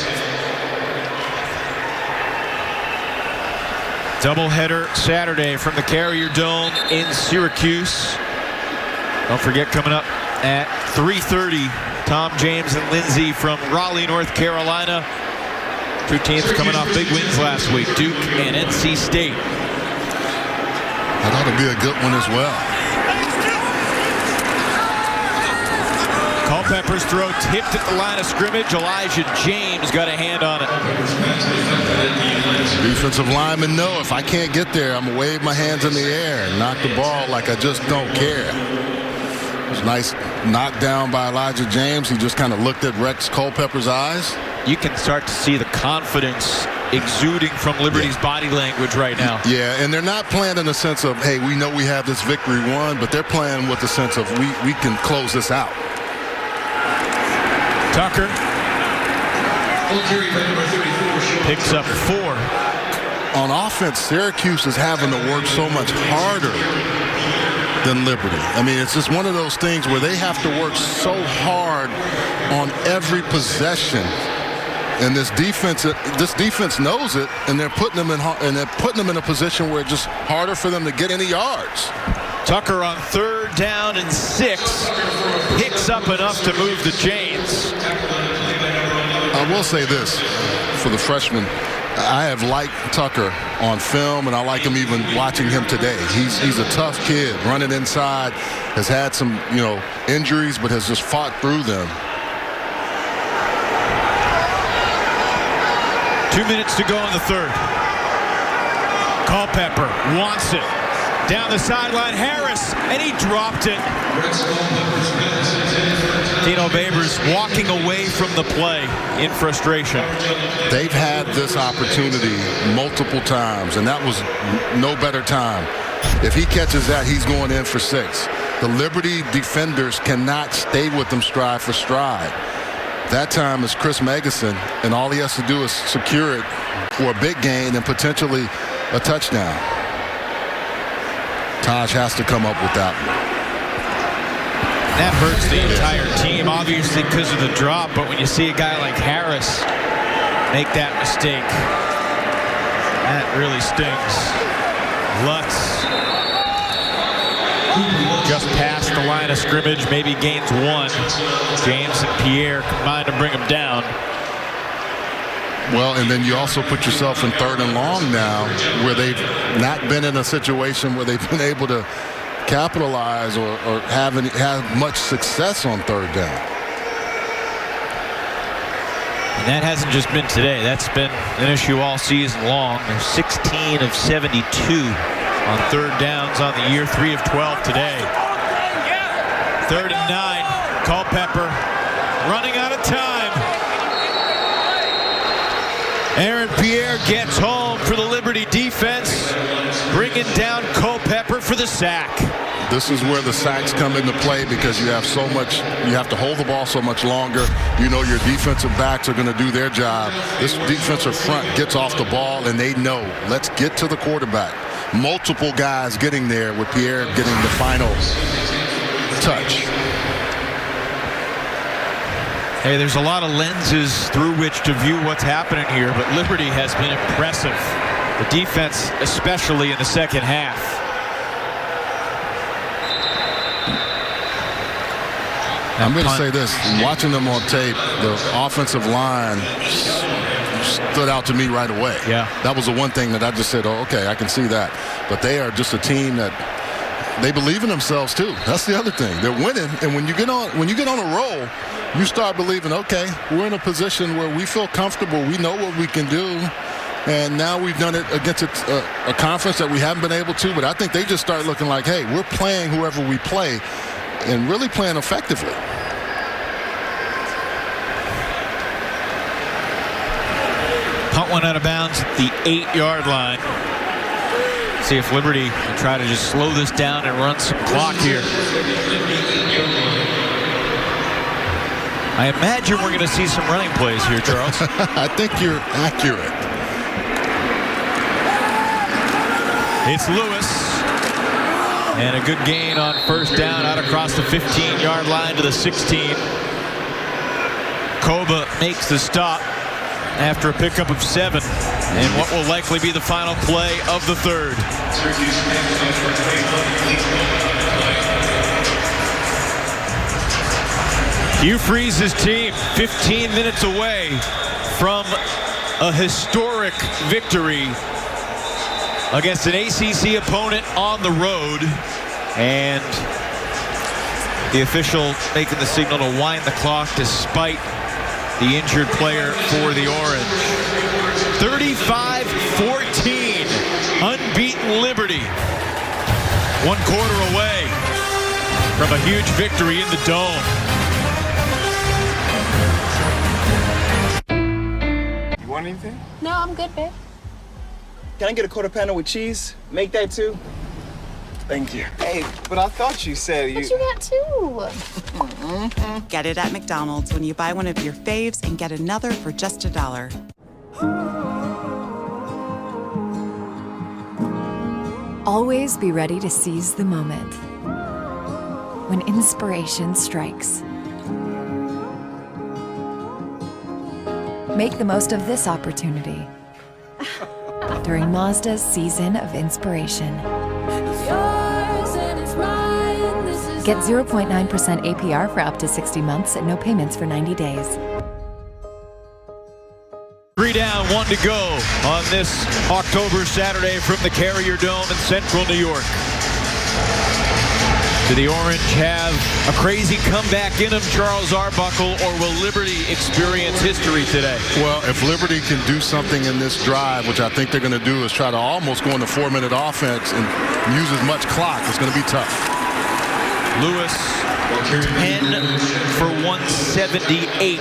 Doubleheader Saturday from the Carrier Dome in Syracuse. Don't forget, coming up at 3:30, Tom James and Lindsay from Raleigh, North Carolina. Two teams coming off big wins last week, Duke and NC State. That ought to be a good one as well. Culpepper's throw tipped at the line of scrimmage. Elijah James got a hand on it. Defensive linemen know if I can't get there, I'm going to wave my hands in the air and knock the ball like I just don't care. It was a nice knockdown by Elijah James. He just kind of looked at Rex Culpepper's eyes. You can start to see the confidence exuding from Liberty's body language right now. Yeah, and they're not playing in the sense of, hey, we know we have this victory won, but they're playing with the sense of we can close this out. Tucker picks up 4. On offense, Syracuse is having to work so much harder than Liberty. I mean, it's just one of those things where they have to work so hard on every possession. And this defense knows it, and they're putting them in a position where it's just harder for them to get any yards. Tucker on 3rd down and 6 picks up enough to move the chains. I will say this for the freshman. I have liked Tucker on film, and I like him even watching him today. He's a tough kid, running inside, has had some injuries, but has just fought through them. 2 minutes to go in the 3rd. Culpepper wants it. Down the sideline, Harris, and he dropped it. Dino Babers walking away from the play in frustration. They've had this opportunity multiple times, and that was no better time. If he catches that, he's going in for 6. The Liberty defenders cannot stay with them stride for stride. That time is Chris Megason, and all he has to do is secure it for a big gain and potentially a touchdown. Taj has to come up with that one. That hurts the entire team, obviously, because of the drop. But when you see a guy like Harris make that mistake, that really stings. Lutz just past the line of scrimmage, maybe gains 1. James and Pierre combine to bring him down. Well, and then you also put yourself in 3rd and long now, where they've not been in a situation where they've been able to capitalize or have much success on 3rd down. And that hasn't just been today. That's been an issue all season long. They're 16 of 72 on 3rd downs on the year, 3 of 12 today. 3rd and 9. Culpepper running out of time. Aaron Pierre gets home for the Liberty defense, bringing down Culpepper for the sack. This is where the sacks come into play because you have so much, you have to hold the ball so much longer. You know your defensive backs are going to do their job. This defensive front gets off the ball and they know, let's get to the quarterback. Multiple guys getting there with Pierre getting the final touch. Hey, there's a lot of lenses through which to view what's happening here, but Liberty has been impressive. The defense, especially in the second half. I'm going to say this, watching them on tape, the offensive line stood out to me right away. Yeah. That was the one thing that I just said, oh, okay, I can see that. But they are just a team that they believe in themselves too. That's the other thing. They're winning, and when you get on a roll, you start believing, okay, we're in a position where we feel comfortable. We know what we can do. And now we've done it against a conference that we haven't been able to. But I think they just start looking like, hey, we're playing whoever we play and really playing effectively. Punt one out of bounds at the 8-yard line. See if Liberty can try to just slow this down and run some clock here. I imagine we're going to see some running plays here, Charles. I think you're accurate. It's Lewis. And a good gain on first down out across the 15-yard line to the 16. Koba makes the stop after a pickup of 7. And what will likely be the final play of the third. Hugh Freeze's team 15 minutes away from a historic victory against an ACC opponent on the road, and the official making the signal to wind the clock despite the injured player for the Orange. 35-14, unbeaten Liberty. 1 quarter away from a huge victory in the Dome. You want anything? No, I'm good, babe. Can I get a quarter pounder with cheese? Make that too. Thank you. Hey, but I thought you said you... But you got 2. Get it at McDonald's when you buy one of your faves and get another for just $1. Always be ready to seize the moment. When inspiration strikes. Make the most of this opportunity during Mazda's Season of Inspiration. Get 0.9% APR for up to 60 months and no payments for 90 days. 3 down, 1 to go on this October Saturday from the Carrier Dome in central New York. Do the Orange have a crazy comeback in them, Charles Arbuckle, or will Liberty experience history today? Well, if Liberty can do something in this drive, which I think they're going to do, is try to almost go into 4-minute offense and use as much clock, it's going to be tough. Lewis, 10 for 178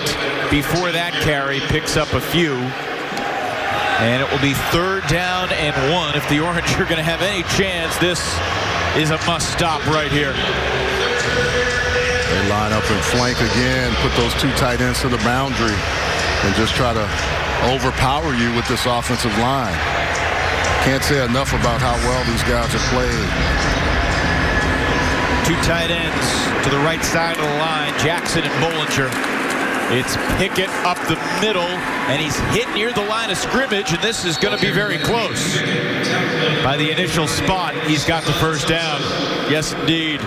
before that carry, picks up a few. And it will be 3rd down and 1. If the Orange are going to have any chance, this is a must-stop right here. They line up and flank again, put those 2 tight ends to the boundary, and just try to overpower you with this offensive line. Can't say enough about how well these guys have played. 2 tight ends to the right side of the line, Jackson and Bollinger. It's Pickett up the middle, and he's hit near the line of scrimmage, and this is going to be very close. By the initial spot, he's got the first down. Yes, indeed.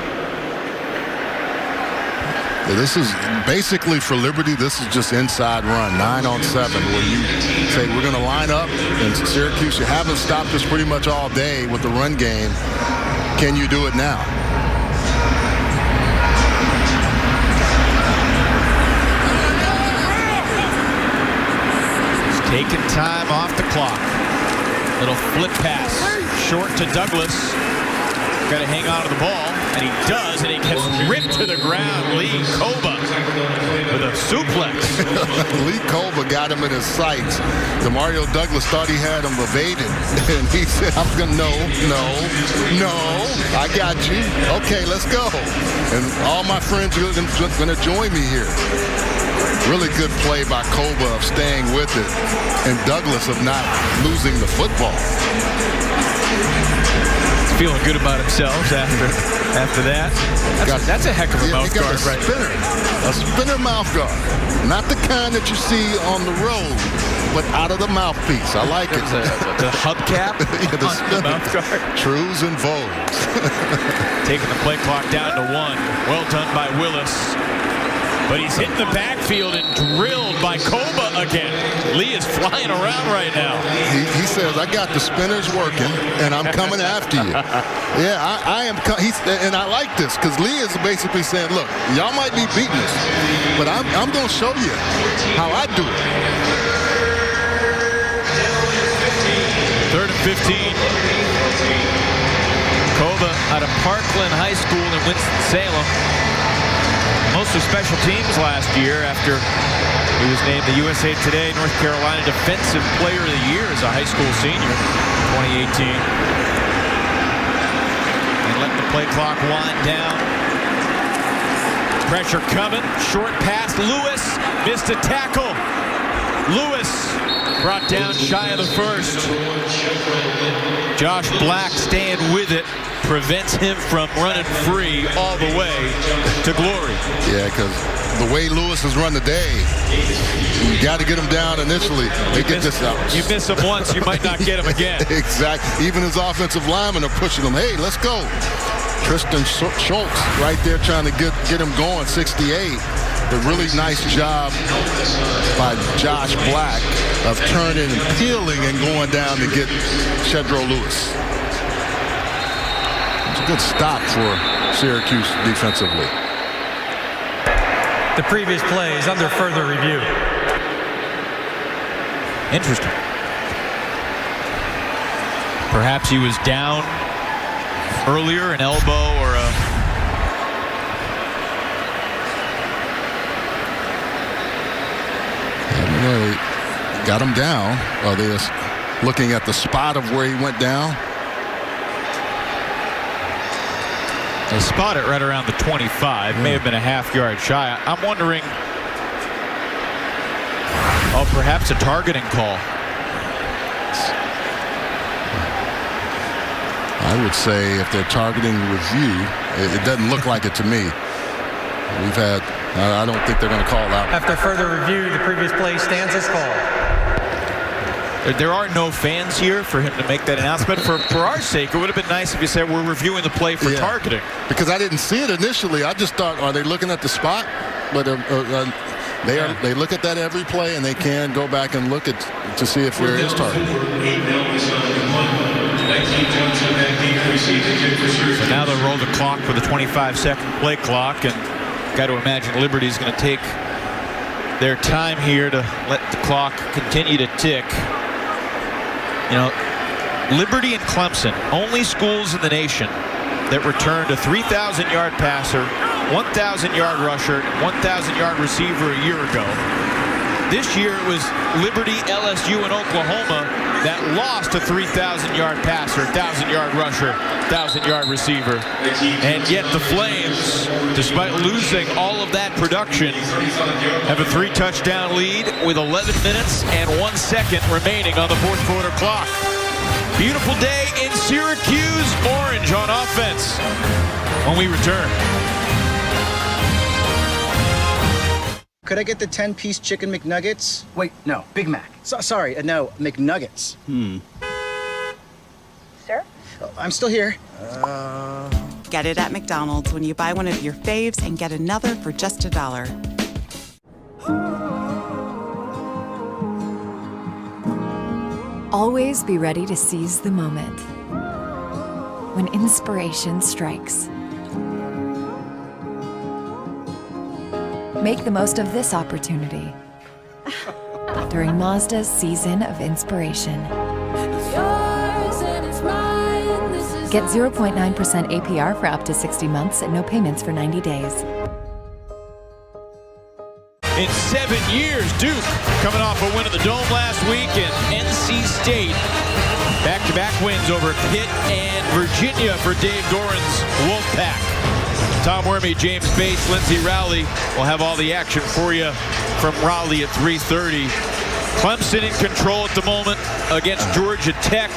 This is basically for Liberty, this is just inside run, 9 on 7, where you say we're going to line up, and Syracuse, you haven't stopped us pretty much all day with the run game. Can you do it now? Taking time off the clock. Little flip pass, short to Douglas. Got to hang on to the ball. And he does, and he gets ripped to the ground. Lee Koba with a suplex. Lee Koba got him in his sights. Demario Douglas thought he had him evaded. And he said, I'm going to, no, I got you. Okay, let's go. And all my friends are going to join me here. Really good play by Koba of staying with it. And Douglas of not losing the football. Feeling good about himself after that. That's a heck of a mouth guard, right? A spinner mouth guard. Not the kind that you see on the road, but out of the mouthpiece. I like it. The hubcap yeah, the spinner. Mouth guard. Trues and vogues. Taking the play clock down to 1. Well done by Willis. But he's hitting the backfield and drilled by Koba again. Lee is flying around right now. He says, I got the spinners working, and I'm coming after you. Yeah, I am. And I like this, because Lee is basically saying, look, y'all might be beating us, but I'm going to show you how I do it. 3rd and 15. Koba out of Parkland High School in Winston-Salem. Mostly special teams last year after he was named the USA Today North Carolina Defensive Player of the Year as a high school senior in 2018. And let the play clock wind down. Pressure coming. Short pass. Lewis missed a tackle. Lewis brought down shy of the first. Josh Black staying with it. Prevents him from running free all the way to glory. Yeah, because the way Lewis has run today, you got to get him down initially. They get this out. You miss him once, you might not get him again. Exactly. Even his offensive linemen are pushing him. Hey, let's go. Tristan Schultz right there trying to get him going, 68. The really nice job by Josh Black of turning and peeling and going down to get Shedro Lewis. It's a good stop for Syracuse defensively. The previous play is under further review. Interesting. Perhaps he was down earlier, an elbow or a... They got him down. Are they just looking at the spot of where he went down? They spot it right around the 25. May have been a half-yard shy. I'm wondering, perhaps a targeting call. I would say if they're targeting review, it doesn't look like it to me. We've had, I don't think they're going to call out. After further review, the previous play stands as called. There are no fans here for him to make that announcement. For our sake, it would have been nice if you said we're reviewing the play for targeting. Because I didn't see it initially. I just thought, are they looking at the spot? But they look at that every play, and they can go back and look at to see if there is targeting. So now they'll roll the clock with a 25-second play clock, and got to imagine Liberty's going to take their time here to let the clock continue to tick. You know, Liberty and Clemson, only schools in the nation that returned a 3,000-yard passer, 1,000-yard rusher, 1,000-yard receiver a year ago. This year it was Liberty, LSU, and Oklahoma that lost a 3,000-yard passer, 1,000-yard rusher, 1,000-yard receiver. And yet the Flames, despite losing all of that production, have a 3-touchdown lead with 11 minutes and 1 second remaining on the fourth quarter clock. Beautiful day in Syracuse, orange on offense when we return. Could I get the 10-piece chicken McNuggets? Wait, no, Big Mac. Sorry, no, McNuggets. Sir? Oh, I'm still here. Get it at McDonald's when you buy one of your faves and get another for just $1. Always be ready to seize the moment. When inspiration strikes, make the most of this opportunity during Mazda's season of inspiration. It's yours and it's mine. This is Get 0.9% APR for up to 60 months and no payments for 90 days. In 7 years, Duke coming off a win at the Dome last week, and NC State back-to-back wins over Pitt and Virginia for Dave Doran's Wolfpack. Tom Wormy, James Bates, Lindsey Rowley will have all the action for you from Raleigh at 3:30. Clemson in control at the moment against Georgia Tech.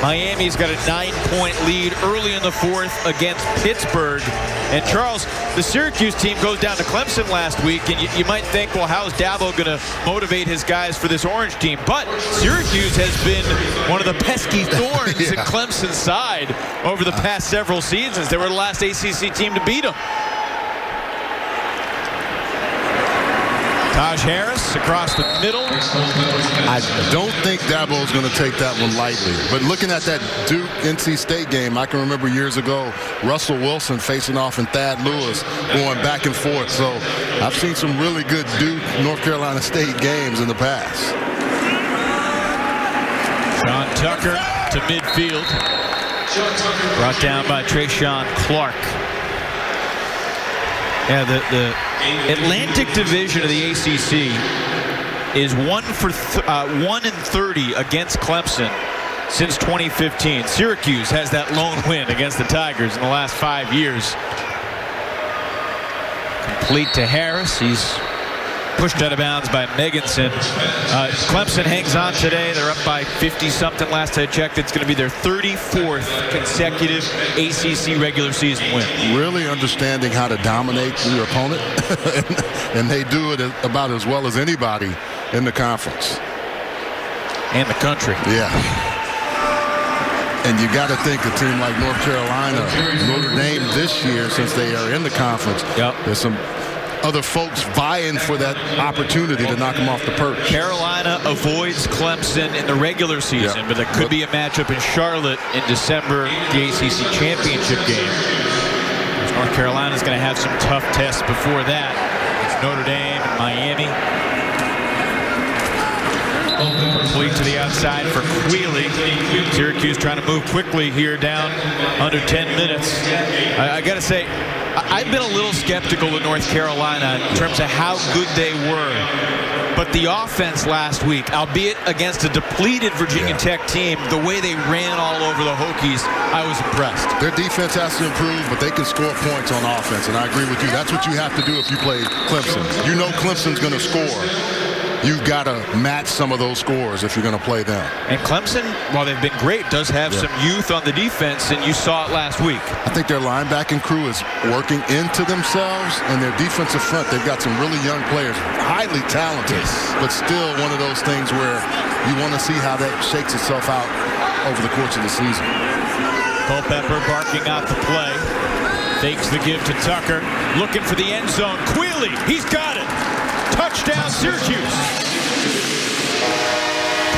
Miami's got a 9-point lead early in the fourth against Pittsburgh. And Charles, the Syracuse team goes down to Clemson last week, and you might think, well, how's Dabo going to motivate his guys for this Orange team? But Syracuse has been one of the pesky thorns in Clemson's side over the past several seasons. They were the last ACC team to beat them. Taj Harris across the middle. I don't think Dabo is going to take that one lightly. But looking at that Duke-NC State game, I can remember years ago, Russell Wilson facing off and Thad Lewis going back and forth. So I've seen some really good Duke-North Carolina State games in the past. Sean Tucker to midfield. Brought down by Trayshawn Clark. Yeah, the Atlantic Division of the ACC is 1-30 against Clemson since 2015. Syracuse has that lone win against the Tigers in the last 5 years. Complete to Harris. He's pushed out of bounds by Meganson. Clemson hangs on today. They're up by 50-something last I checked. It's going to be their 34th consecutive ACC regular season win. Really understanding how to dominate your opponent. And they do it about as well as anybody in the conference. And the country. Yeah. And you got to think a team like North Carolina, Notre Dame this year, since they are in the conference, there's some other folks vying for that opportunity to knock them off the perch. Carolina avoids Clemson in the regular season, but there could be a matchup in Charlotte in December, the ACC championship game. North Carolina's going to have some tough tests before that. It's Notre Dame and Miami. Complete to the outside for Quealy. Syracuse trying to move quickly here, down under 10 minutes. I got to say, I've been a little skeptical of North Carolina in terms of how good they were. But the offense last week, albeit against a depleted Virginia Tech team, the way they ran all over the Hokies, I was impressed. Their defense has to improve, but they can score points on offense, and I agree with you. That's what you have to do if you play Clemson. You know Clemson's going to score. You've got to match some of those scores if you're going to play them. And Clemson, while they've been great, does have some youth on the defense, and you saw it last week. I think their linebacking crew is working into themselves, and their defensive front, they've got some really young players, highly talented, but still one of those things where you want to see how that shakes itself out over the course of the season. Culpepper barking out the play. Fakes the give to Tucker. Looking for the end zone. Quealy, he's got it. Touchdown, Syracuse.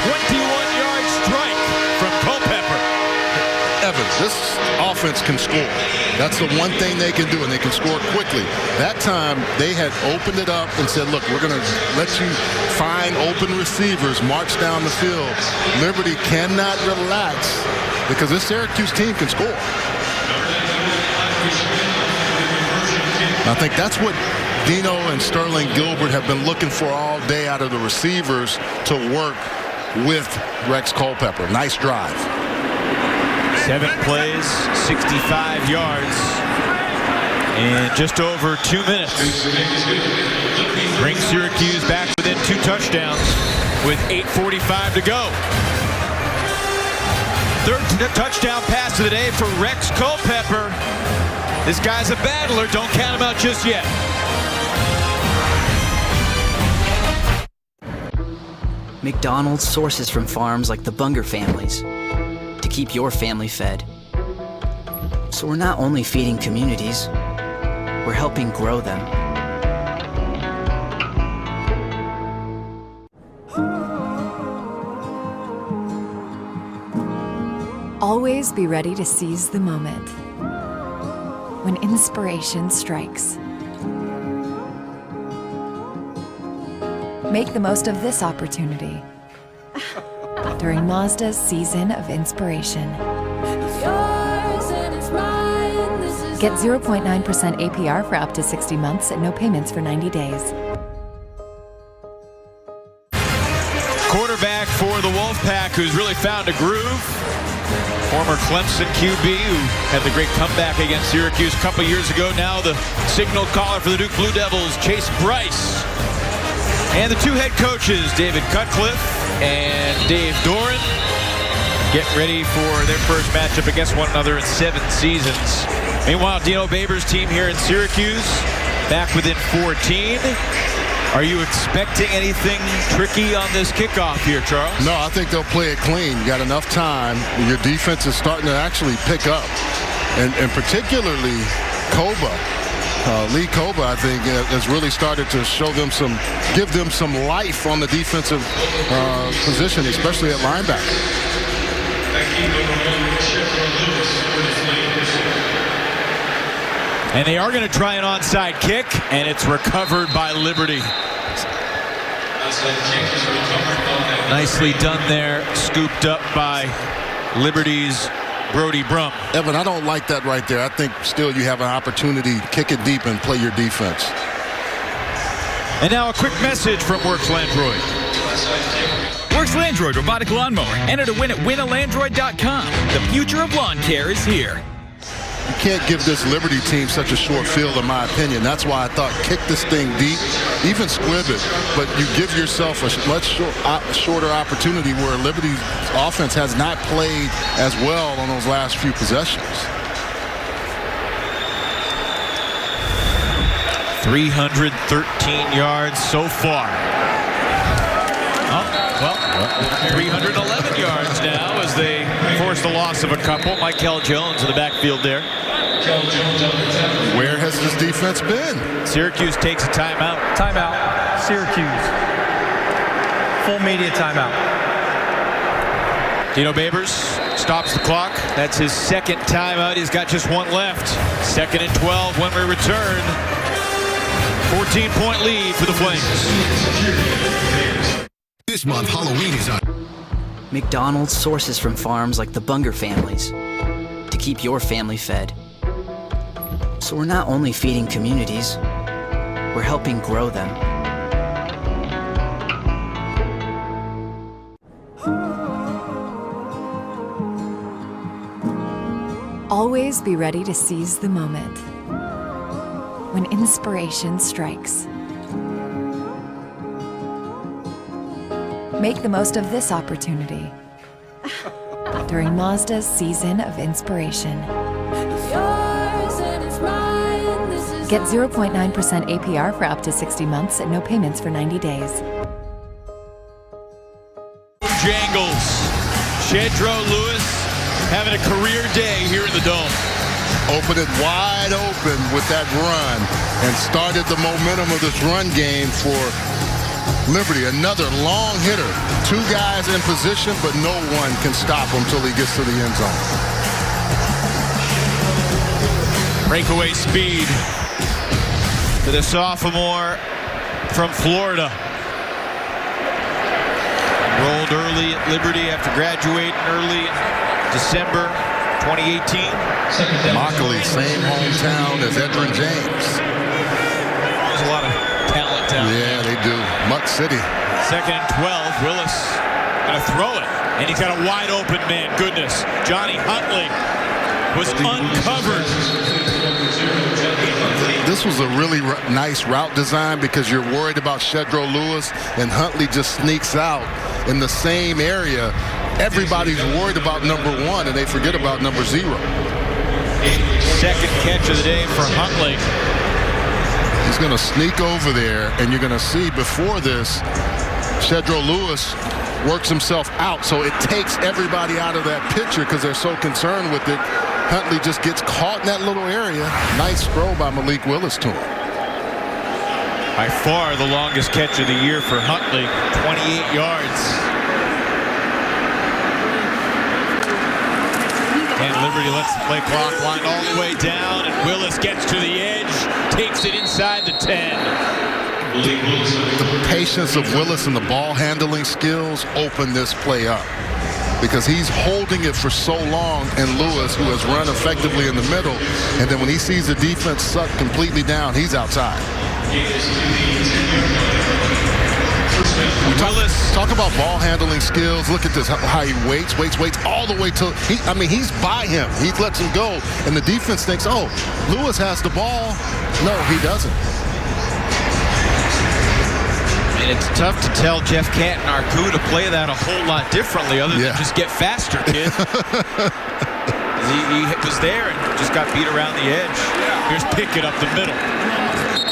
21-yard strike from Culpepper. Evans, this offense can score. That's the one thing they can do, and they can score quickly. That time, they had opened it up and said, look, we're going to let you find open receivers, march down the field. Liberty cannot relax because this Syracuse team can score. I think that's what Dino and Sterling Gilbert have been looking for all day out of the receivers to work with Rex Culpepper. Nice drive. 7 plays, 65 yards, in just over 2 minutes. Brings Syracuse back within 2 touchdowns with 8:45 to go. Third touchdown pass of the day for Rex Culpepper. This guy's a battler. Don't count him out just yet. McDonald's sources from farms like the Bunger families to keep your family fed. So we're not only feeding communities, we're helping grow them. Always be ready to seize the moment when inspiration strikes. Make the most of this opportunity during Mazda's season of inspiration. Get 0.9% APR for up to 60 months and no payments for 90 days. Quarterback for the Wolfpack who's really found a groove. Former Clemson QB who had the great comeback against Syracuse a couple years ago. Now the signal caller for the Duke Blue Devils, Chase Bryce. And the two head coaches, David Cutcliffe and Dave Doran, get ready for their first matchup against one another in 7 seasons. Meanwhile, Dino Babers' team here in Syracuse, back within 14. Are you expecting anything tricky on this kickoff here, Charles? No, I think they'll play it clean. You got enough time. Your defense is starting to actually pick up. And particularly Koba. Lee Koba, I think, has really started to give them some life on the defensive position, especially at linebacker. And they are going to try an onside kick, and it's recovered by Liberty. Nicely done there, scooped up by Liberty's Brody Brum. Evan, I don't like that right there. I think still you have an opportunity to kick it deep and play your defense. And now a quick message from Works Landroid. Works Landroid robotic lawnmower. Enter to win at winalandroid.com. The future of lawn care is here. You can't give this Liberty team such a short field, in my opinion. That's why I thought kick this thing deep, even squib it, but you give yourself a much shorter opportunity where Liberty's offense has not played as well on those last few possessions. 313 yards so far. Oh, well, 311 yards now as they force the loss of a couple. Michael Jones in the backfield there. Where has this defense been? Syracuse takes a timeout. Timeout. Syracuse. Full media timeout. Dino Babers stops the clock. That's his second timeout. He's got just one left. 2nd and 12 when we return. 14-point lead for the Flames. This month, Halloween is on. McDonald's sources from farms like the Bunger families to keep your family fed. So we're not only feeding communities, we're helping grow them. Always be ready to seize the moment. When inspiration strikes. Make the most of this opportunity during Mazda's season of inspiration. Get 0.9% APR for up to 60 months and no payments for 90 days. Jangles. Shedro Lewis having a career day here in the Dome. Opened it wide open with that run and started the momentum of this run game for Liberty. Another long hitter. 2 guys in position, but no one can stop him until he gets to the end zone. Breakaway speed to the sophomore from Florida. Enrolled early at Liberty after graduating early in December 2018. Immokalee, same hometown as Edwin James. There's a lot of talent down there. Yeah, they do. Muck City. 2nd and 12. Willis gonna throw it, and he's got a wide open man. Goodness, Johnny Huntley was uncovered. This was a really nice route design because you're worried about Shedro Lewis, and Huntley just sneaks out in the same area. Everybody's worried about number 1, and they forget about number 0. Second catch of the day for Huntley. He's going to sneak over there, and you're going to see before this, Shedro Lewis works himself out, so it takes everybody out of that picture because they're so concerned with it. Huntley just gets caught in that little area. Nice throw by Malik Willis to him. By far the longest catch of the year for Huntley, 28 yards. And Liberty lets the play clock wind all the way down, and Willis gets to the edge, takes it inside the 10. The patience of Willis and the ball handling skills open this play up. because he's holding it for so long, and Lewis, who has run effectively in the middle, and then when he sees the defense suck completely down, he's outside. We talk about ball handling skills. Look at this, how he waits all the way till he's by him. He lets him go, and the defense thinks, oh, Lewis has the ball. No, he doesn't. And it's tough to tell Jeff Canton-Arku to play that a whole lot differently other than just get faster, kid. he was there and just got beat around the edge. Here's Pickett up the middle.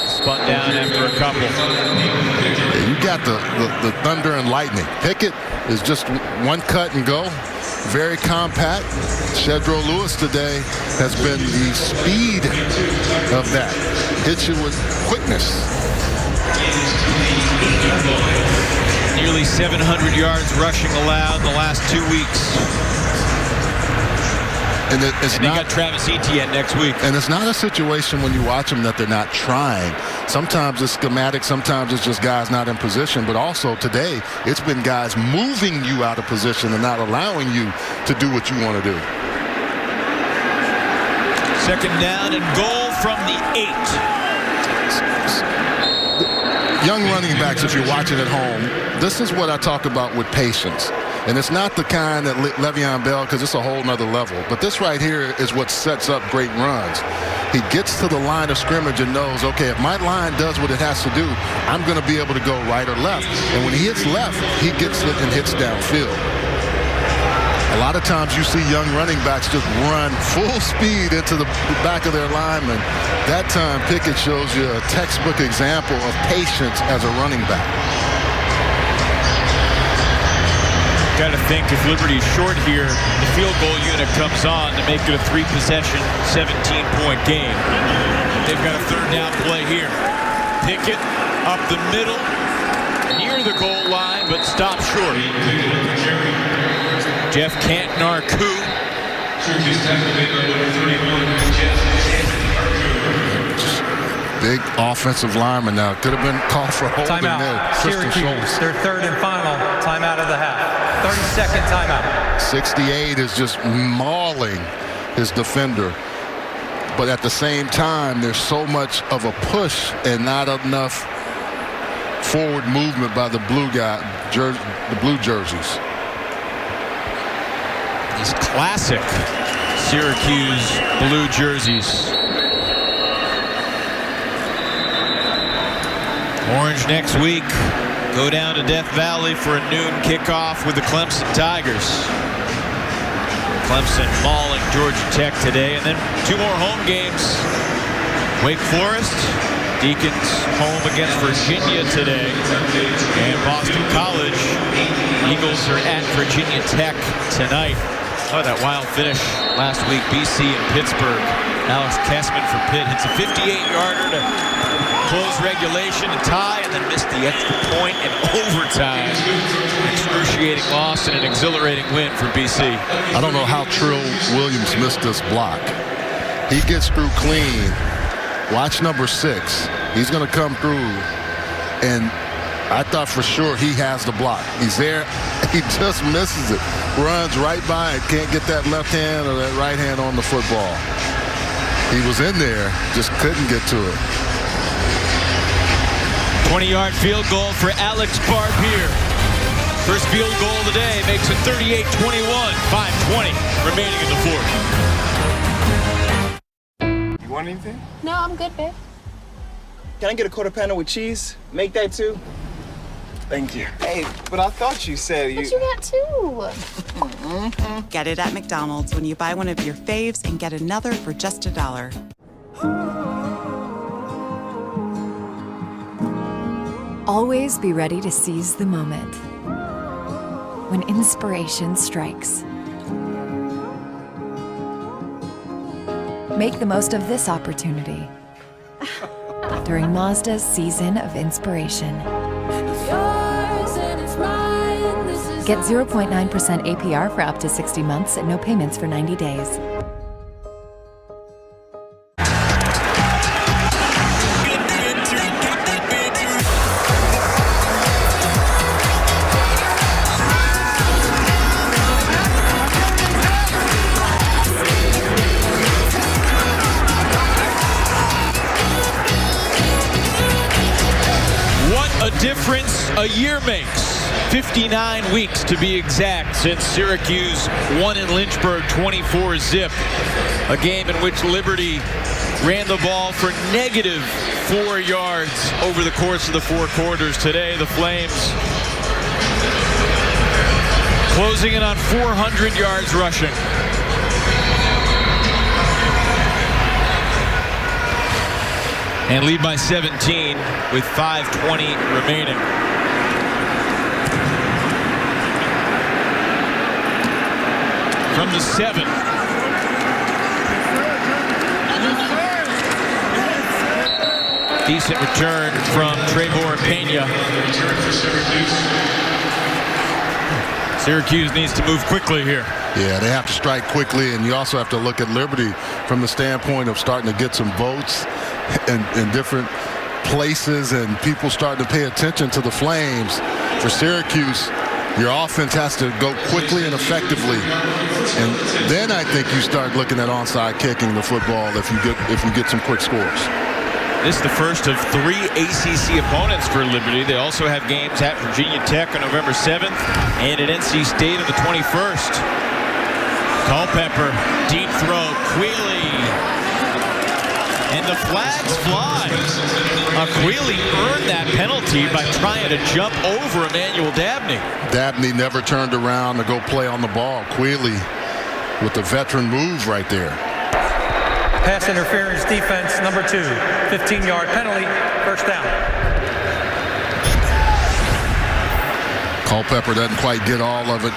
Spun down after a couple. Yeah, you got the thunder and lightning. Pickett is just one cut and go. Very compact. Shedro Lewis today has been the speed of that. Hits you with quickness. Nearly 700 yards rushing allowed in the last 2 weeks. And they got Travis Etienne next week. And it's not a situation when you watch them that they're not trying. Sometimes it's schematic, sometimes it's just guys not in position. But also today, it's been guys moving you out of position and not allowing you to do what you want to do. Second down and goal from the 8. Young running backs, if you're watching at home, this is what I talk about with patience. And it's not the kind that Le'Veon Bell, because it's a whole nother level. But this right here is what sets up great runs. He gets to the line of scrimmage and knows, okay, if my line does what it has to do, I'm going to be able to go right or left. And when he hits left, he gets it and hits downfield. A lot of times you see young running backs just run full speed into the back of their lineman. That time, Pickett shows you a textbook example of patience as a running back. Got to think if Liberty's short here, the field goal unit comes on to make it a 3-possession, 17-point game. They've got a third down play here. Pickett up the middle, near the goal line, but stopped short. Jeff Canton-Arku. Big offensive lineman now. Could have been called for holding there. Syracuse, their third and final timeout of the half. 30-second timeout. 68 is just mauling his defender. But at the same time, there's so much of a push and not enough forward movement by the blue jerseys. These classic Syracuse blue jerseys. Orange next week. Go down to Death Valley for a noon kickoff with the Clemson Tigers. Clemson mauling Georgia Tech today, and then 2 more home games. Wake Forest, Deacons home against Virginia today, and Boston College. Eagles are at Virginia Tech tonight. Oh, that wild finish last week, BC and Pittsburgh. Alex Kessman for Pitt hits a 58-yarder to close regulation and tie, and then missed the extra point in overtime. Excruciating loss and an exhilarating win for BC. I don't know how Trill Williams missed this block. He gets through clean. Watch number 6. He's going to come through, and I thought for sure he has the block. He's there. He just misses it. Runs right by it. Can't get that left hand or that right hand on the football. He was in there, just couldn't get to it. 20-yard field goal for Alex Barbier. First field goal of the day, makes it 38-21. 5:20 remaining in the fourth. You want anything? No, I'm good, babe. Can I get a quarter pounder with cheese? Make that too. Thank you. Hey, but I thought you said you... But you got 2. Get it at McDonald's when you buy one of your faves and get another for just $1. Always be ready to seize the moment. When inspiration strikes. Make the most of this opportunity during Mazda's season of inspiration. Get 0.9% APR for up to 60 months and no payments for 90 days. a year makes. 59 weeks to be exact since Syracuse won in Lynchburg 24-0. A game in which Liberty ran the ball for -4 yards over the course of the 4 quarters. Today, the Flames closing in on 400 yards rushing. And lead by 17 with 5:20 remaining. From the 7. Decent return from Trevor Pena. Syracuse needs to move quickly here. Yeah, they have to strike quickly, and you also have to look at Liberty from the standpoint of starting to get some votes in different places and people starting to pay attention to the Flames. For Syracuse, your offense has to go quickly and effectively, and then I think you start looking at onside kicking the football if you get some quick scores. This is the first of 3 ACC opponents for Liberty. They also have games at Virginia Tech on November 7th and at NC State on the 21st. Culpepper, deep throw, Quealy. And the flags fly. Quealy earned that penalty by trying to jump over Emmanuel Dabney. Dabney never turned around to go play on the ball. Quealy with the veteran move right there. Pass interference defense, number 2. 15-yard penalty, first down. Culpepper doesn't quite get all of it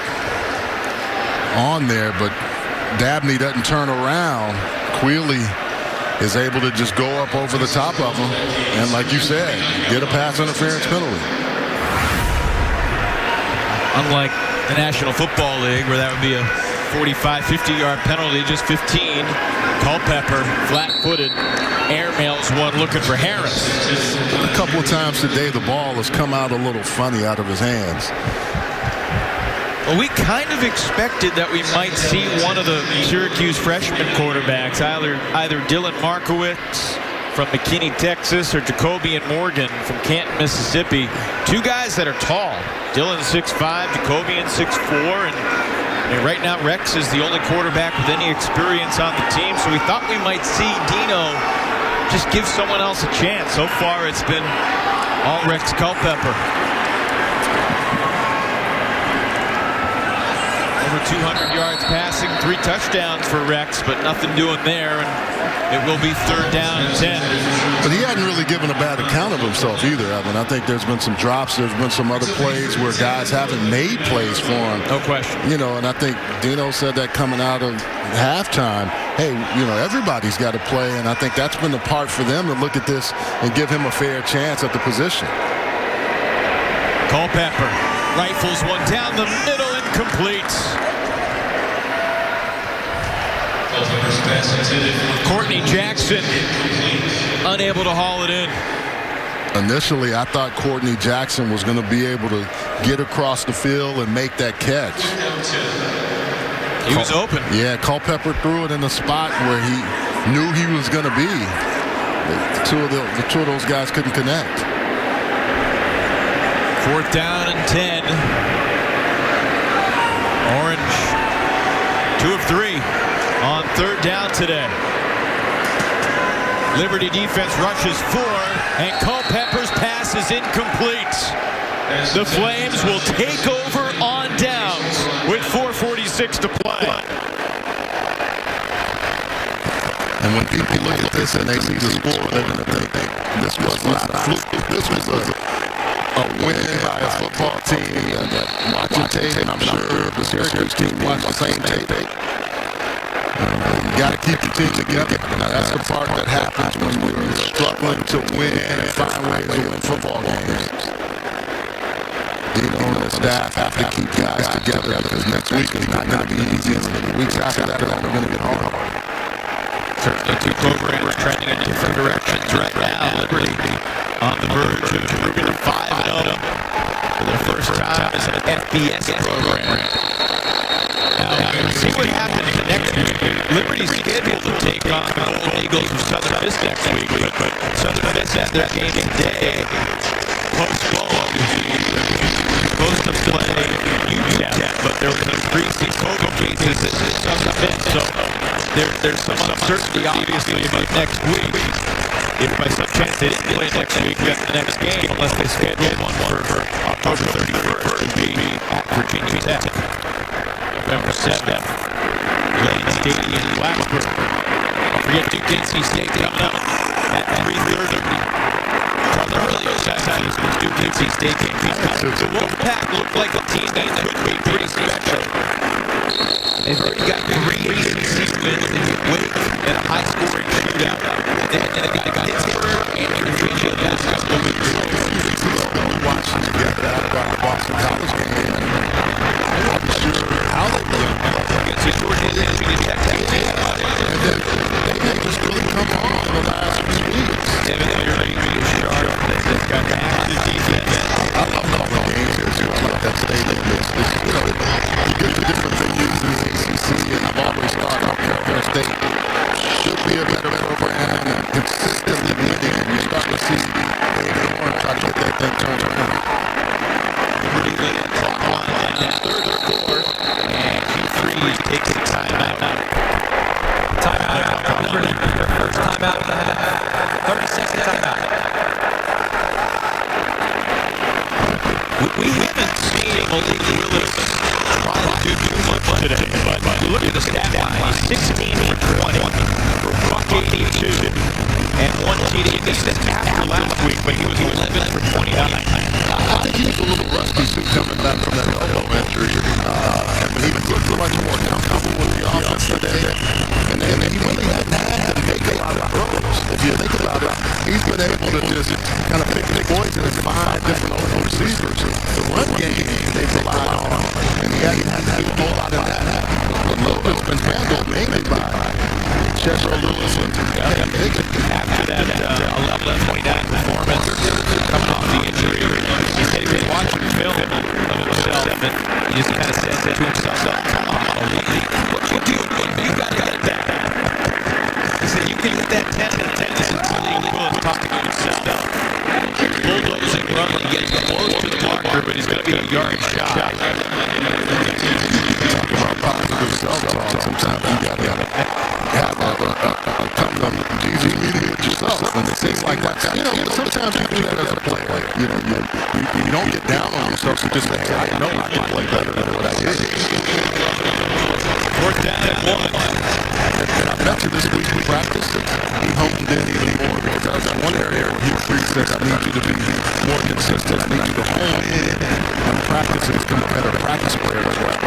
on there, but Dabney doesn't turn around. Quealy is able to just go up over the top of him, and like you said, get a pass interference penalty. Unlike the National Football League, where that would be a 45, 50-yard penalty, just 15. Culpepper, flat-footed, airmails one looking for Harris. A couple of times today, the ball has come out a little funny out of his hands. Well, we kind of expected that we might see one of the Syracuse freshman quarterbacks, either Dylan Markowitz from McKinney, Texas, or Jacobian Morgan from Canton, Mississippi. 2 guys that are tall. Dylan 6'5", Jacobian 6'4", and right now Rex is the only quarterback with any experience on the team, so we thought we might see Dino just give someone else a chance. So far it's been all Rex Culpepper. Over 200 yards passing, 3 touchdowns for Rex, but nothing doing there, and it will be 3rd down and 10. But he hadn't really given a bad account of himself either, Evan. I think there's been some drops. There's been some other plays where guys haven't made plays for him. No question. You know, and I think Dino said that coming out of halftime. Hey, you know, everybody's got to play, and I think that's been the part for them to look at this and give him a fair chance at the position. Culpepper rifles one down the middle, incomplete. Courtney Jackson unable to haul it in. Initially, I thought Courtney Jackson was going to be able to get across the field and make that catch. He was open. Yeah, Culpepper threw it in the spot where he knew he was going to be. The two of those guys couldn't connect. 4th down and 10. Orange 2 of 3 on 3rd down today. Liberty defense rushes 4, and Culpepper's pass is incomplete. The Flames will take over on downs with 4:46 to play. And when people look at this and they see the score, they're going to think this was not a fluke. This was a win by a football team. And watching tape, and I'm sure the Syracuse team watched the same tape. You got to keep the team together. Now, that's the part that happens when we're struggling to win and find ways to win football games. Dino and the staff have to keep guys together because next week is not going to be easy. And the weeks after that are going to get hard. Certainly 2 programs trending in different directions right now. Liberty on the verge of moving to 5-0 for the first time as an FBS program. Now, we'll see what happens next week. Liberty's scheduled to take on the Golden Eagles of Southern Miss next week, but Southern Miss has their game today postponed. because this is such a miss. So there's some uncertainty, obviously, about next week. If by some chance they didn't play next week, we have the next game, unless they schedule one for October 31st, to be at Virginia Tech. November 7th, Lane Stadium in Blacksburg. Don't forget Duke NC State coming up at 3:30. Rather early Saturday, this Duke NC State game. The Wolfpack looked like a team that could be pretty special. They've already got 3 ACC wins in the wake in a high-scoring shootout. They got Pittsburgh and Virginia the last couple of weeks. Watching together after the Boston College game. I'm not sure how they look against the Virginia Tech team. And then they just really come on in the last few weeks. Devin Leary is sharp. They've got massive defense. I love all the games here. So I like that stadium. You get the different venues in the ACC, and I've always thought Arizona State should be a better program and consistently winning. And you start to see they want to try to get that thing turned around. Pretty good clock line in third or fourth, and G3 takes a timeout. Timeout. Liberty, their first timeout. 30-second timeout. We haven't seen Malik Willis try to do too much today, but look at the stat line. He's 16 for 20 for $182 and 1 TD. This is after last week, but he was 11 for 29. I think he's a little rusty since coming back from that elbow injury. And he looked much more comfortable with the offense today. And he really hadn't had to make a lot of throws. If you think about it, he's been able to just kind of pick the poison and 5 different open receivers. The run game, they've relied on, and he hasn't had to do a whole lot of that. The load has been handled mainly by Chester Lewis and Kevin Bacon. After that 11-29 performance, coming off the injury, he said he was watching film of himself, and he just kind of said to himself, come on, what you doing, man? You got to get that. He said, you can get that 10 and 10. This is Malik Willis talking to himself. Bulldozing run, he gets close to the marker, but he's going to be a yard shy. Talk about positive self-talk. Sometimes you got to have a come easy meeting with yourself. And it seems like that. You know, sometimes you do that as a player. You don't get down on yourself. You just say, hey, I know I can play better than what I did. 4th down and 1. And I bet you this week we practiced it. He honed in even more because that was one area where he says, I need you to be more consistent. I need you to hone in and practice and become a better practice player as well.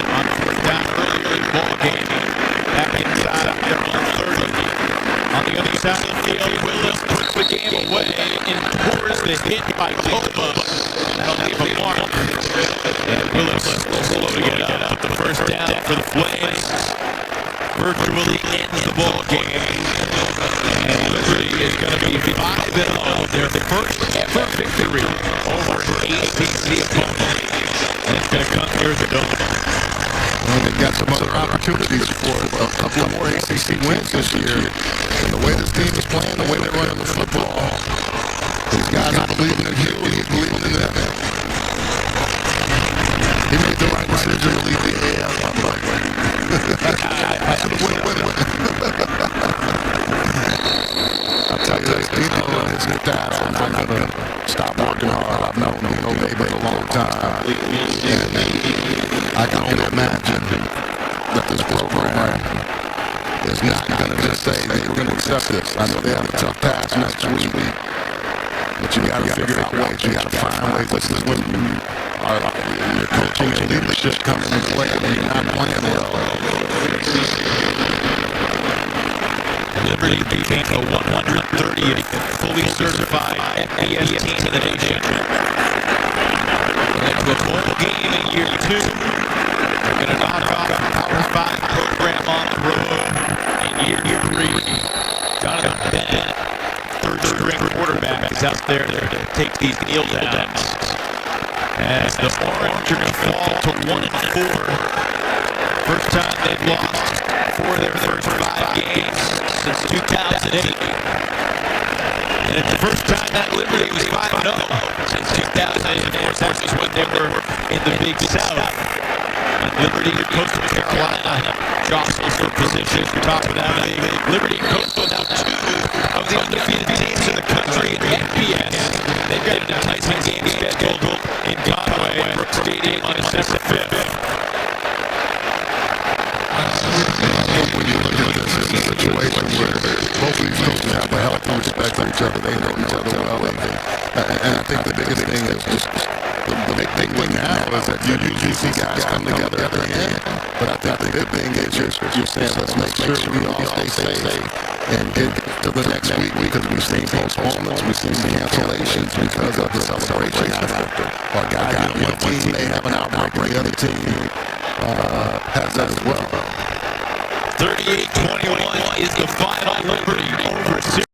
On 4th down earlier in the ball game. Back inside of their own 30. On the other side of the field, Willis puts the game away and tours the hit by Copa. That'll leave a mark. And Willis slow to get up. But the first down for the Flames virtually ends the ball game. And Liberty is going to be 5-0. Their first ever victory over an ACC opponent. And it's going to come here at the Dome. And they've got some other opportunities for a couple of more ACC wins this year. And the way this team is playing, the way they're running the football, these guys are believing in you and he's believing in them. He made the right decision to leave the AL. I'll tell you this, Dino and his staff are not going to stop working hard. I've known Dino maybe a long time. And I can only imagine that this program is not going to just say, hey, we're going to accept this. I know they have a tough task next week. But you got to figure out ways. You got to find ways. This is when your coaching and leadership comes into play when you're not playing well. Liberty became the 130th fully certified FBS team in the nation. And the bowl game in year 2. They're going to knock off a Power 5 program on the road in year 3. Jonathan Bennett, third-string quarterback, is out there to take these kneel downs. As the Orange are going to fall to 1-4. First time they've lost 4 of their first 5 games since 2008. And it's the first time that Liberty was 5-0 since 2004. That was when they were in the Big South. And Liberty and Coastal Carolina jostles for position. We're talking about Liberty and Coastal now 2 of the undefeated teams in the country in the MPS. They've got an enticing game scheduled in Conway, Brook Stadium on December 5th. When you look at this, it's a situation where both of these coaches have a healthy respect for each other. They know each other well. And I think the biggest thing is just the big thing now is that you usually see guys come together at the end. But I think the good thing is you're saying, let's make sure we all stay safe and get to the next week, because we've seen postponements, we've seen cancellations because of the celebration after. Or guys, one team may have an outbreak, the other team has that as well. 38-21 is the final. Liberty over Syracuse.